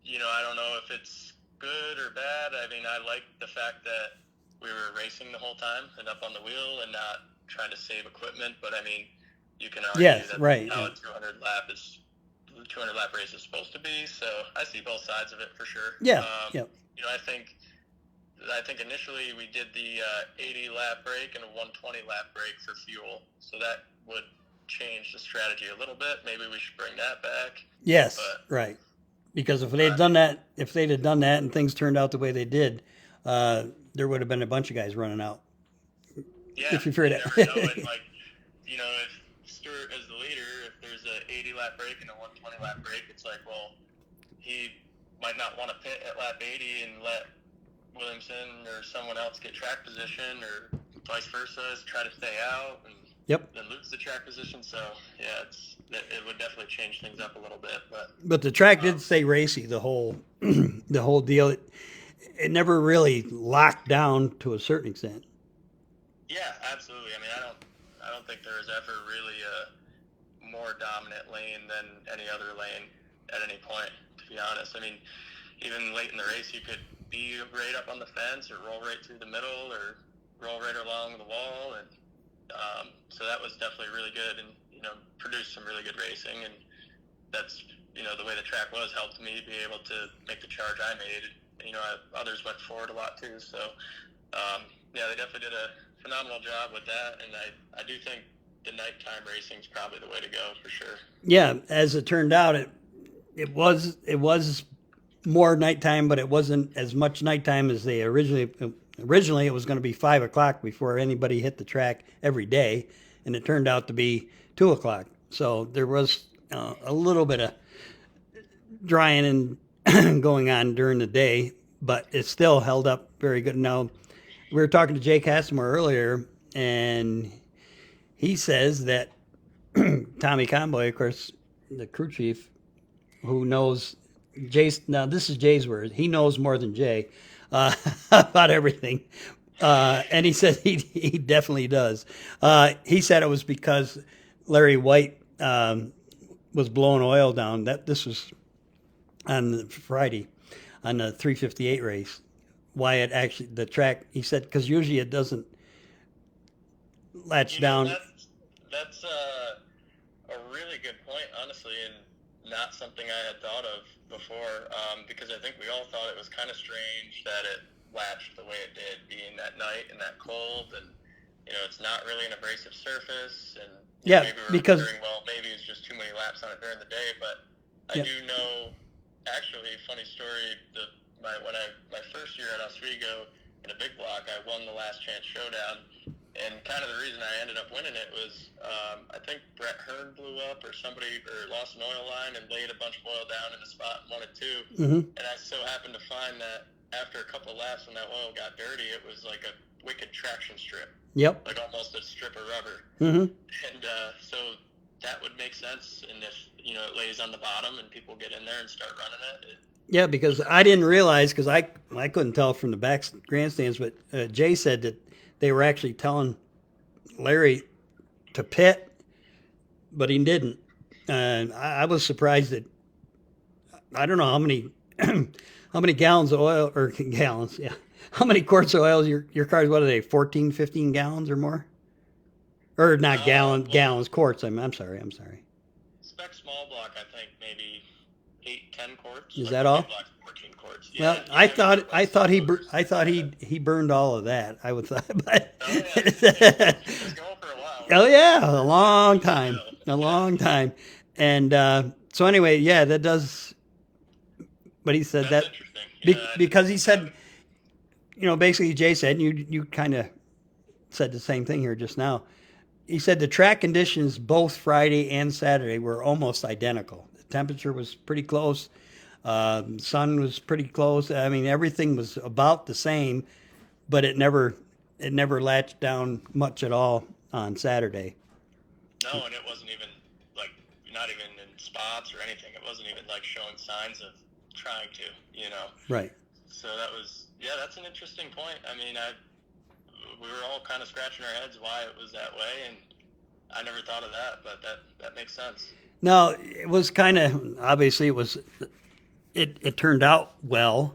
You know, I don't know if it's good or bad. I mean, I like the fact that we were racing the whole time and up on the wheel and not trying to save equipment. But I mean, you can argue Yes, that right, how yeah. a 200 lap race is supposed to be. So I see both sides of it for sure. Yeah. Yep. You know, I think initially we did the 80 lap break and a 120 lap break for fuel, so that would change the strategy a little bit. Maybe we should bring that back. Yes. But, Right. Because if they'd had done that and things turned out the way they did, there would have been a bunch of guys running out. yeah, If you figured you it- never know. And like, you know, if Stewart is the leader, if there's a 80 lap break and a 120 lap break, it's like, well, he might not want to pit at lap 80 and let Williamson or someone else get track position, or vice versa, try to stay out and Yep. then lose the track position. So yeah, it would definitely change things up a little bit. But the track did stay racy the whole the whole deal. It never really locked down to a certain extent. Yeah, absolutely. I mean, I don't think there was ever really a more dominant lane than any other lane at any point, to be honest. I mean, even late in the race, you could be right up on the fence or roll right through the middle or roll right along the wall, and so that was definitely really good, and you know, produced some really good racing. And that's, you know, the way the track was helped me be able to make the charge I made. And, you know, others went forward a lot too. So yeah, they definitely did a phenomenal job with that, and I do think the nighttime racing is probably the way to go for sure. Yeah, as it turned out, it was more nighttime, but it wasn't as much nighttime as they originally. It was going to be 5 o'clock before anybody hit the track every day, and it turned out to be 2 o'clock. So there was a little bit of drying and going on during the day, but it still held up very good. Now, we were talking to Jay Casimir earlier, and he says that Tommy Conboy, of course, the crew chief, who knows Jay's, now this is Jay's word, he knows more than Jay about everything. And he said he definitely does. He said it was because Larry White was blowing oil down. This was on Friday on the 358 race. Why it actually, the track, he said, because usually it doesn't latch down. That's a really good point, honestly, and not something I had thought of before, because I think we all thought it was kind of strange that it latched the way it did, being that night and that cold, and you know, it's not really an abrasive surface, and Yeah, maybe we're because- wondering, well, maybe it's just too many laps on it during the day. But I Yeah. do know, actually, funny story, my first year at Oswego in a big block, I won the Last Chance Showdown, and kind of the reason I ended up winning it was I think Brett Hearn blew up or lost an oil line and laid a bunch of oil down in a spot and won it too. Mm-hmm. And I so happened to find that after a couple of laps when that oil got dirty, it was like a wicked traction strip, Yep. like almost a strip of rubber. Mm-hmm. And so that would make sense. And if, you know, it lays on the bottom and people get in there and start running it, Yeah, because I didn't realize, because I couldn't tell from the back grandstands, but Jay said that they were actually telling Larry to pit, but he didn't. And I was surprised that, I don't know how many how many gallons of oil, or gallons, yeah. How many quarts of oil your cars, what are they, 14, 15 gallons or more? Or not gallons, quarts. I'm sorry. spec small block, I think maybe 8-10 quarts. Is Like that big all? block's 14 quarts. Well, Yeah, I yeah, thought he burned all of that. I would thought, but Oh, yeah. It was going for a while. oh yeah, a long time. And so anyway, yeah, that does. But he said That's that interesting. Yeah, because he said, you know, basically Jay said, you kind of said the same thing here just now. He said the track conditions both Friday and Saturday were almost identical. The temperature was pretty close. Sun was pretty close. I mean, everything was about the same, but it never latched down much at all on Saturday. No, and it wasn't even like not even in spots or anything. It wasn't even like showing signs of trying to, you know. Right. So that's an interesting point. I mean, we were all kind of scratching our heads why it was that way, and I never thought of that, but that makes sense. No, it was kind of obviously it turned out well,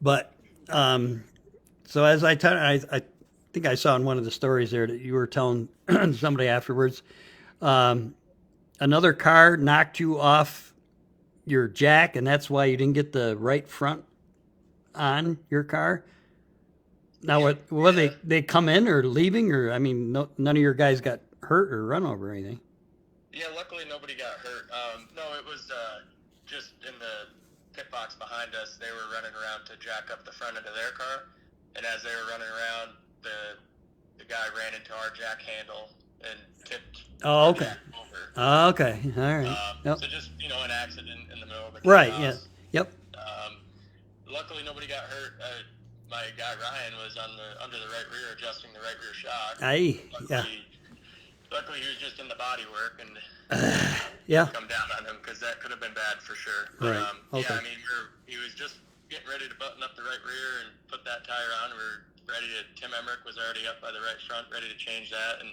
but so as I think I saw in one of the stories there that you were telling somebody afterwards, another car knocked you off your jack, and that's why you didn't get the right front on your car. Now, whether they come in or leaving, or I mean, none of your guys got hurt or run over or anything. Yeah, luckily nobody got hurt. No, it was just in the pit box behind us. They were running around to jack up the front end of their car, and as they were running around, the guy ran into our jack handle and tipped Oh, okay. jack over. Oh, okay. All right. Yep. So just an accident in the middle of the Right. chaos. Yeah. Yep. Luckily nobody got hurt. My guy Ryan was under the right rear, adjusting the right rear shock. Luckily he was just in the body work and Yeah. come down on him because that could have been bad for sure. But, Right. Okay. Yeah, I mean he was just getting ready to button up the right rear and put that tire on. We were ready to. Tim Emmerich was already up by the right front, ready to change that, and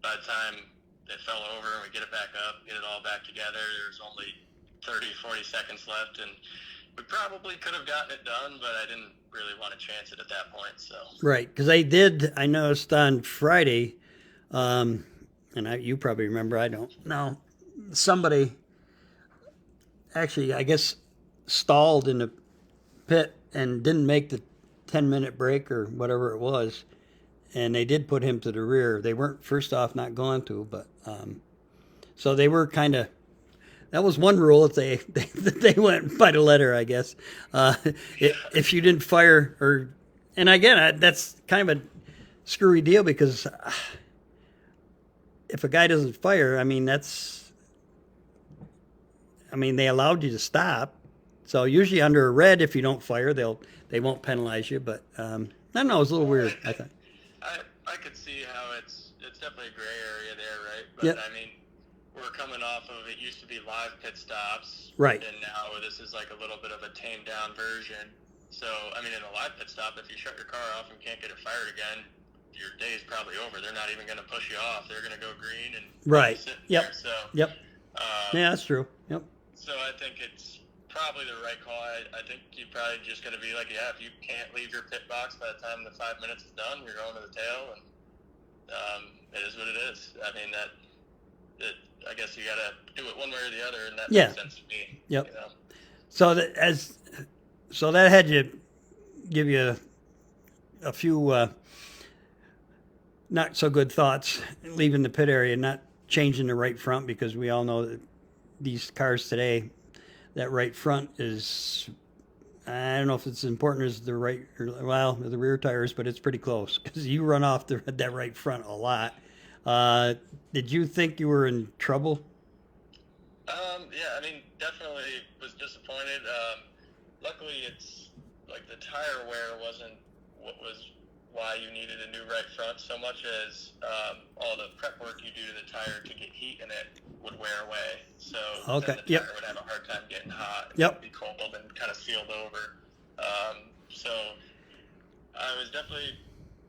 by the time it fell over and we get it back up, get it all back together, there's only 30, 40 seconds left, and we probably could have gotten it done, but I didn't really want to chance it at that point. So Right, because I noticed on Friday, and you probably remember, I don't know, somebody actually, I guess, stalled in the pit and didn't make the 10-minute break or whatever it was, and they did put him to the rear. They weren't, first off, not going to, but so they were kind of. That was one rule if they went by the letter, I guess. If you didn't fire, or, and again, that's kind of a screwy deal because if a guy doesn't fire, I mean, they allowed you to stop. So usually under a red, if you don't fire, they won't penalize you. But I don't know, it was a little weird, I thought. I could see how it's definitely a gray area there, right? But Yep. I mean, we're coming off of, it used to be live pit stops. Right. And now this is like a little bit of a tamed down version. So, I mean, in a live pit stop, if you shut your car off and can't get it fired again, your day is probably over. They're not even going to push you off. They're going to go green and Right. sit Yep. there. So, Yep. Yeah, that's true. Yep. So I think it's probably the right call. I think you're probably just going to be like, yeah, if you can't leave your pit box by the time the 5 minutes is done, you're going to the tail, and it is what it is. I mean, I guess you got to do it one way or the other, and that Yeah. makes sense to me. Yep. You know? So that had you give you a few not so good thoughts leaving the pit area, not changing the right front, because we all know that these cars today, that right front is, I don't know if it's as important as the rear tires, but it's pretty close because you run off that right front a lot. Did you think you were in trouble? Yeah, I mean, definitely was disappointed. Luckily, it's like the tire wear wasn't why you needed a new right front so much as all the prep work you do to the tire to get heat in it would wear away. So Okay. then the tire would have a hard time getting hot and Yep. be cold and kind of sealed over. So I was definitely,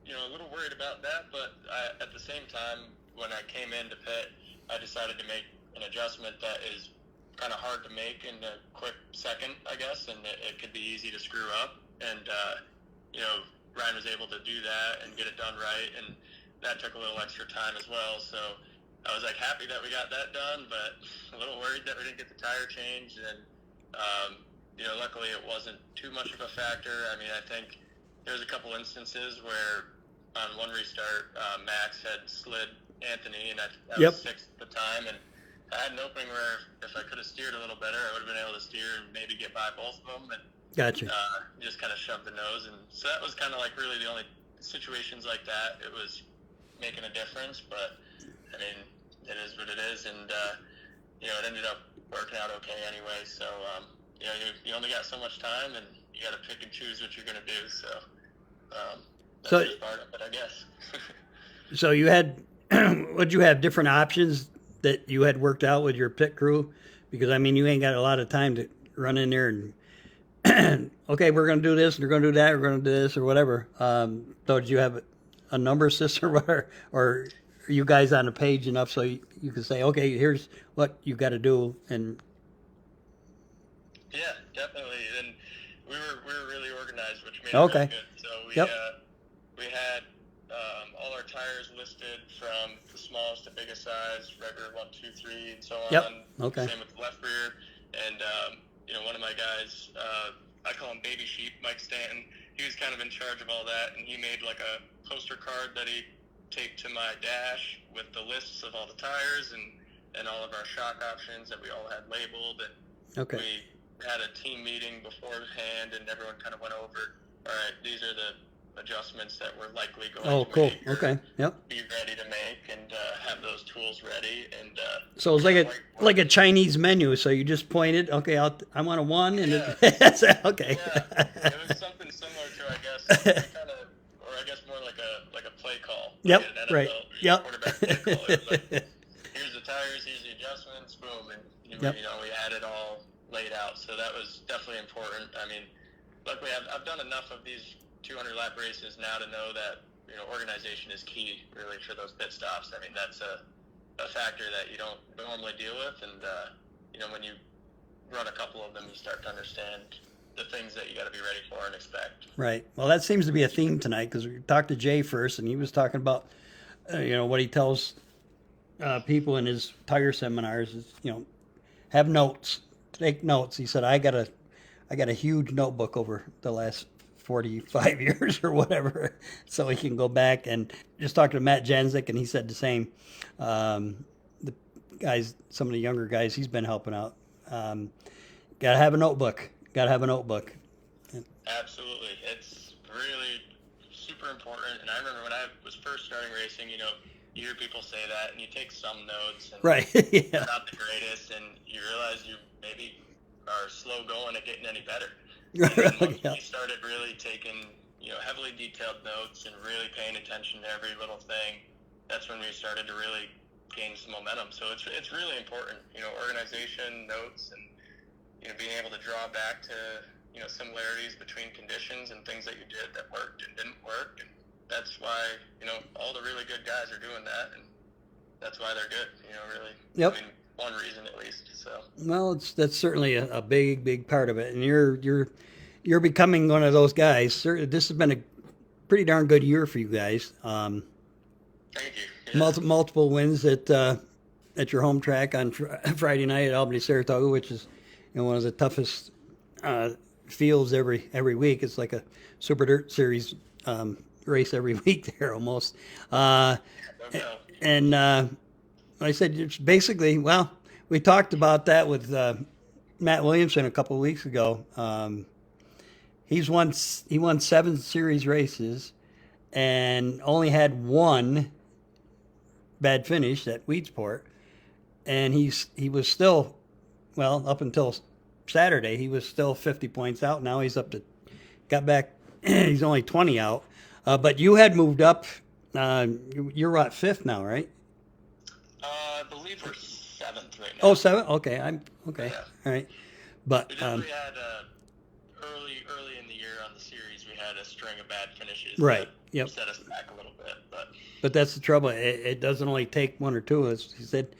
a little worried about that, but at the same time, when I came into pit, I decided to make an adjustment that is kind of hard to make in a quick second, I guess, and it could be easy to screw up. And, Ryan was able to do that and get it done right, and that took a little extra time as well. So I was happy that we got that done, but a little worried that we didn't get the tire changed. And luckily it wasn't too much of a factor. I mean, I think there was a couple instances where on one restart, Max had slid Anthony, and I Yep. was sixth at the time, and I had an opening where if I could have steered a little better, I would have been able to steer and maybe get by both of them, and Gotcha. just kind of shoved the nose. And so that was kind of really the only situations like that, it was making a difference. But I mean, it is what it is, and you know, it ended up working out okay anyway. So you know, you only got so much time, and you got to pick and choose what you're going to do. So that's just part of it, I guess. So you had, would you have different options that you had worked out with your pit crew? Because I mean, you ain't got a lot of time to run in there and okay, we're going to do this, and we're going to do that, we're going to do this, or whatever. So did you have a number system, or are you guys on a page enough so you can say, okay, here's what you got to do? And yeah, definitely. And we were really organized, which made okay. it really good. So we had all our tires listed from the smallest to biggest size, regular 1, 2, 3, and so on. Yep. Okay. Same with the left rear. And you know, one of my guys, I call him Baby Sheep, Mike Stanton. He was kind of in charge of all that, and he made like a poster card that he taped to my dash with the lists of all the tires and all of our shock options that we all had labeled. And Okay. we had a team meeting beforehand, and everyone kind of went over, all right, these are the adjustments that we're likely going Oh, to cool. make or Okay. Yep. be ready to make, and have those tools ready. And So it's like a Chinese menu. So you just pointed, okay, I want a 1, and Yeah. that's okay. Yeah, it was something similar to, I guess, kind of, or I guess more like a play call. Yep, Like an NFL, right. your Yep. quarterback play call. It was like, here's the tires, here's the adjustments, boom, and you Yep. know, we had it all laid out. So that was definitely important. I mean, luckily I've done enough of these 200 lap races now to know that, you know, organization is key really for those pit stops. I mean, that's a factor that you don't normally deal with, and you know, when you run a couple of them, you start to understand the things that you got to be ready for and expect. Right. Well, that seems to be a theme tonight, because we talked to Jay first, and he was talking about, you know, what he tells people in his tire seminars is, you know, have notes, take notes. He said, I got a huge notebook over the last 45 years or whatever, so he can go back and just talk to Matt Janzik, and he said the same. The guys, some of the younger guys, he's been helping out. Got to have a notebook. Absolutely. It's really super important. And I remember when I was first starting racing, you know, you hear people say that, and you take some notes, and Right. it's Yeah. not the greatest, and you realize you maybe are slow going at getting any better. Yeah. And then once we started really taking, you know, heavily detailed notes and really paying attention to every little thing, that's when we started to really gain some momentum. So it's really important, you know, organization, notes, and, you know, being able to draw back to, you know, similarities between conditions and things that you did that worked and didn't work. And that's why, you know, all the really good guys are doing that, and that's why they're good, you know, really. Yep. I mean, one reason at least. So. Well, that's certainly a big part of it, and you're becoming one of those guys. This has been a pretty darn good year for you guys. Thank you. Yeah. Multiple wins at your home track on Friday night at Albany Saratoga, which is, you know, one of the toughest fields every week. It's like a Super Dirt Series race every week there almost. And I said, it's basically, well, we talked about that with Matt Williamson a couple of weeks ago. He won 7 series races and only had 1 bad finish at Weedsport, and he was still, well, up until Saturday, he was still 50 points out. Now he's got back, he's only 20 out. But you had moved up. You're at 5th now, right? I believe we're 7th right now. Oh, 7? Okay, I'm okay. Yeah. All right, but We definitely had early in the year on the series, we had a string of bad finishes. Right. That Yep. set us back a little bit, But that's the trouble. It doesn't only take 1 or 2. As he said,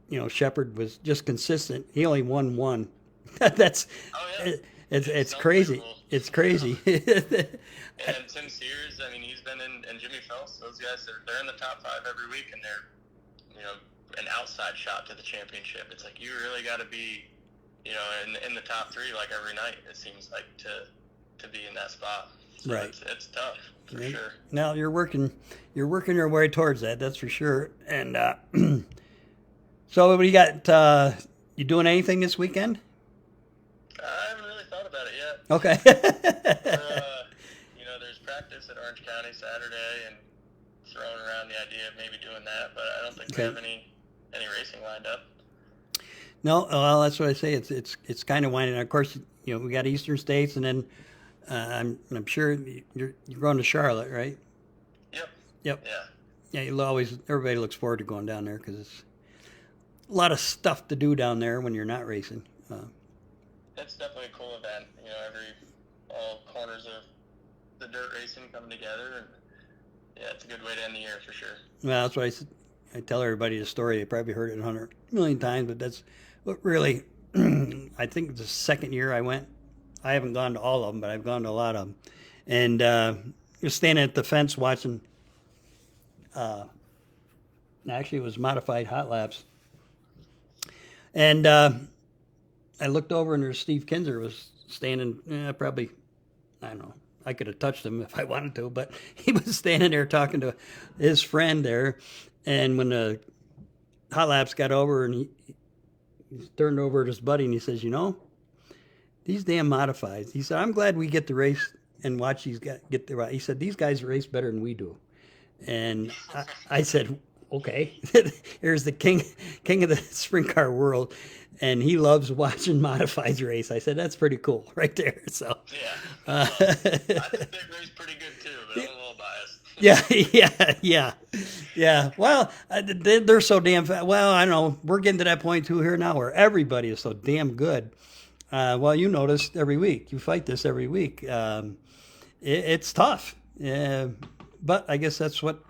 you know, Shepard was just consistent. He only won 1. That's oh yeah, it's crazy. unbelievable. It's crazy. And Tim Sears, I mean, he's been and Jimmy Phelps. Those guys, they're in the top 5 every week, and they're, you know, an outside shot to the championship. It's like you really got to be, you know, in the top 3 like every night. It seems like to be in that spot. So Right. It's tough for sure. Now you're working your way towards that. That's for sure. And so what do you got? You doing anything this weekend? I haven't really thought about it yet. Okay. You know, there's practice practice at Orange County Saturday and throwing around the idea of maybe doing that, but I don't think Okay. we have any racing lined up. No, well, that's what I say. It's kind of winding. Of course, we got Eastern States, and then I'm sure you're going to Charlotte, right? Yep. Yep. Yeah. Yeah, everybody looks forward to going down there because it's a lot of stuff to do down there when you're not racing. It's definitely a cool event. All corners of the dirt racing come together, and yeah, it's a good way to end the year for sure. Well, that's what I tell everybody the story. They probably heard it 100 million times, but that's what really, I think the second year I went, I haven't gone to all of them, but I've gone to a lot of them. And you're standing at the fence watching, actually it was modified hot laps. And I looked over and there's Steve Kinzer was standing, probably, I don't know, I could have touched him if I wanted to, but he was standing there talking to his friend there. And when the hot laps got over and he turned over to his buddy and he says, these damn modifieds. He said, I'm glad we get to race and watch these guys get the ride. He said, these guys race better than we do. And I said, okay, here's the king of the sprint car world. And he loves watching modifieds race. I said, that's pretty cool right there. So Yeah. I think they race pretty good too, but I'm a little biased. Yeah. Well, they're so damn fast. Well, I know we're getting to that point too here now where everybody is so damn good. Well, you notice every week you fight this every week. It's tough, but I guess that's what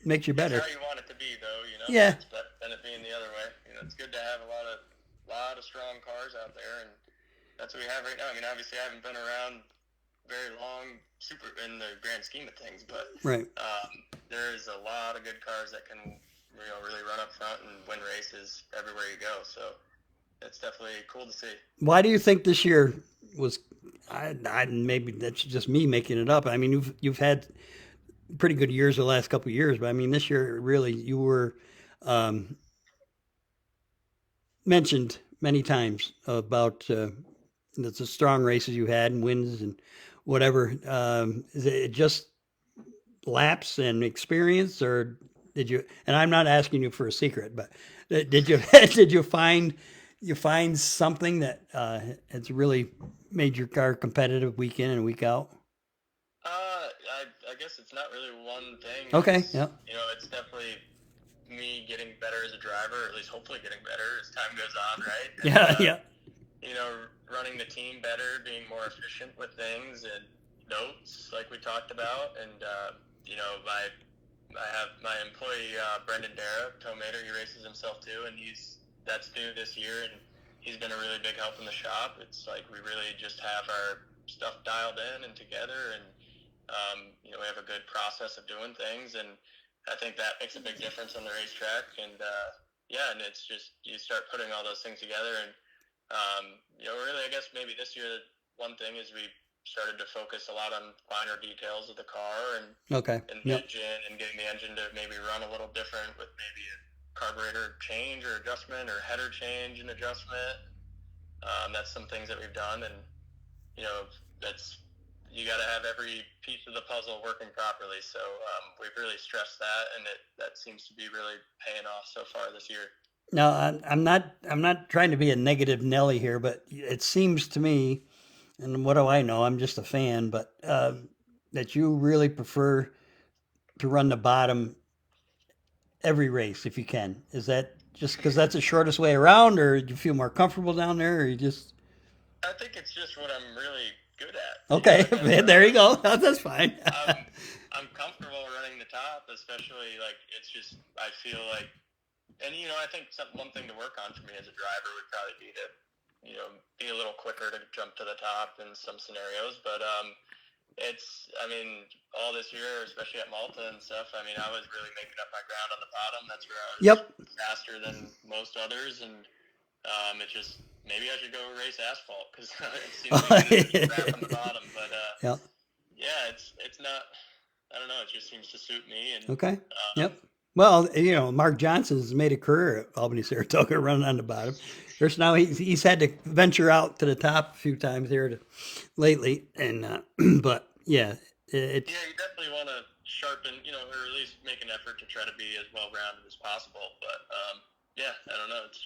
makes you better. It's how you want it to be, though. Yeah. It's better than it being the other way. It's good to have a lot of strong cars out there, and that's what we have right now. I mean, obviously, I haven't been around very long, super in the grand scheme of things, but Right. There's a lot of good cars that can really run up front and win races everywhere you go. So it's definitely cool to see. Why do you think this year was? Maybe that's just me making it up. I mean, you've had pretty good years the last couple of years, but I mean, this year really you were mentioned many times about the strong races you had and wins and whatever. Is it just laps and experience, or did you? And I'm not asking you for a secret, but did you did you find something that has really made your car competitive week in and week out? I guess it's not really one thing. Okay, yeah. It's definitely me getting better as a driver, or at least hopefully getting better as time goes on, right? Yeah. Running the team better, being more efficient with things and notes like we talked about. And, I have my employee, Brendan Dara, Tomater, he races himself too, and that's new this year, and he's been a really big help in the shop. It's like we really just have our stuff dialed in and together, and we have a good process of doing things, and I think that makes a big difference on the racetrack. And and it's just you start putting all those things together, and really, I guess maybe this year one thing is we started to focus a lot on finer details of the car and the engine, and getting the engine to maybe run a little different with maybe a carburetor change or adjustment or header change and adjustment. That's some things that we've done, and you got to have every piece of the puzzle working properly. So we've really stressed that, and that seems to be really paying off so far this year. No, I'm not trying to be a negative Nelly here, but it seems to me, and what do I know? I'm just a fan, but that you really prefer to run the bottom every race if you can. Is that just because that's the shortest way around, or do you feel more comfortable down there, or you just? I think it's just what I'm really good at. Okay, there you go. That's fine. I'm comfortable running the top, especially it's just I feel like, and I think one thing to work on for me as a driver would probably be to be a little quicker to jump to the top in some scenarios, but all this year, especially at Malta and stuff, I was really making up my ground on the bottom. That's where I was faster than most others, and it just, maybe I should go race asphalt, because it seems like it's crap on the bottom, but it's not, I don't know, it just seems to suit me. And okay. Well, Mark Johnson's made a career at Albany, Saratoga, running on the bottom. There's now he's had to venture out to the top a few times here lately, and but yeah, it Yeah, you definitely want to sharpen, or at least make an effort to try to be as well-rounded as possible. But yeah, I don't know. It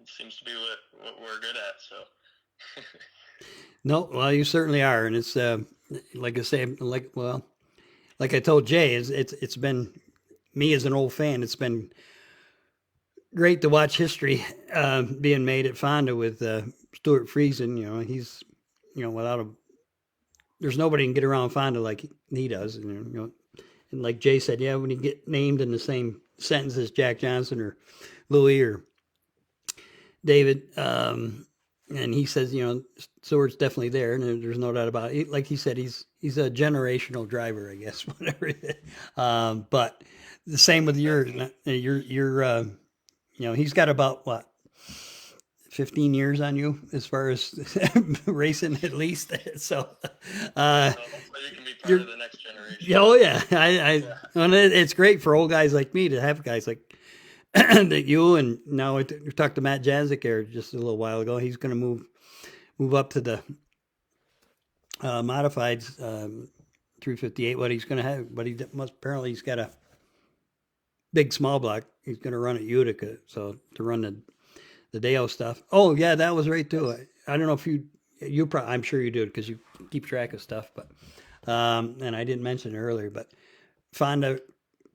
seems to be what we're good at. So. no, well, you certainly are, and it's like I say, like I told Jay, it's been me as an old fan. It's been great to watch history being made at Fonda with Stuart Friesen. He's without a there's nobody can get around Fonda like he does. And like Jay said, yeah, when you get named in the same sentence as Jack Johnson or Louis or David, and he says, Stewart's definitely there, and there's no doubt about it. Like he said, he's a generational driver, I guess, whatever. But the same with your he's got about what 15 years on you as far as racing at least. So Hopefully you can be part of the next generation. oh yeah, and it's great for old guys like me to have guys like that you, and now we talked to Matt Jazik there just a little while ago. He's going to move up to the modifieds 358. What he's going to have, but apparently he's got a big small block. He's going to run at Utica, so to run the Deo stuff. Oh yeah, that was right too. I don't know if you probably, I'm sure you do because you keep track of stuff, but and I didn't mention it earlier, but Fonda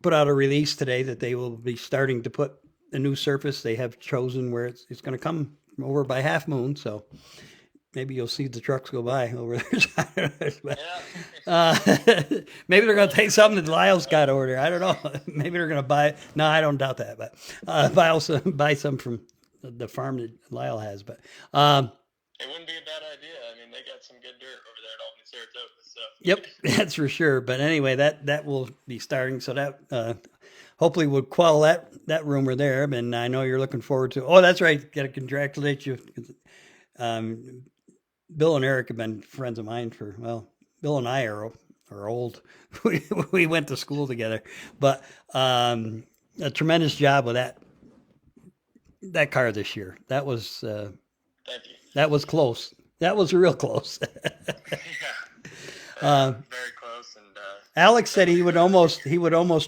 put out a release today that they will be starting to put a new surface. They have chosen where it's going to come over by Half Moon, so maybe you'll see the trucks go by over there. Maybe they're going to take something that Lyle's got over there. I don't know. Maybe they're going to buy. No, I don't doubt that, but buy some from the farm that Lyle has. But it wouldn't be a bad idea. I mean, they got some good dirt over there at Albany, Saratoga. So. Yep, that's for sure. But anyway, that will be starting. So that hopefully will quell that rumor there. And I know you're looking forward to. Oh, that's right. Got to congratulate you. Bill and Eric have been friends of mine Bill and I are old. We went to school together. But a tremendous job with that car this year. That was Thank you. That was close. That was real close. Yeah. Very close. And Alex said he would almost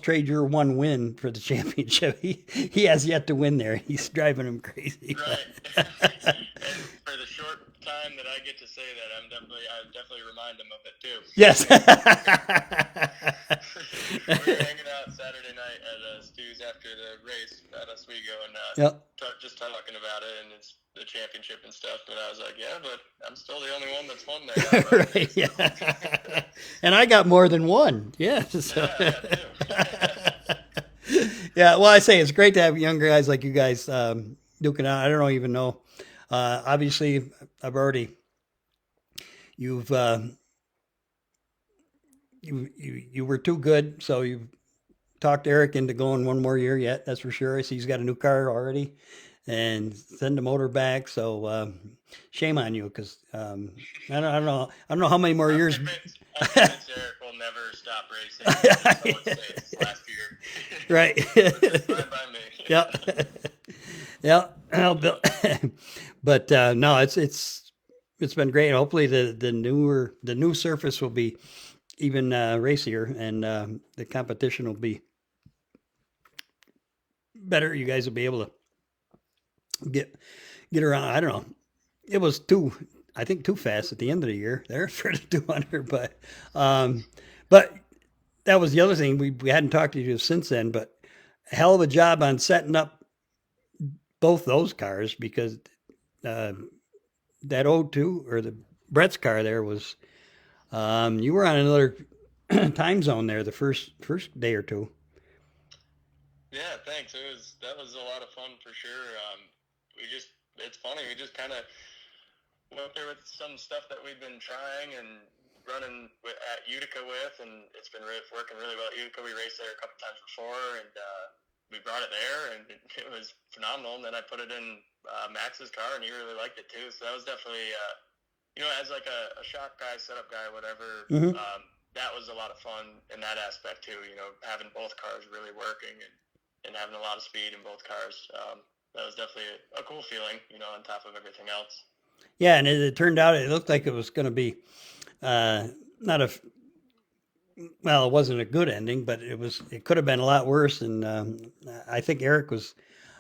trade your one win for the championship. He has yet to win there. He's driving him crazy. Right. And for the short time that I get to say that, I definitely remind him of it too. Yes. We were hanging out Saturday night at Stu's after the race at Oswego, and Yep. just talking about it and it's the championship and stuff. And I was like, yeah, but I'm still the only one that's won there. Right. Yeah. And I got more than one. Yeah. So. Yeah. Yeah. Well, I say it's great to have younger guys like you guys duking out. I don't even know. Obviously, you've you were too good, so you've talked Eric into going one more year yet. That's for sure. I see he's got a new car already, and send the motor back. So shame on you, because I don't know how many more years. I'm convinced Eric will never stop racing. Last year. Right. Fine by me. Yep. Yeah. Well, Bill, but no, it's been great. Hopefully the new surface will be even racier, and the competition will be better. You guys will be able to get around. I don't know. It was too fast at the end of the year there for the 200, but that was the other thing. We hadn't talked to you since then, but a hell of a job on setting up both those cars, because that 02 or the Brett's car there was you were on another time zone there the first day or two. Yeah, thanks. That was a lot of fun for sure. It's funny. We just kind of went there with some stuff that we've been trying and running at Utica with, and it's been working really well at Utica. We raced there a couple times before, and we brought it there, and it was phenomenal. And then I put it in Max's car, and he really liked it too. So that was definitely, as like a shop guy, setup guy, whatever. Mm-hmm. That was a lot of fun in that aspect too. Having both cars really working and having a lot of speed in both cars. That was definitely a cool feeling, on top of everything else. Yeah, and it turned out it looked like it was going to be not a well, it wasn't a good ending, but it could have been a lot worse. And I think Eric was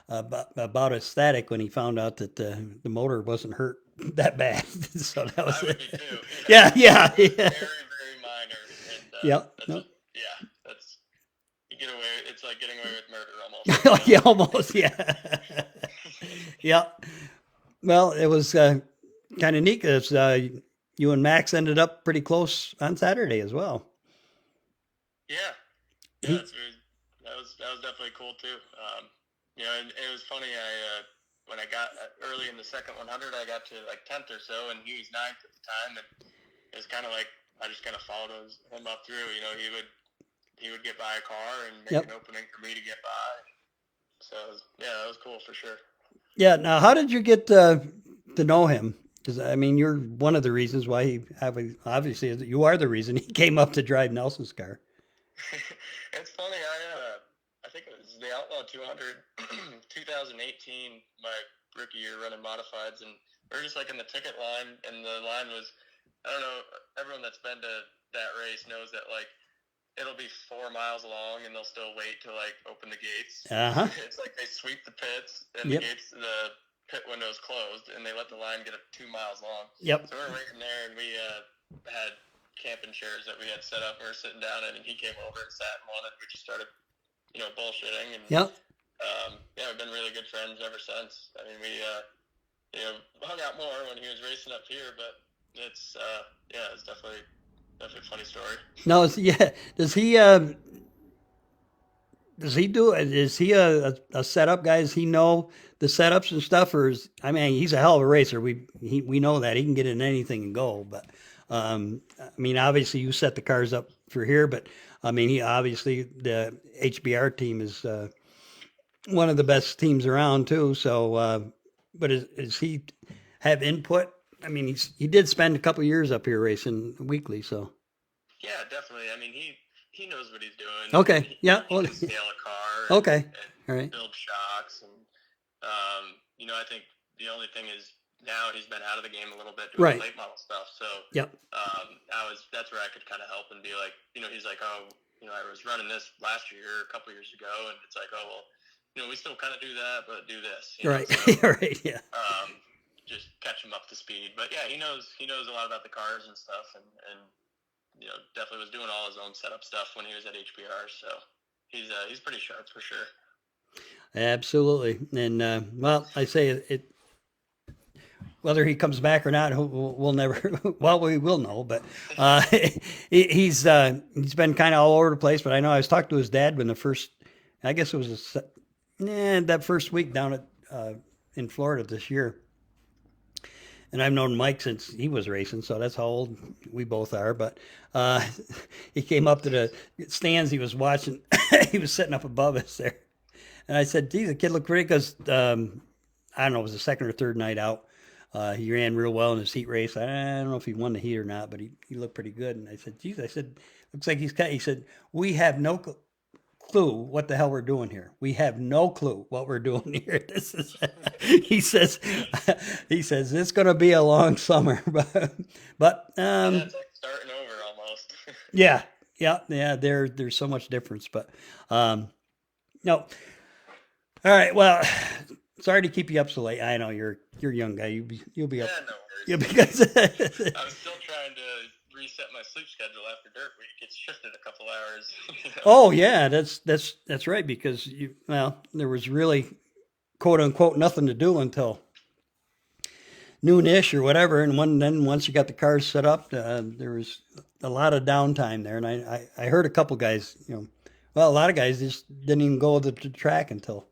about ecstatic when he found out that the motor wasn't hurt that bad. So that was I would be too. You know, yeah, yeah, very, yeah, very minor. And yep, that's no. yeah, that's you get away. It's like getting away with murder almost. Oh, yeah, almost, yeah, yeah. Well, it was kind of neat because you and Max ended up pretty close on Saturday as well. Yeah, He- yeah, that was definitely cool too. You know, and it was funny. When I got early in the second 100, I got to like 10th or so, and he was 9th at the time, and it was kind of like I just kind of followed him up through. You know, he would get by a car and make Yep. an opening for me to get by. So yeah, that was cool for sure. Yeah. Now, how did you get to know him? Because I mean, you're one of the reasons why obviously you are the reason he came up to drive Nelson's car. It's funny. I think it was the Outlaw 200, 2018, my rookie year running modifieds, and we were just like in the ticket line, and the line was, I don't know, everyone that's been to that race knows that like it'll be 4 miles long, and they'll still wait to like open the gates. Uh-huh. It's like they sweep the pits, and Yep. the pit window's closed, and they let the line get up 2 miles long. Yep. So we're waiting there, and we had camping chairs that we had set up. We were sitting down, and he came over and sat in one, and we just started, you know, bullshitting. And Yep. yeah, we've been really good friends ever since. I mean, we you know, hung out more when he was racing up here, but it's yeah, it's definitely a funny story. No, yeah. Does he do it? Is he a setup guy? Does he know the setups and stuff? Or I mean, he's a hell of a racer. We know that he can get in anything and go. But I mean, obviously you set the cars up for here, but I mean, he obviously the HBR team is one of the best teams around too. So, but is he have input? I mean, he did spend a couple years up here racing weekly. So Yeah, definitely. I mean, he knows what he's doing. Okay, He yeah, well, can scale a car. okay, all right. Build shocks, and you know, I think the only thing is now he's been out of the game a little bit doing Right. late model stuff. So Yep. that's where I could kind of help and be like, you know, he's like, oh, you know, I was running this last year, a couple years ago, and it's like, oh well, you know, we still kind of do that, but do this. You know? Right. So, Right. Yeah. just catch him up to speed. But yeah, he knows a lot about the cars and stuff, and you know, definitely was doing all his own setup stuff when he was at HBR. So he's pretty sharp for sure. Absolutely. And well, I say it. Whether he comes back or not, we'll never. Well, we will know. But he's been kind of all over the place. But I know I was talking to his dad when I guess it was that first week down at in Florida this year. And I've known Mike since he was racing, so that's how old we both are. But he came up to the stands. He was watching. He was sitting up above us there, and I said, "Geez, the kid looked pretty." Because I don't know, it was the second or third night out. He ran real well in his heat race. I don't know if he won the heat or not, but he looked pretty good. And I said, "Geez," I said, "Looks like he's." He said, "We have no clue what the hell we're doing here. We have no clue what we're doing here." This is, he says, it's going to be a long summer, but Yeah, it's like starting over almost. yeah. There's so much difference, but no. All right. Well, sorry to keep you up so late. I know you're a young guy. You'll be up. Yeah, no worries. Yeah, because I'm still trying to reset my sleep schedule after Dirt Week. It's shifted a couple hours. You know? oh yeah, that's right, because there was really quote unquote nothing to do until noonish or whatever, and then once you got the cars set up, there was a lot of downtime there, and I heard a couple guys, a lot of guys just didn't even go to the track until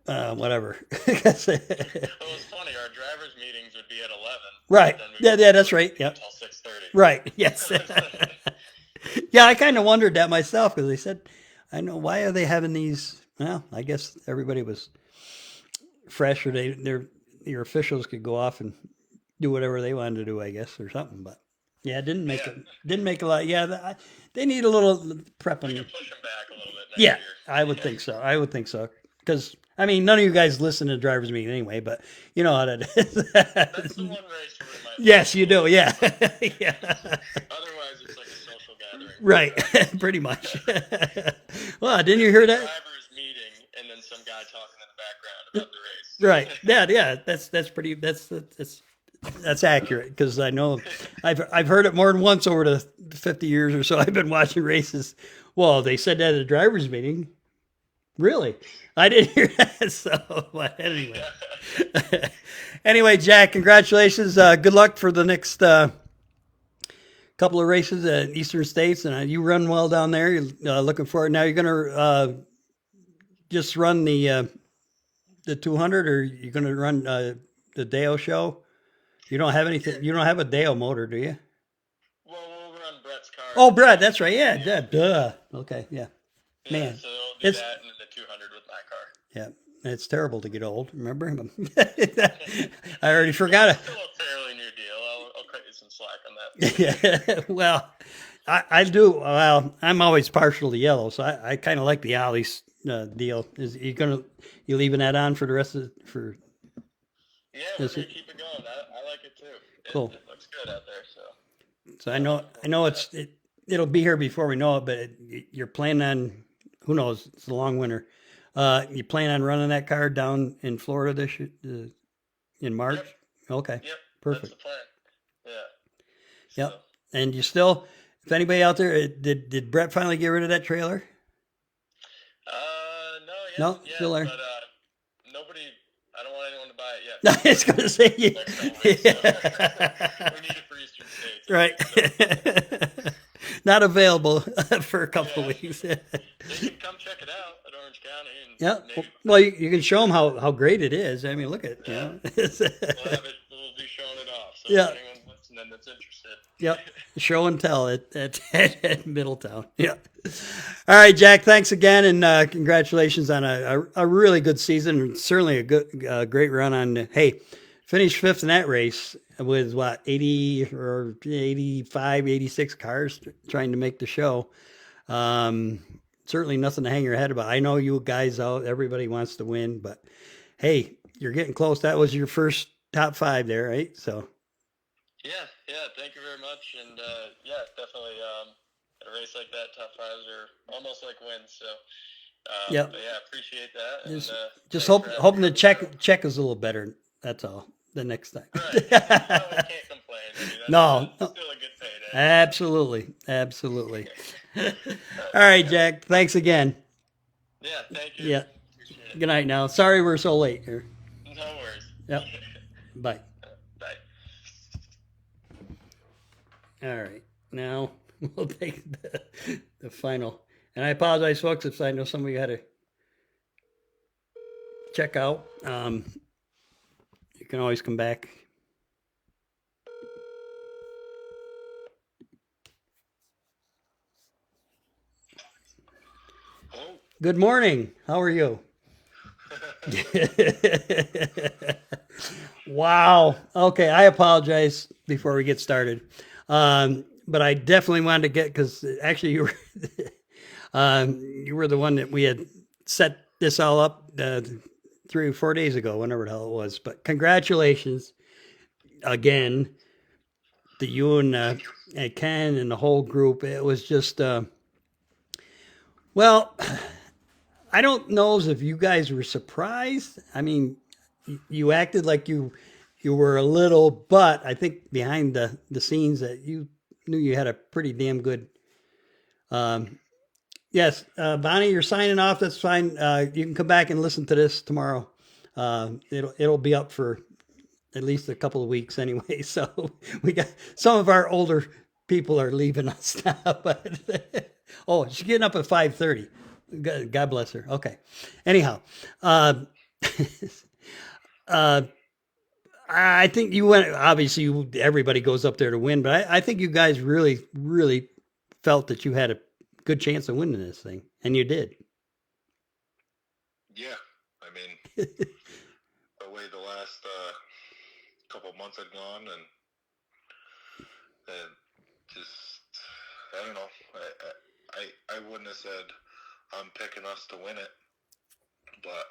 whatever. Well, it's funny. Our drivers' meetings would be at 11. Right. Then we Yeah, that's right. Yep. Until 6:30. Right. Yes. Yeah, I kind of wondered that myself, because they said, I know, why are they having these? Well, I guess everybody was fresh, or your officials could go off and do whatever they wanted to do, I guess, or something. But yeah, it didn't make a lot. Yeah, they need a little prepping. We can push them back a little bit next Yeah, year. I would think so. Because I mean, none of you guys listen to drivers' meeting anyway, but you know how that is. That's the one race where it might. Yes, you do. Yeah. Yeah. Otherwise, just like a social gathering. Right, pretty much. Well, didn't you hear that? Drivers meeting, and then some guy talking in the background about the race. Right. Yeah. That's accurate because I know I've heard it more than once over the 50 years or so I've been watching races. Well, they said that at a drivers meeting. Really? I didn't hear that. So, but anyway. Anyway, Jack, congratulations. Good luck for the next couple of races at Eastern States, and you run well down there. You're looking forward. Now you're gonna just run the 200, or you're gonna run the Deo show. You don't have anything. You don't have a Deo motor, do you? Well, we'll run Brett's car. Oh, Brett, that's right. Yeah, duh. Okay, yeah. Yeah, Man, so we'll do it's that and the 200 with my car. yeah. It's terrible to get old. Remember? I already forgot it. Still a fairly new deal. I'll cut you some slack on that. Yeah. Well, I do. Well, I'm always partial to yellow, so I kind of like the Ollie's deal. Is you leaving that on for the rest of for? Yeah, we're gonna keep it going. I like it too. Cool. It looks good out there. So So I know it'll be here before we know it, but you're planning on, who knows? It's a long winter. You plan on running that car down in Florida in March? Yep. Okay. Yep. Perfect. That's the plan. Yeah. Yep. And you still, if anybody out there, did Brett finally get rid of that trailer? No, Still there. But nobody. I don't want anyone to buy it yet. I was going to say you. Next couple weeks, so we need it for Eastern States. Right. Not available for a couple of weeks. They can come check it out at Orange County. And Yeah. maybe Well, you can show them how great it is. I mean, look at it. Yeah. You know? we'll be showing it off. So Yeah. if anyone's listening that's interested. Yep. Show and tell at Middletown. Yeah. All right, Jack. Thanks again, and congratulations on a really good season, and certainly a great run on. Hey, finished fifth in that race with what 80 or 85, 86 cars trying to make the show. Certainly nothing to hang your head about. I know you guys out. Everybody wants to win, but hey, you're getting close. That was your first top 5 there, right? So. Yeah, thank you very much. And yeah, definitely at a race like that, top 5s are almost like wins. So Yeah. but yeah, appreciate that. And, Just thanks for hoping the having me. check is a little better. That's all. The next time. Right. We can't complain. I mean, No. Still a good payday. Absolutely. All right, Jack. Thanks again. Yeah, thank you. Yeah. Appreciate it. Good night now. Sorry we're so late here. No worries. Yep. Bye. Bye. All right. Now we'll take the final. And I apologize, folks, if I know some of you had to check out. You can always come back. Hello. Good morning. How are you? Wow. Okay, I apologize before we get started. But I definitely wanted to get, because actually you were the one that we had set this all up 3 or 4 days ago, whenever the hell it was. But congratulations again to you and Ken and the whole group. It was just, well, I don't know if you guys were surprised. I mean, you acted like you were a little, but I think behind the scenes that you knew you had a pretty damn good. Yes, Bonnie, you're signing off. That's fine. You can come back and listen to this tomorrow. It'll be up for at least a couple of weeks anyway. So we got some of our older people are leaving us now. But oh, she's getting up at 5:30. God bless her. Okay. Anyhow, I think you went. Obviously, everybody goes up there to win, but I think you guys really, really felt that you had a good chance of winning this thing, and you did. Yeah, I mean, the way the last couple months had gone, and just I don't know. I wouldn't have said I'm picking us to win it, but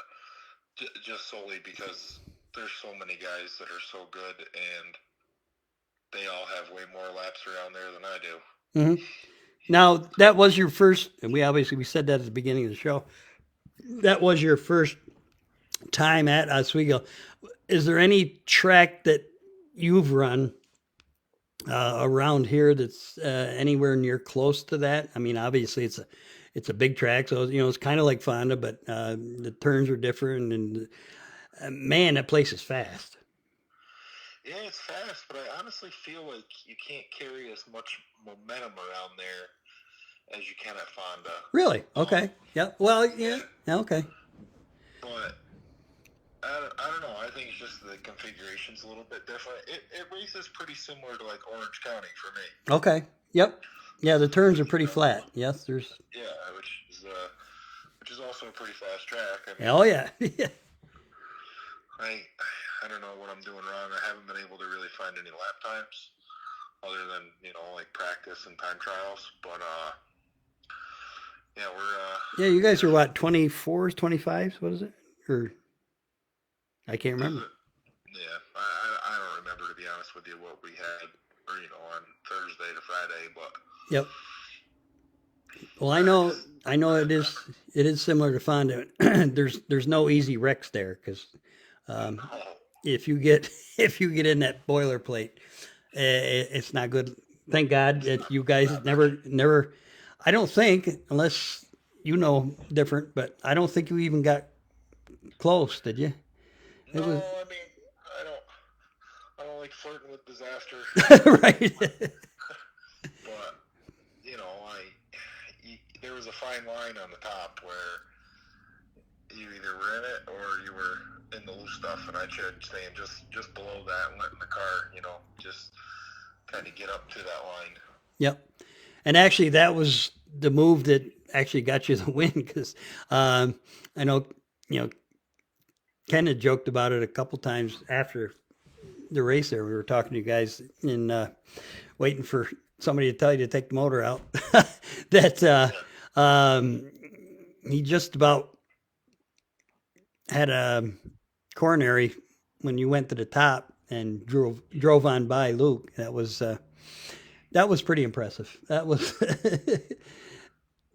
just solely because there's so many guys that are so good, and they all have way more laps around there than I do. Now, that was your first, and we said that at the beginning of the show. That was your first time at Oswego. Is there any track that you've run around here that's anywhere near close to that? I mean, obviously it's a big track, so it's kind of like Fonda, but the turns are different, and man, that place is fast. Yeah, it's fast, but I honestly feel like you can't carry as much momentum around there as you can at Fonda. Really? Okay. Yeah. Well, yeah. Okay. But I don't know. I think it's just the configuration's a little bit different. It races pretty similar to like Orange County for me. Okay. Yep. Yeah, the turns are pretty flat. Yes, there's. Yeah, which is also a pretty fast track. I mean, Oh yeah. Yeah. I don't know what I'm doing wrong. I haven't been able to really find any lap times other than like practice and time trials. But yeah, we're Yeah, you guys are what, 24s, 25s? What is it? Or I can't remember. Yeah, I don't remember, to be honest with you, what we had, or on Thursday to Friday, but Yep. Well, I know it is similar to Fonda. there's no easy wrecks there because if you get in that boilerplate, it's not good. Thank God that you guys never. I don't think, unless different, but I don't think you even got close, did you? No, I mean, I don't like flirting with disaster. Right. But there was a fine line on the top where you either were in it or you were in the loose stuff, and I tried staying just below that and letting the car, just kind of get up to that line. Yep. And actually, that was the move that actually got you the win because I know, Ken had joked about it a couple times after the race there. We were talking to you guys in waiting for somebody to tell you to take the motor out. That he just about had a coronary when you went to the top and drove on by Luke. That was pretty impressive. That was.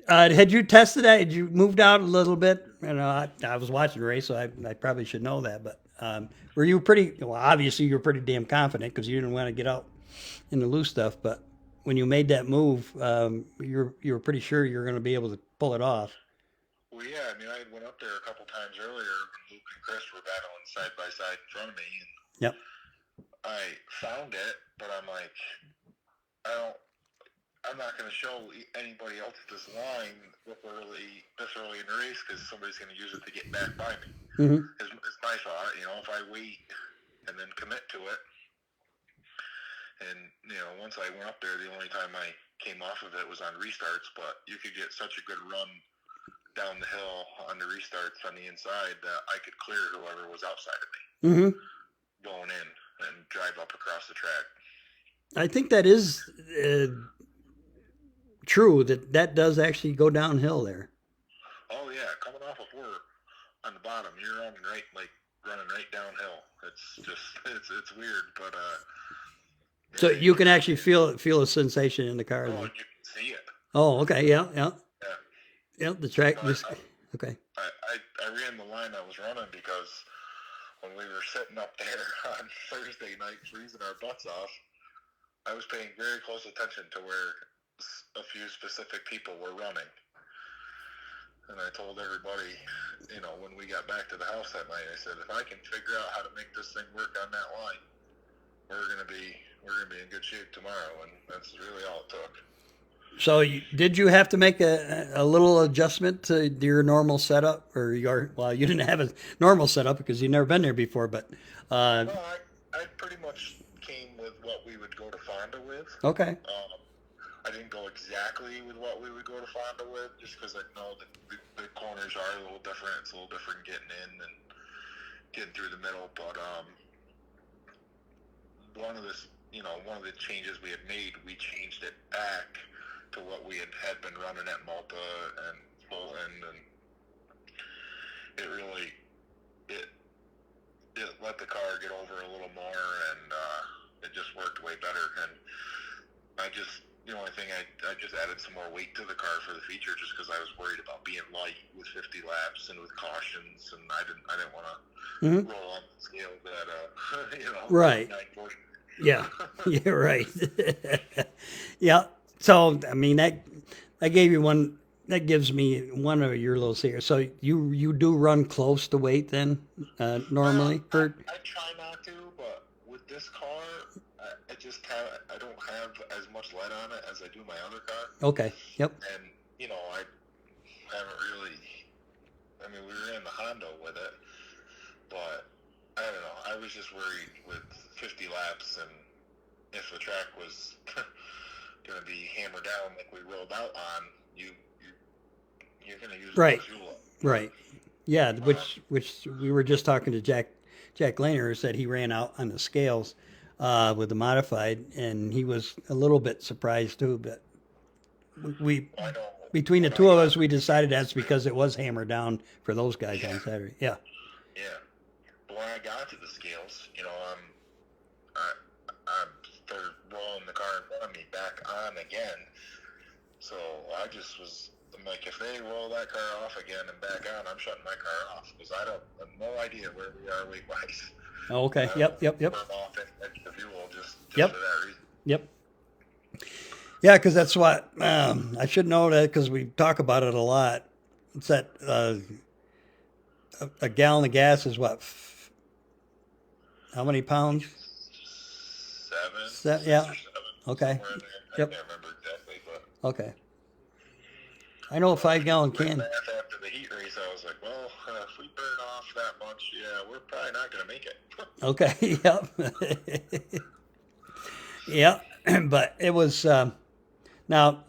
Had you tested that? Had you moved out a little bit? I was watching the race, so I probably should know that. But were you pretty? Well, obviously you were pretty damn confident because you didn't want to get out in the loose stuff. But when you made that move, you were pretty sure you were going to be able to pull it off. Well, yeah. I mean, I went up there a couple times earlier when Luke and Chris were battling side by side in front of me, and yep. I found it, but I'm like, I'm not going to show anybody else this line this early in the race because somebody's going to use it to get back by me. Mm-hmm. Is my thought. If I wait and then commit to it, and once I went up there, the only time I came off of it was on restarts. But you could get such a good run down the hill on the restarts on the inside that I could clear whoever was outside of me going in and drive up across the track. I think that is true. That does actually go downhill there. Oh yeah, coming off of 4 on the bottom, you're running right downhill. It's just it's weird, but so you can actually feel a sensation in the car. Oh, you can see it. Oh, okay, yeah. The track just okay. I ran the line I was running because when we were sitting up there on Thursday night freezing our butts off, I was paying very close attention to where a few specific people were running. And I told everybody, when we got back to the house that night, I said, if I can figure out how to make this thing work on that line, we're gonna be in good shape tomorrow. And that's really all it took. So did you have to make a little adjustment to your normal setup, or you didn't have a normal setup because you've never been there before, but no, I pretty much came with what we would go to Fonda with. Okay. I didn't go exactly with what we would go to Fonda with, just because I know that the corners are a little different. It's a little different getting in and getting through the middle. But one of the changes we had made, we changed it back to what we had been running at Malta and Fulton, and it really it let the car get over a little more, and it just worked way better. And the only thing I just added some more weight to the car for the feature just because I was worried about being light with 50 laps and with cautions, and I didn't want to roll on the scale that Right. 940. Yeah, you're right. Yeah. So I mean that gave you one. That gives me one of your little secrets. So you do run close to weight then normally? I try not to, but with this car, I don't have as much lead on it as I do my other car. Okay. Yep. And I haven't really. I mean, we were in the Honda with it, but I don't know. I was just worried with 50 laps, and if the track was going to be hammered down like we rolled out on, you're going to use Right. more fuel. Right. Yeah. Which we were just talking to Jack Lehner, who said he ran out on the scales with the modified, and he was a little bit surprised too. But we I know. between the two of us, we decided that's because it was hammered down for those guys on Saturday. Yeah. Yeah. But when I got to the scales, they're rolling the car in front of me back on again. So I'm like, if they roll that car off again and back on, I'm shutting my car off because I have no idea where we are weight wise. Oh, okay. Yep. Burn off extra fuel just Yep. for that reason. Yep. Yeah, because that's what I should know that because we talk about it a lot. It's that a gallon of gas is what? How many pounds? Six yeah. or seven. Okay. Somewhere in there. Yep. I can't remember exactly, but Okay. I know a 5-gallon can. after the heat race, I was like, well, if we burn off that much, yeah, we're probably not going to make it. Okay. Yep. Yeah. But it was. Now,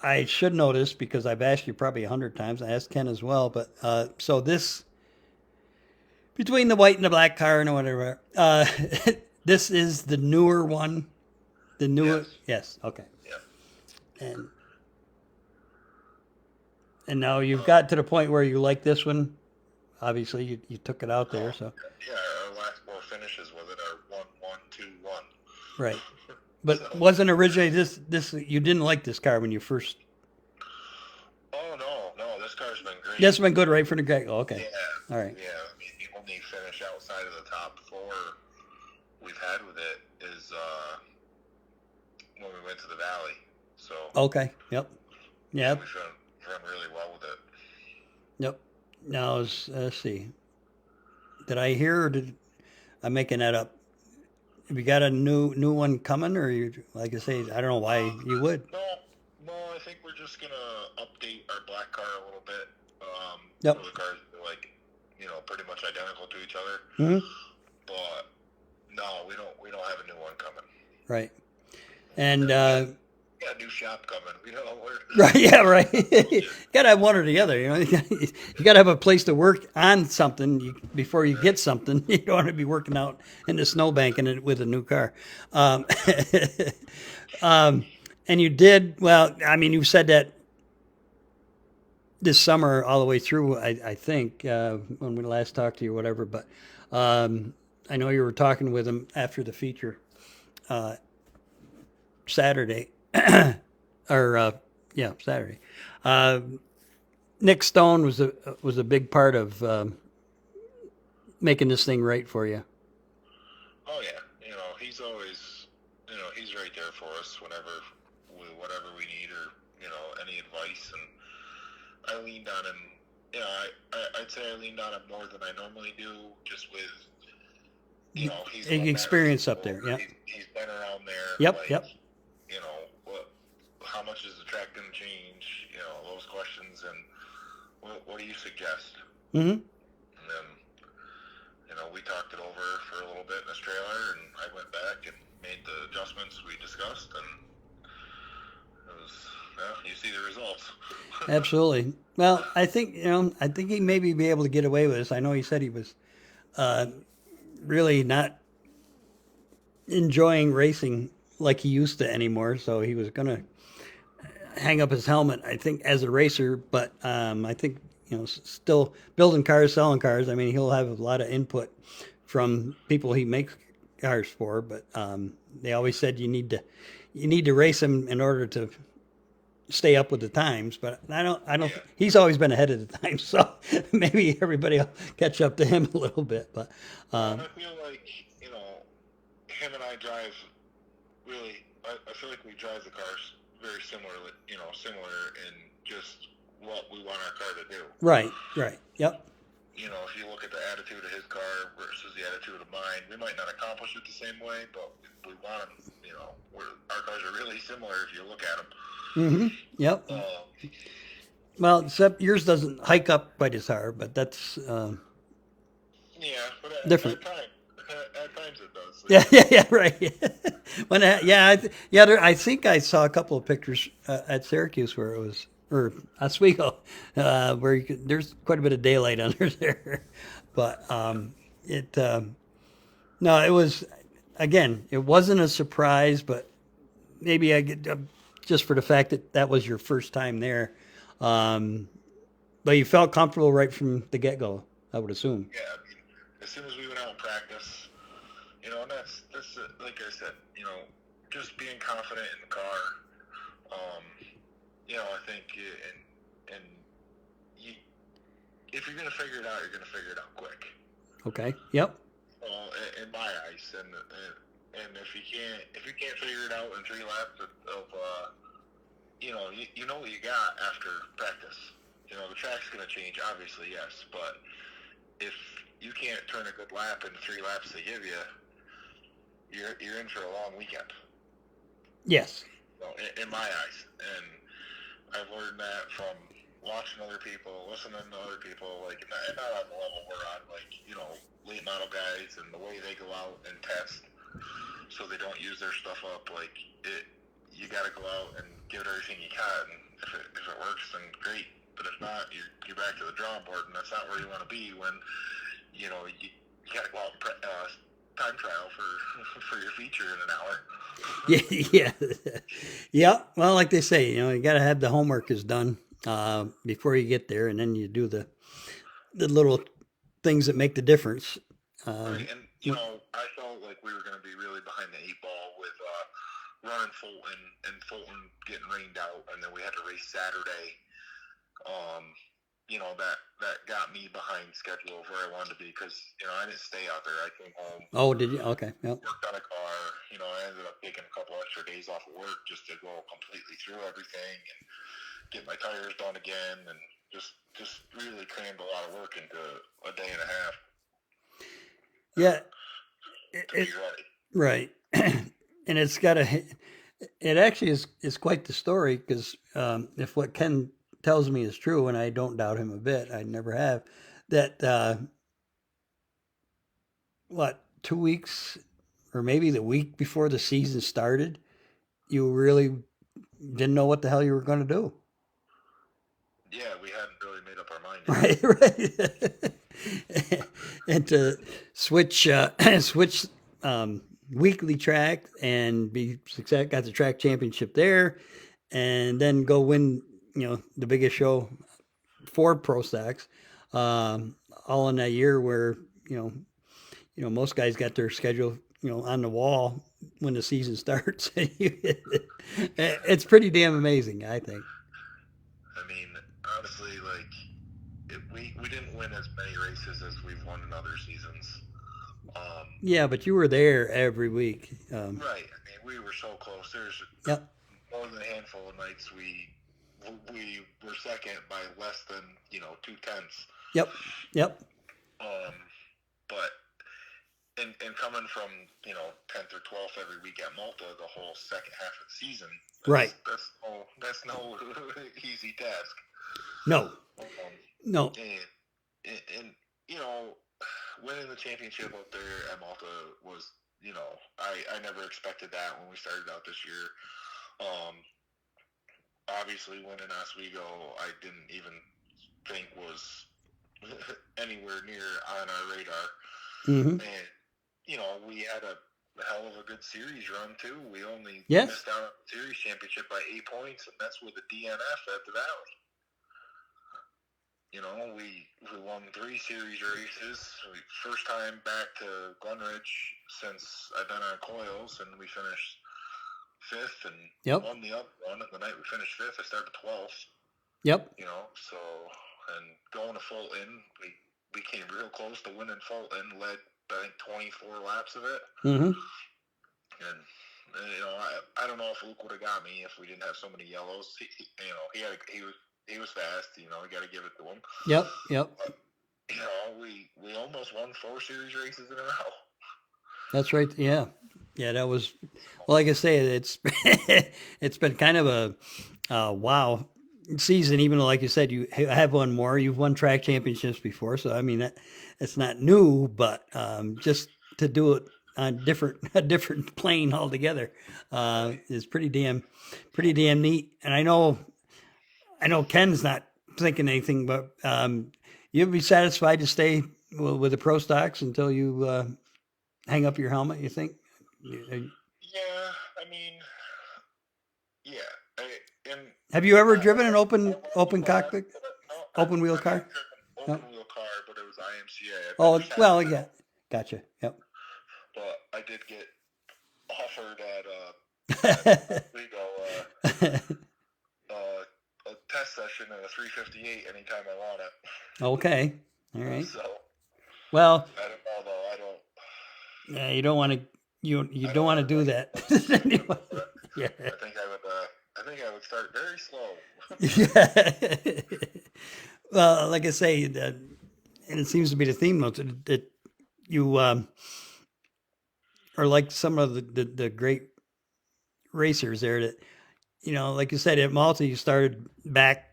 I should know this because I've asked you probably 100 times. I asked Ken as well. But so this, between the white and the black car and whatever, this is the newer one. The newer. Yes. Yes. Okay. Yeah. And now you've got to the point where you like this one. Obviously, you took it out there. So Yeah, our last 4 finishes with it are 1, 1, 2, 1. right. But wasn't originally this you didn't like this car when you first? Oh no, this car's been great. This has been good right from the get go. Okay. Yeah. All right. Yeah, I mean the only finish outside of the top 4 we've had with it is when we went to the Valley. So Okay. Yep. Yep. we've run really well with it. Yep. Now let's see. Did I hear? Or I'm making that up? Have you got a new one coming, or you like I say? I don't know why you would. No, I think we're just gonna update our black car a little bit. Yep. So the cars are like, pretty much identical to each other. Mm-hmm. But no, we don't have a new one coming. Right. And We got a new shop coming. We don't know where. right, yeah, right. You gotta have one or the other. You gotta have a place to work on something before you get something. You don't want to be working out in the snowbank and with a new car. And you did well. I mean, you said that this summer all the way through. I think when we last talked to you, or whatever. But I know you were talking with him after the feature Saturday. Saturday. Nick Stone was a big part of making this thing right for you. Oh yeah, he's always, he's right there for us whatever we need or any advice, and I leaned on him. I'd say I leaned on him more than I normally do, just with he's experience up there. Yeah, he's been around there. Yep. How much is the track going to change? Those questions, and what do you suggest? Mm-hmm. And then, we talked it over for a little bit in this trailer, and I went back and made the adjustments we discussed, and it was, you see the results. Absolutely. Well, I think he maybe be able to get away with this. I know he said he was really not enjoying racing like he used to anymore, so he was going to hang up his helmet, I think, as a racer, but I think, still building cars, selling cars. I mean, he'll have a lot of input from people he makes cars for, but they always said you need you need to race him in order to stay up with the times. But I don't. Yeah. He's always been ahead of the times, so maybe everybody will catch up to him a little bit. But And I feel like, him and I drive really. I feel like we drive the cars very similarly. Similar in just what we want our car to do. right. Yep. If you look at the attitude of his car versus the attitude of mine, we might not accomplish it the same way, but we want them. Our cars are really similar if you look at them. Mm-hmm. Yep. Well, except yours doesn't hike up quite as hard, but that's Yeah, but different. At times it does. Yeah, right. I think I saw a couple of pictures at Syracuse where it was, or Oswego, where there's quite a bit of daylight under there. But no, it was, again, it wasn't a surprise, but maybe I get just for the fact that was your first time there. But you felt comfortable right from the get go, I would assume. Yeah, as soon as we went out and practice, and that's like I said, just being confident in the car. I think, and if you're gonna figure it out, you're gonna figure it out quick. Okay. Yep. In my eyes, and if you can't figure it out in 3 laps of you know what you got after practice. The track's gonna change, obviously, yes, but if you can't turn a good lap in 3 laps they give you, you're in for a long weekend. Yes. In my eyes, and I've learned that from watching other people, listening to other people, like, and not on the level we're on, like, late model guys and the way they go out and test, so they don't use their stuff up. Like, you got to go out and give it everything you can. And if it works, then great. But if not, you're back to the drawing board, and that's not where you want to be when you got to go out and time trial for your feature in an hour. Yeah. Well, like they say, you got to have the homework is done before you get there, and then you do the little things that make the difference. Right. And I felt like we were going to be really behind the 8 ball with running Fulton and Fulton getting rained out, and then we had to race Saturday. That got me behind schedule of where I wanted to be because I didn't stay out there. I came home. Oh, did you? Okay. Yep. Worked on a car. I ended up taking a couple extra days off of work just to go completely through everything and get my tires done again, and just really crammed a lot of work into a day and a half. Yeah. To be ready. Right. And it actually is quite the story because if what Ken tells me is true, and I don't doubt him a bit, I never have, that 2 weeks or maybe the week before the season started, you really didn't know what the hell you were going to do. Yeah, we hadn't really made up our mind yet. Right. And to switch weekly track and got the track championship there, and then go win the biggest show for Pro Stacks, all in that year where most guys got their schedule on the wall when the season starts. It's pretty damn amazing, I think. I mean, honestly, we didn't win as many races as we've won in other seasons. Yeah, but you were there every week. Right. I mean, we were so close. There's more than a handful of nights we were second by less than 0.2. Yep. But and coming from 10th or 12th every week at Malta, the whole second half of the season. Right. That's no easy task. No. No. And winning the championship up there at Malta was, I never expected that when we started out this year. Obviously winning Oswego, I didn't even think was anywhere near on our radar. Mm-hmm. And, we had a hell of a good series run too. We only Yes. missed out on the series championship by 8 points, and that's with a DNF at the Valley. We won 3 series races. First time back to Glenridge since I've been on coils, and we finished 5th and Yep. won the other one. And the night we finished 5th, I started 12th. Yep. You know, so, and going to Fulton, we came real close to winning Fulton, led, I think, 24 laps of it. Mm-hmm. And, you know, I don't know if Luke would have got me if we didn't have so many yellows. He was fast, you know, you got to give it to him. Yep. Yep. But, you know, we almost won 4 series races in a row. That's right. Yeah. Yeah, that was, well, like I say, it's it's been kind of a wow season, even though, like you said, you have won more. You've won track championships before. So, I mean, it's not new, but just to do it on a different plane altogether is pretty damn neat. And I know Ken's not thinking anything, but you'd be satisfied to stay with the pro stocks until you hang up your helmet, you think? Yeah, I mean, yeah. Have you ever driven an open cockpit, open wheel car? Open wheel car, but it was IMCA. Oh, well, yeah, gotcha. Yep. But I did get offered at Rigo a test session at a 358 anytime I want it. Okay, all right. So, well, I don't know though. I don't. Yeah, you don't want to. You don't want to do that. Yeah. I think I would start very slow. Yeah. Well, like I say, and it seems to be the theme that you are like some of the great racers there that, you know, like you said, at Malta, you started back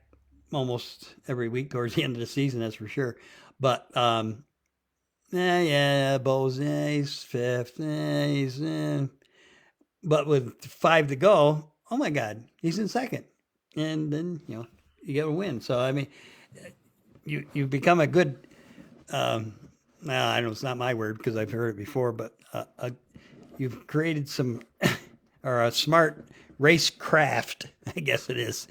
almost every week towards the end of the season, that's for sure. But, Bo's, he's 5th, but with 5 to go, oh my God, he's in 2nd. And then, you know, you get a win. So, I mean, you become a good, I know it's not my word because I've heard it before, but you've created some, or a smart racecraft, I guess it is.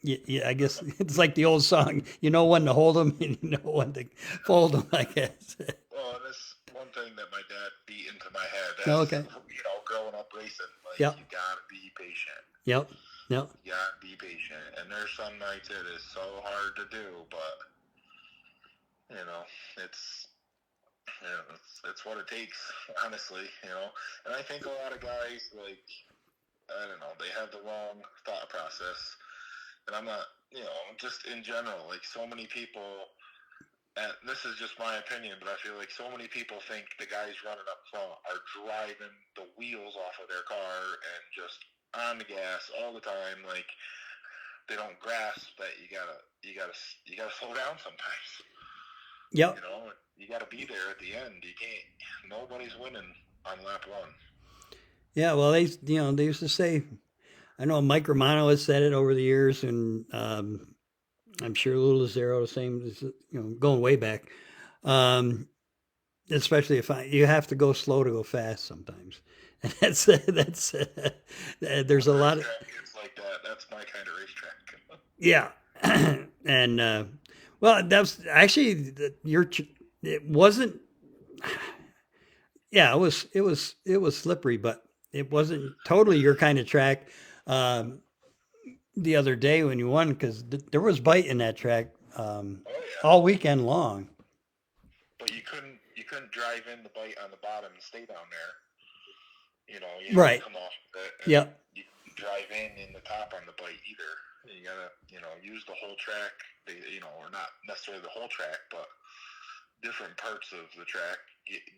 Yeah, I guess it's like the old song, you know when to hold them and you know when to fold them, I guess. Well, that's one thing that my dad beat into my head. Okay. You know, growing up racing, like, Yep. you gotta be patient. Yep. You gotta be patient. And there's some nights it is so hard to do, but, you know, it's what it takes, honestly, you know. And I think a lot of guys, like, I don't know, they have the wrong thought process. And I'm not, you know, just in general, like, so many people, and this is just my opinion, but I feel like so many people think the guys running up front are driving the wheels off of their car and just on the gas all the time. Like, they don't grasp that you gotta slow down sometimes. Yep. You know, you gotta be there at the end. You can't. Nobody's winning on lap 1. Yeah. Well, they used to say, I know Mike Romano has said it over the years, and I'm sure Lou Lazaro the same. You know, going way back. Especially if you have to go slow to go fast sometimes. And that's there's a lot of. It's like that. That's my kind of racetrack. Yeah, and well, that's actually it wasn't. Yeah, it was slippery, but it wasn't totally your kind of track. The other day when you won, because there was bite in that track all weekend long. But you couldn't drive in the bite on the bottom and stay down there. You know, you right. Come off it. Yep. You can drive in the top on the bite either. You gotta, you know, use the whole track. You know, or not necessarily the whole track, but different parts of the track,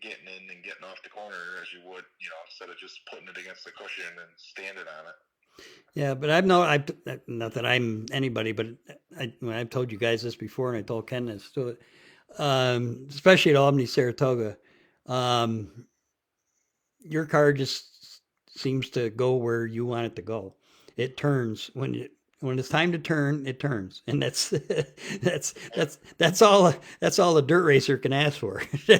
getting in and getting off the corner as you would, you know, instead of just putting it against the cushion and standing on it. Yeah, but I've not that I'm anybody, but I've told you guys this before, and I told Ken this too. Especially at Albany, Saratoga, your car just seems to go where you want it to go. It turns when it's time to turn, it turns, and that's all the dirt racer can ask for. Well,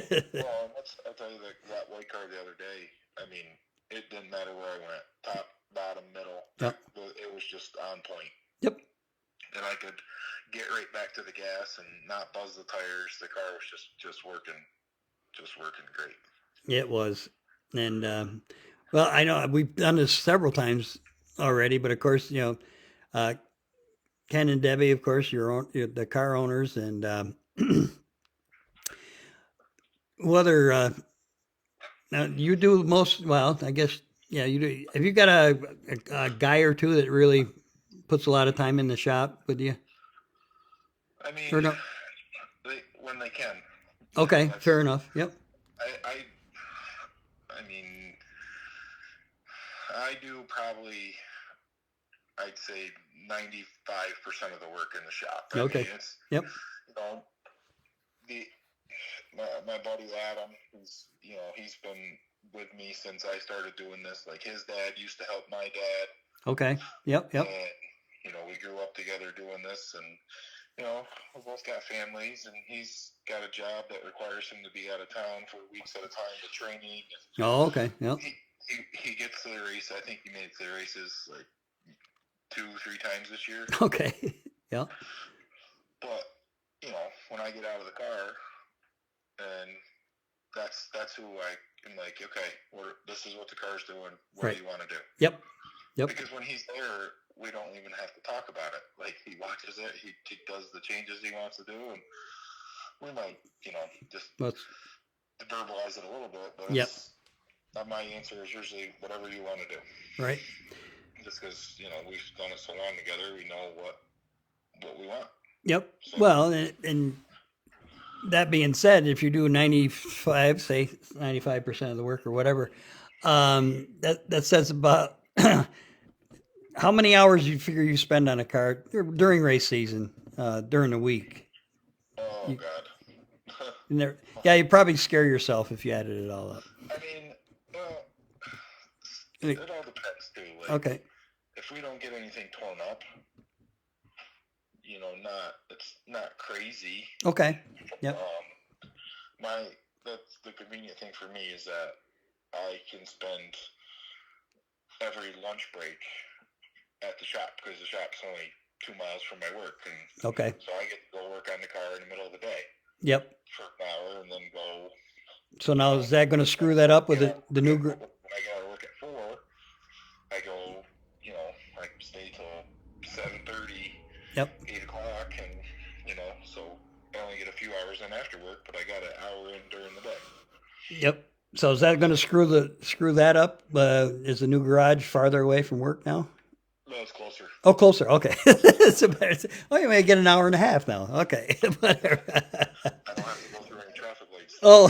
I'll tell you that white car the other day. I mean, it didn't matter where I went, top, bottom, middle. Yep. It was just on point. Yep. And I could get right back to the gas and not buzz the tires. The car was just working great. It was, and Well, I know we've done this several times already, but of course, Ken and Debbie, of course, you're the car owners, and whether now you do most. Well, I guess yeah, you do. Have you got a guy or two that really puts a lot of time in the shop with you? I mean, Or no? when they can. Okay, That's- fair enough. Yep. I mean, I do probably, I'd say 95% of the work in the shop. I Okay. mean, it's, Yep. you know, my buddy Adam, he's been with me since I started doing this. Like, his dad used to help my dad. Okay. Yep. Yep. And, we grew up together doing this, and, we both got families, and he's got a job that requires him to be out of town for weeks at a time with training. And Oh, okay. Yep. he gets to the race. I think he made it to the races like 2-3 times this year. Okay. Yeah. But, when I get out of the car, and that's who I am like, okay, this is what the car's doing. What Right. do you want to do? Yep. Yep. Because when he's there, we don't even have to talk about it. Like, he watches it, he does the changes he wants to do, and we might, just Let's, verbalize it a little bit. But Yep. my answer is usually whatever you want to do. right. Just because we've done it so long together, we know what we want. Yep. So, Well, and that being said, if you do 95% of the work or whatever, that says about how many hours you figure you spend on a car during race season, during the week. oh God. And yeah, you'd probably scare yourself if you added it all up. I mean, it all depends too. Like, Okay. if we don't get anything torn up, it's not crazy. Okay. Yep. That's the convenient thing for me is that I can spend every lunch break at the shop because the shop's only 2 miles from my work, and Okay. so I get to go work on the car in the middle of the day Yep. for an hour, and then go. So now is that going to screw that up with the new? When I get out of work at 4, I go. I stay till 7:30. Yep. 8 o'clock, and so I only get a few hours in after work, but I got an hour in during the day. Yep. So is that going to screw that up? Is the new garage farther away from work now? No, it's closer. Oh, closer. Okay. So you may get an hour and a half now. Okay. Whatever. I don't have to go through any traffic lights. Oh,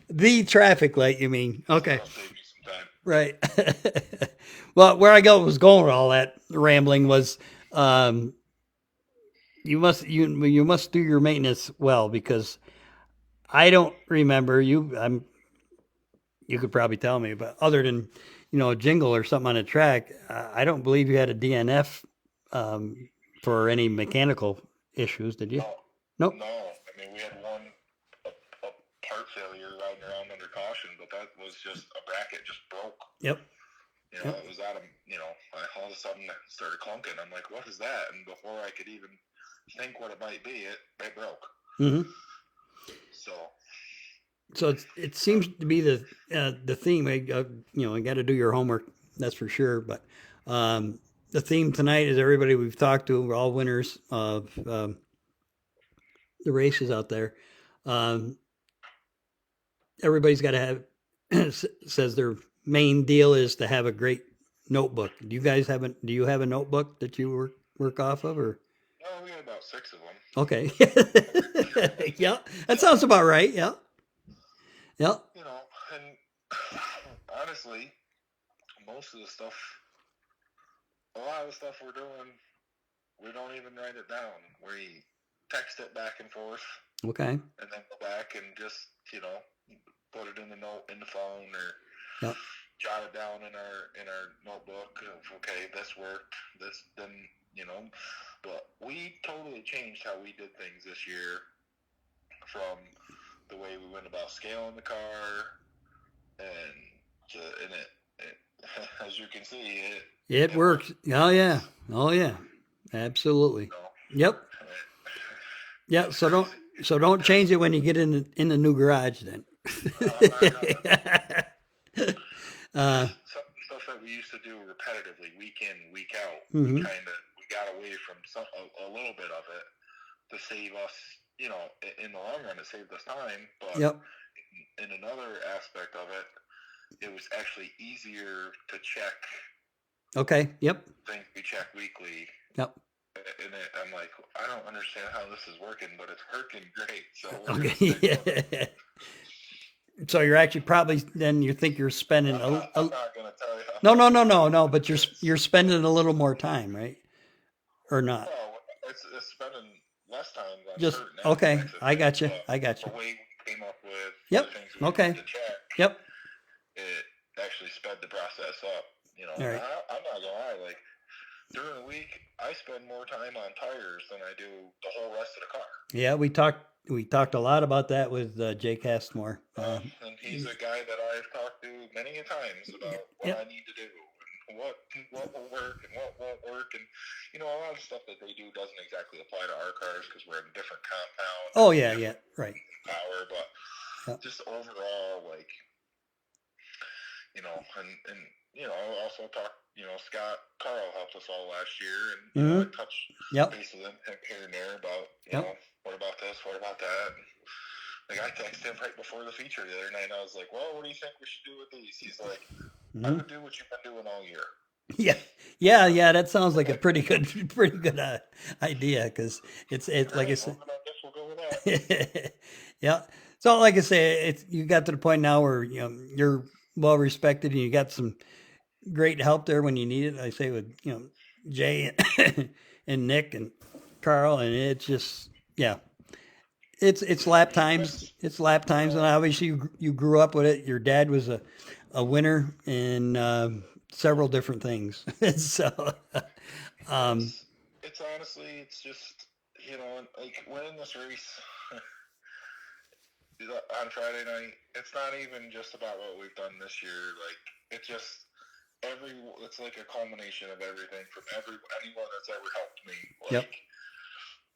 the traffic light, you mean? Okay. That'll save me some time. Right. Well, where I was going with all that rambling was, you must do your maintenance well, because I don't remember you could probably tell me, but other than, a jingle or something on a track, I don't believe you had a DNF, for any mechanical issues, did you? No. Nope. No. I mean, we had a part failure riding around under caution, but that was just a bracket just broke. Yep. It was out of, all of a sudden it started clunking. I'm like, what is that? And before I could even think what it might be, it broke. Mm-hmm. So it seems to be the theme. I got to do your homework, that's for sure. But the theme tonight is everybody we've talked to, we're all winners of the races out there. Everybody's got to have says their main deal is to have a great notebook. Do you guys do you have a notebook that you work off of, or? no, we had about 6 of them. Okay. Yeah, that sounds about right. Yeah. Yeah. And honestly, most of the stuff, a lot of the stuff we're doing, we don't even write it down. We text it back and forth, Okay. and then go back and just, put it in the note in the phone, or Yep. jot it down in our notebook of, okay, this worked, this then, but we totally changed how we did things this year, from the way we went about scaling the car, and it as you can see, It works. Oh yeah. Absolutely. Yep. Yeah. So don't change it when you get in the new garage then. Some stuff that we used to do repetitively, week in, week out, Mhm. we got away from a little bit of it to save us, in the long run, it saved us time. But Yep. in another aspect of it, it was actually easier to check Okay. Yep. things we check weekly. Yep. And I'm like, I don't understand how this is working, but it's working great. So we're Okay. gonna stick with it. Yeah. So you're actually probably then you think you're spending I'm not gonna tell you. no. But you're spending a little more time, right? Or not? No, it's spending less time on Just certain okay. aspects of I got things, you. but I got the you. way we came up with Yep, the things we okay. needed to check, Yep. it actually sped the process up. All right. I'm not gonna lie, like during the week, I spend more time on tires than I do the whole rest of the car. Yeah, we talked a lot about that with Jay Castmore. And he's a guy that I've talked to many a times about what Yep. I need to do and what will work and what won't work. And a lot of stuff that they do doesn't exactly apply to our cars because we're in a different compound. Oh yeah, yeah, right. Power, but Yep. just overall, like I also talked. Scott Carl helped us all last year, and I touched Yep. base with him here and there about Yep. what about this, what about that. Like I texted him right before the feature the other night, and I was like, "Well, what do you think we should do with these?" He's like, "I would do what you've been doing all year." Yeah. That sounds like a pretty good idea because it's like I said. Well, I guess we'll go with that. Yeah. So like I say, you got to the point now where you're well respected and you got some great help there when you need it. I say with Jay and Nick and Carl, and it's just it's lap times. It's lap times, and obviously you grew up with it. Your dad was a winner in several different things, so. It's honestly, it's just like winning this race on Friday night. It's not even just about what we've done this year. Like it's just it's like a culmination of everything from anyone that's ever helped me. Like, Yep.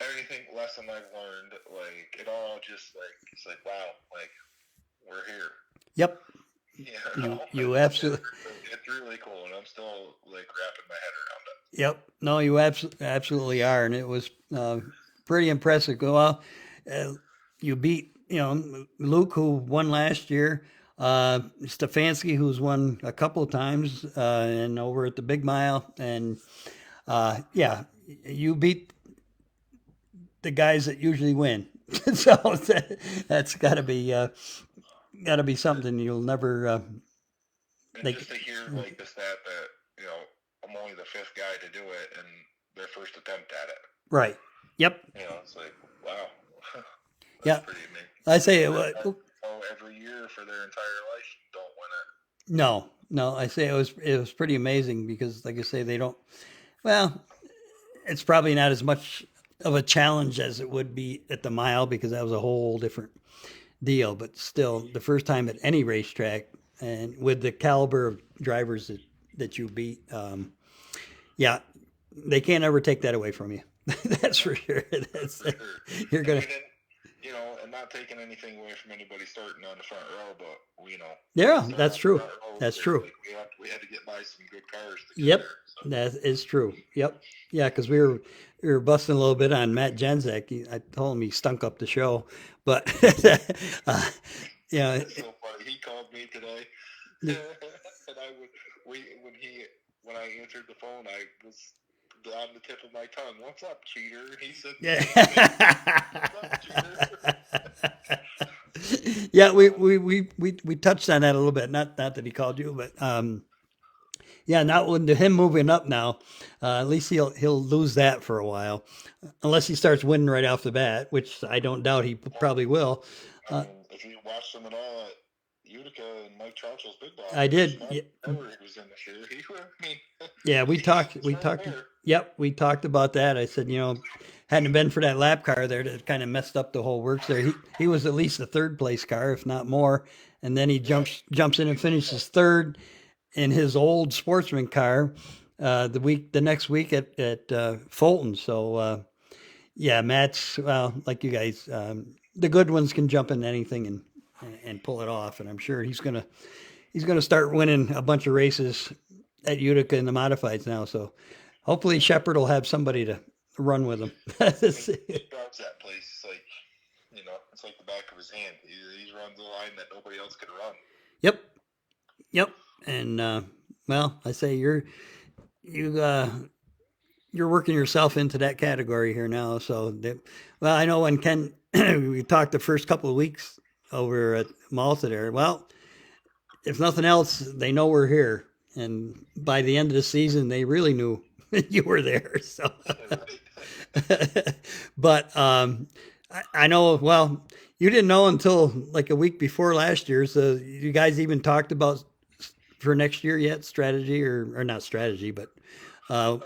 Everything lesson I've learned, like it all just like it's like wow, like we're here. Yep. You absolutely. It's really cool, and I'm still like wrapping my head around it. Yep. No, you absolutely are, and it was pretty impressive. Well, you beat Luke, who won last year. Stefanski, who's won a couple of times, and over at the Big Mile, and you beat the guys that usually win. So that's got to be something you'll never. And just to hear like the stat that I'm only the fifth guy to do it, and their first attempt at it. Right. Yep. It's like wow. Yeah. Pretty amazing. I say every year for their entire life don't win it. No. I say it was pretty amazing because, like I say, they don't. Well, it's probably not as much of a challenge as it would be at the mile because that was a whole different deal. But still, the first time at any racetrack and with the caliber of drivers that you beat, they can't ever take that away from you. That's for sure. You're gonna. And not taking anything away from anybody starting on the front row, but Yeah, that's true. That's true. Like we had to get by some good cars. Yep, there, so. that is true. Yep, yeah, because we were busting a little bit on Matt Jenzek. I told him he stunk up the show, but It's so funny. He called me today, and when I answered the phone, I was on the tip of my tongue. "What's up, cheater?" He said, Yeah, we touched on that a little bit. Not that he called you, but not with him moving up now. At least he'll lose that for a while, unless he starts winning right off the bat, which I don't doubt he probably will. If you watched him at all at Utica and Mike Churchill's Big Boss, I did. He was in this year. Yeah, we talked. Yep, we talked about that. I said, hadn't it been for that lap car there that kind of messed up the whole works there, he was at least a third place car, if not more. And then he jumps in and finishes third in his old Sportsman car the next week at Fulton. So Matt's like you guys, the good ones can jump in anything and pull it off. And I'm sure he's gonna he's going to start winning a bunch of races at Utica in the modifieds now. So hopefully Shepard will have somebody to run with him. He runs that place like, it's like the back of his hand. He runs a line that nobody else can run. Yep. And well, I say you're working yourself into that category here now. So, well, I know when Ken we talked the first couple of weeks over at Malta there. Well, if nothing else, they know we're here, and by the end of the season, they really knew you were there. So, but I know. Well, you didn't know until like a week before last year. So, you guys even talked about for next year yet strategy or not strategy, but Not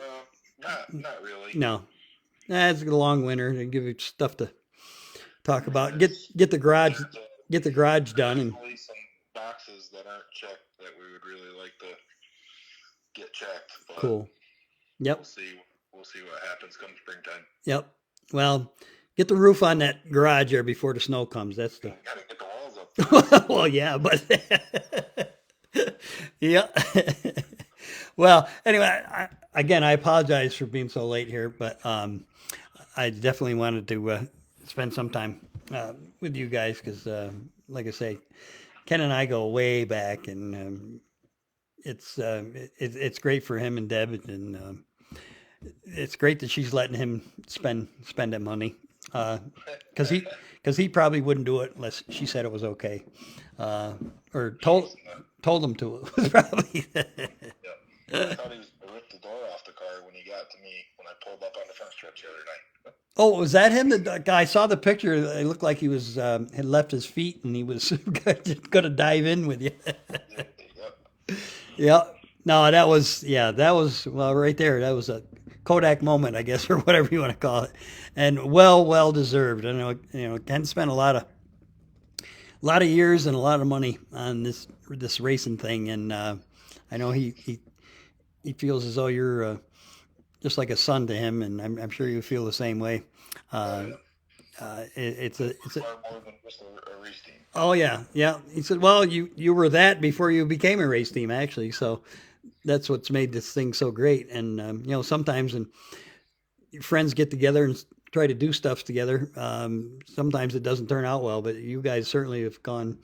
really. no, it's a long winter and give you stuff to talk about. Get the garage done and There's some boxes that aren't checked that we would really like to get checked. But cool. Yep. We'll see what happens come springtime. Yep. Well, get the roof on that garage there before the snow comes. That's the. Gotta get the walls up. Well, yeah, but yeah. Well, anyway, I apologize for being so late here, but I definitely wanted to spend some time with you guys because, like I say, Ken and I go way back, and it's great for him and Deb, and it's great that she's letting him spend that money because he probably wouldn't do it unless she said it was okay or told him to. It was probably. I thought he was going to rip the door off the car when he got to me when I pulled up on the front stretch the other night. Oh, was that him? The guy, I saw the picture. It looked like he was had left his feet and he was going to dive in with you. Yep. Yeah. No, that was well right there. That was a Kodak moment, I guess, or whatever you want to call it, and well deserved. I know, Ken spent a lot of years and a lot of money on this racing thing, and I know he feels as though you're just like a son to him, and I'm sure you feel the same way. It's far more than just a race team. Oh yeah. He said, well, you were that before you became a race team, actually. So that's what's made this thing so great. And sometimes when your friends get together and try to do stuff together, sometimes it doesn't turn out well. But you guys certainly have gone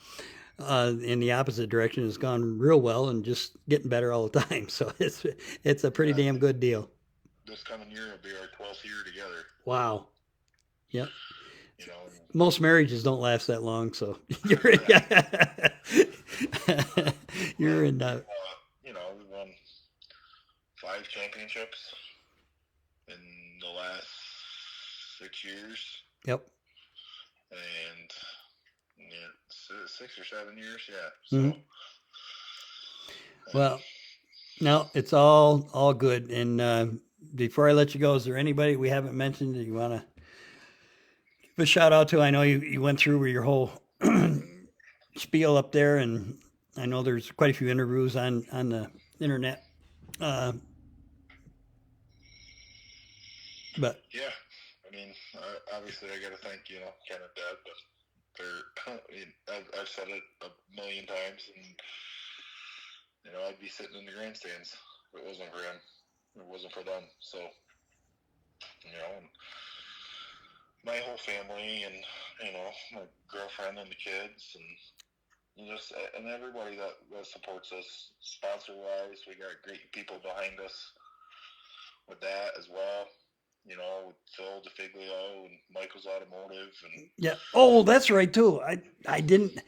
in the opposite direction. It's gone real well and just getting better all the time. So it's a pretty damn good deal. This coming year will be our 12th year together. Wow. Yep. You know, Most marriages don't last that long, so you're in. You're in. We won 5 championships in the last 6 years. Yep. And 6 or 7 years, yeah. So, Mhm. Well, no, it's all good. And before I let you go, is there anybody we haven't mentioned that you want to give a shout out to? I know you went through your whole spiel up there, and I know there's quite a few interviews on the internet. But yeah, I mean, obviously I got to thank, Ken and Deb, but I've said it a million times, and, I'd be sitting in the grandstands if it wasn't for him. It wasn't for them. So, and my whole family and, my girlfriend and the kids and everybody that supports us sponsor-wise. We got great people behind us with that as well. With Phil DeFiglio and Michael's Automotive and yeah. Oh, that's right too. I didn't.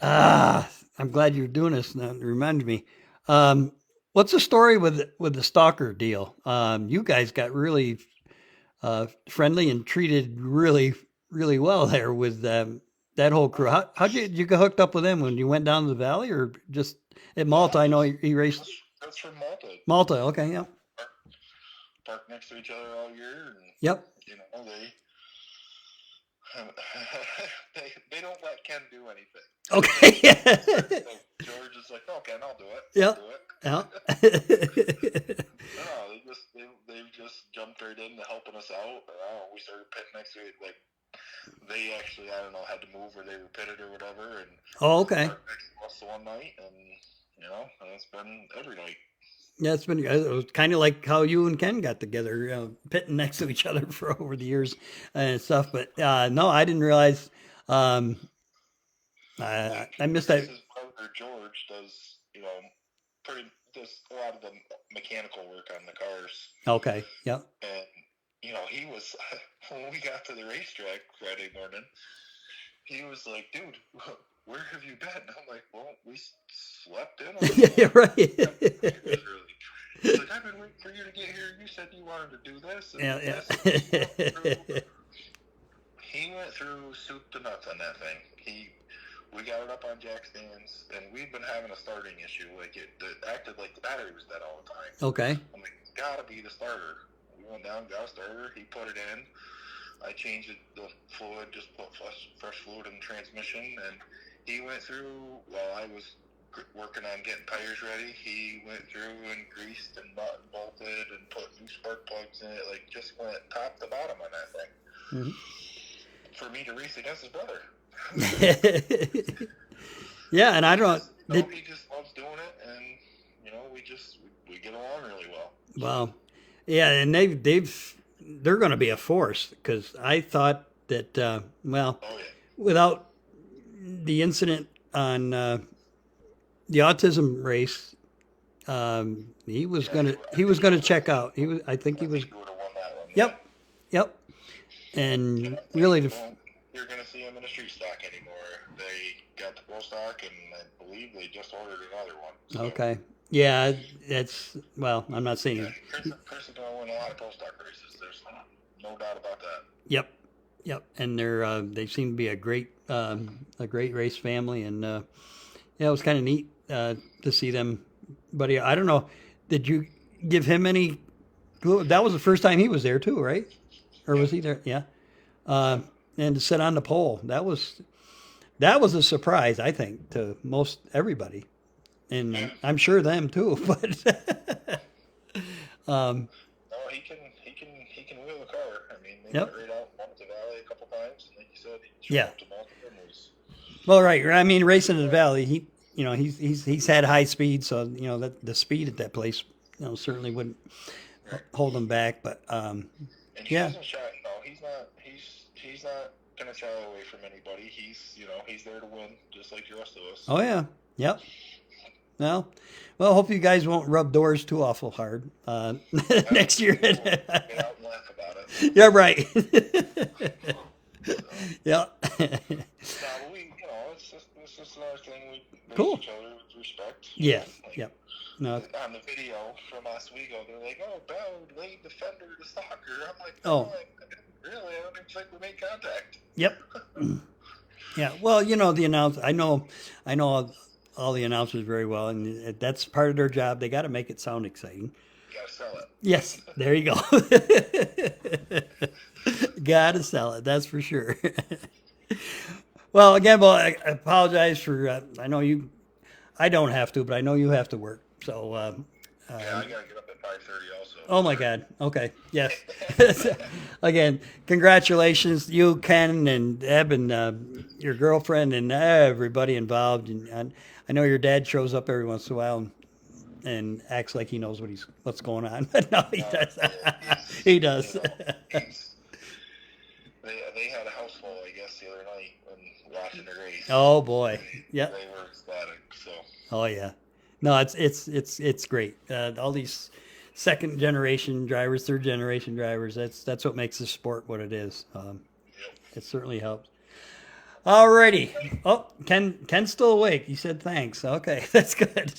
I'm glad you're doing this. Now, it reminded me. What's the story with the stalker deal? You guys got really friendly and treated really really well there with that whole crew. How'd you get hooked up with them when you went down to the valley or just at Malta? I know he raced. That's from Malta. Malta. Okay. Yeah. Park next to each other all year. And, Yep. They don't let Ken do anything. Okay. So George is like, "Oh, Ken, I'll do it." Yep. I'll do it. Yeah. No, they've just jumped right into helping us out. We started pitting next to it. Like they actually, I don't know, had to move or they were pitted or whatever, and Oh, okay. lost the one night, and and it's been every night. Yeah, it was kind of like how you and Ken got together, pitting next to each other for over the years and stuff. But no, I didn't realize. Um, I missed that. His brother George does, does a lot of the mechanical work on the cars, Okay. Yep. and he was when we got to the racetrack Friday morning, he was like, "Dude, where have you been?" I'm like, "Well, we slept in." Yeah. Right. He's like, "I've been waiting for you to get here. You said you wanted to do this." And Yeah. this. He went through soup to nuts on that thing. We got it up on jack stands, and we'd been having a starting issue. Like it acted like the battery was dead all the time. Okay. I'm like, it's gotta be the starter. We went down, got a starter. He put it in. I changed the fluid, just put fresh fluid in the transmission, and he went through while I was working on getting tires ready. He went through and greased and nut and bolted and put new spark plugs in it. Like just went top to bottom on that thing. Mm-hmm. For me to race against his brother. Yeah, and I don't. He just loves doing it, and we get along really well. Wow. Yeah, and they're going to be a force because I thought that Oh yeah. without the incident on the autism race, he was gonna check out. I think he was. He would have won that one. Yep. And really, You're going to see him in the street stock anymore. They got the pro stock, and I believe they just ordered another one. So, okay. Yeah, I'm not saying. yeah, Chris is going to win a lot of pro stock races. There's no doubt about that. Yep. And they seem to be a great race family, and yeah, it was kind of neat to see them. But I don't know, did you give him any clue? That was the first time he was there too, right? Or was he there? Yeah. And to sit on the pole, that was a surprise, I think, to most everybody, and I'm sure them too. But No, he can wheel the car. I mean, they went right out onto the valley a couple times, and like you said, he showed up to Malta and was. Well, right. I mean, racing in the valley, he's had high speed, so that the speed at that place, certainly wouldn't hold him back. But And he yeah. doesn't shy. No, he's not gonna shy away from anybody. He's there to win, just like the rest of us. Oh yeah. Yep. Well, hope you guys won't rub doors too awful hard next year. We'll get out and laugh about it. Yeah. Right. Yeah. No, but it's just another thing. We race Cool. each other with respect. Yeah. Like, Yep. No. On the video from Oswego, they're like, "Oh, Bell laid the fender to stalker." I'm like, Oh. Really? I don't even think we made contact. Yep. Yeah. Well, I know all the announcers very well, and that's part of their job. They got to make it sound exciting. You gotta sell it. Yes, there you go. Gotta sell it, that's for sure. Well, again, I apologize for. I know you. I don't have to, but I know you have to work. So. Yeah, I gotta get up at 5:30 also. Oh my God. Okay. Yes. Again, congratulations, you, Ken, and Deb, and your girlfriend, and everybody involved. And I know your dad shows up every once in a while and acts like he knows what's going on, but no, he does. He does. They had a house full, I guess, the other night when watching the race. Oh boy. Yeah. They were ecstatic. So. Oh yeah. No, it's great. All these second generation drivers, third generation drivers. That's what makes the sport what it is. It certainly helps. Alrighty. Oh, Ken's still awake. He said thanks. Okay, that's good.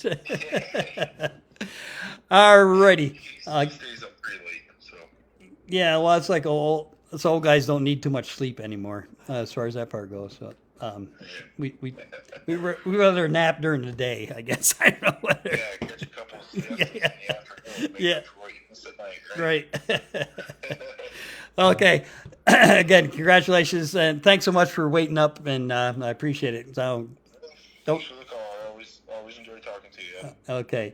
Alrighty. He stays up pretty late. So. Yeah, well, it's like old guys don't need too much sleep anymore, as far as that part goes. So, we rather nap during the day, I guess. I don't know whether. Yeah, catch a couple siestas in the afternoon. Yeah. Before you miss at night, Right. Okay. Again, congratulations and thanks so much for waiting up, and I appreciate it. So, Thanks for the call. I always enjoy talking to you. okay.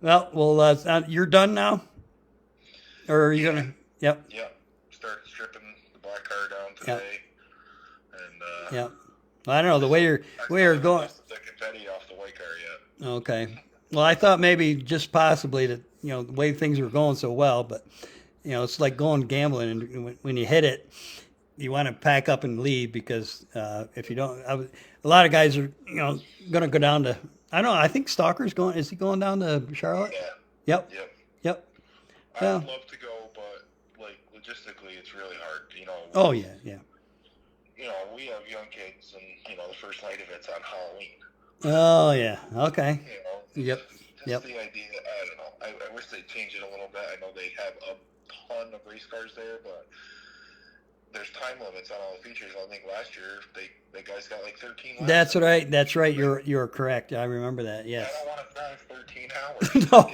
Well, you're done now, or are you gonna? Yep. Yeah. Started stripping the black car down today. Yeah. Well, I don't know the way you're going. The confetti off the white car yet. Okay. Well, I thought maybe just possibly that the way things were going so well, but it's like going gambling, and when you hit it, you want to pack up and leave because if you don't, a lot of guys are going to go down to. I don't know. I think Stalker's going. Is he going down to Charlotte? Yeah. Yep. Yep. Yep. I'd Yeah. love to go, but like logistically, it's really hard. Oh yeah, yeah. We have young kids, and the first night of it's on Halloween. Oh yeah. Okay. Yep. Just Yep. the idea. I don't know. I wish they'd change it a little bit. I know they have a ton of race cars there, but there's time limits on all the features. I think last year the guys got like 13 laps. That's right. That's right. You're correct. I remember that. Yes. I don't want to drive 13 hours. No.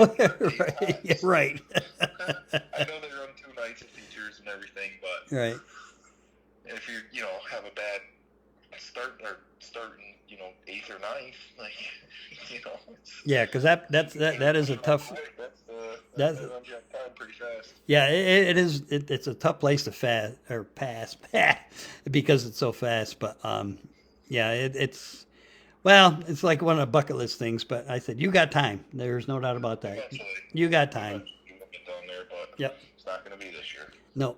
Right. Yeah, right. I know they run 2 nights of features and everything, but Right. if you have a bad starting 8th or 9th, like Yeah, because that is a tough. That's time pretty fast. Yeah, it is. It's a tough place to pass because it's so fast. But yeah, it's like one of the bucket list things. But I said you got time. There's no doubt about that. Eventually, You got time. you will get down there, but Yep. it's not going to be this year. No.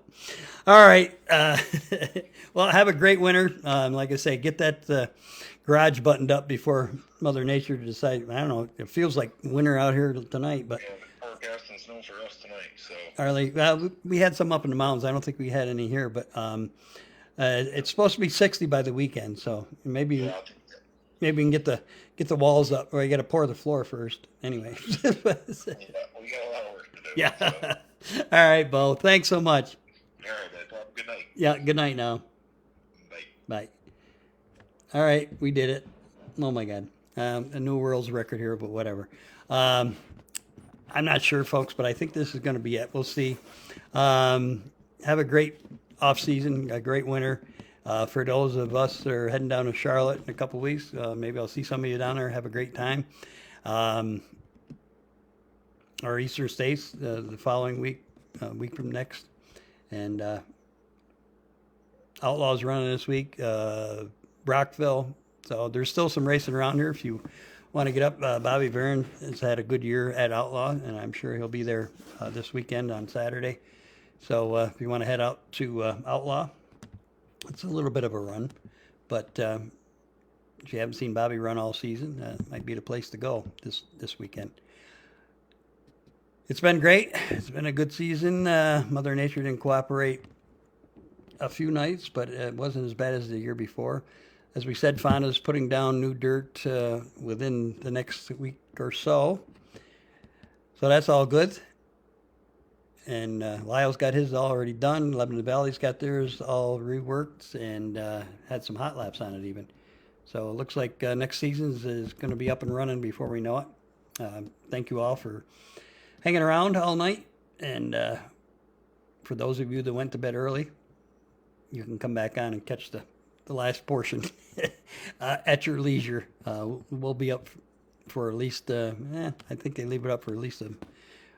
All right. Well, have a great winter. Like I say, get that garage buttoned up before Mother Nature decides. I don't know. It feels like winter out here tonight, but Yeah, forecasting snow for us tonight, so. Arlie, we had some up in the mountains. I don't think we had any here, but it's supposed to be 60 by the weekend, so maybe Yeah, we can get the walls up, or you got to pour the floor first. Anyway. we got a lot of work to do. Yeah. So. All right, Bo. Thanks so much. All right, man. Have a good night. Yeah. Good night now. Bye. Bye. All right, we did it. Oh my God, a new world's record here, but whatever. I'm not sure, folks, but I think this is going to be it. We'll see. Have a great off season, a great winter. For those of us that are heading down to Charlotte in a couple weeks, maybe I'll see some of you down there. Have a great time. Our Eastern States the following week, week from next, and Outlaws running this week. Brockville. So there's still some racing around here if you want to get up. Bobby Varon has had a good year at Outlaw, and I'm sure he'll be there this weekend on Saturday. So if you want to head out to Outlaw, it's a little bit of a run. But if you haven't seen Bobby run all season, that might be the place to go this weekend. It's been great. It's been a good season. Mother Nature didn't cooperate a few nights, but it wasn't as bad as the year before. As we said, Fonda's putting down new dirt within the next week or so. So that's all good. And Lyle's got his already done. Lebanon Valley's got theirs all reworked and had some hot laps on it even. So it looks like next season is going to be up and running before we know it. Thank you all for hanging around all night. And for those of you that went to bed early, you can come back on and catch the last portion at your leisure. We'll be up for at least, I think they leave it up for at least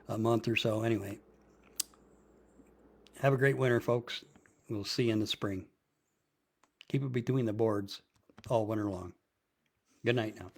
a month or so anyway. Have a great winter, folks. We'll see you in the spring. Keep it between the boards all winter long. Good night now.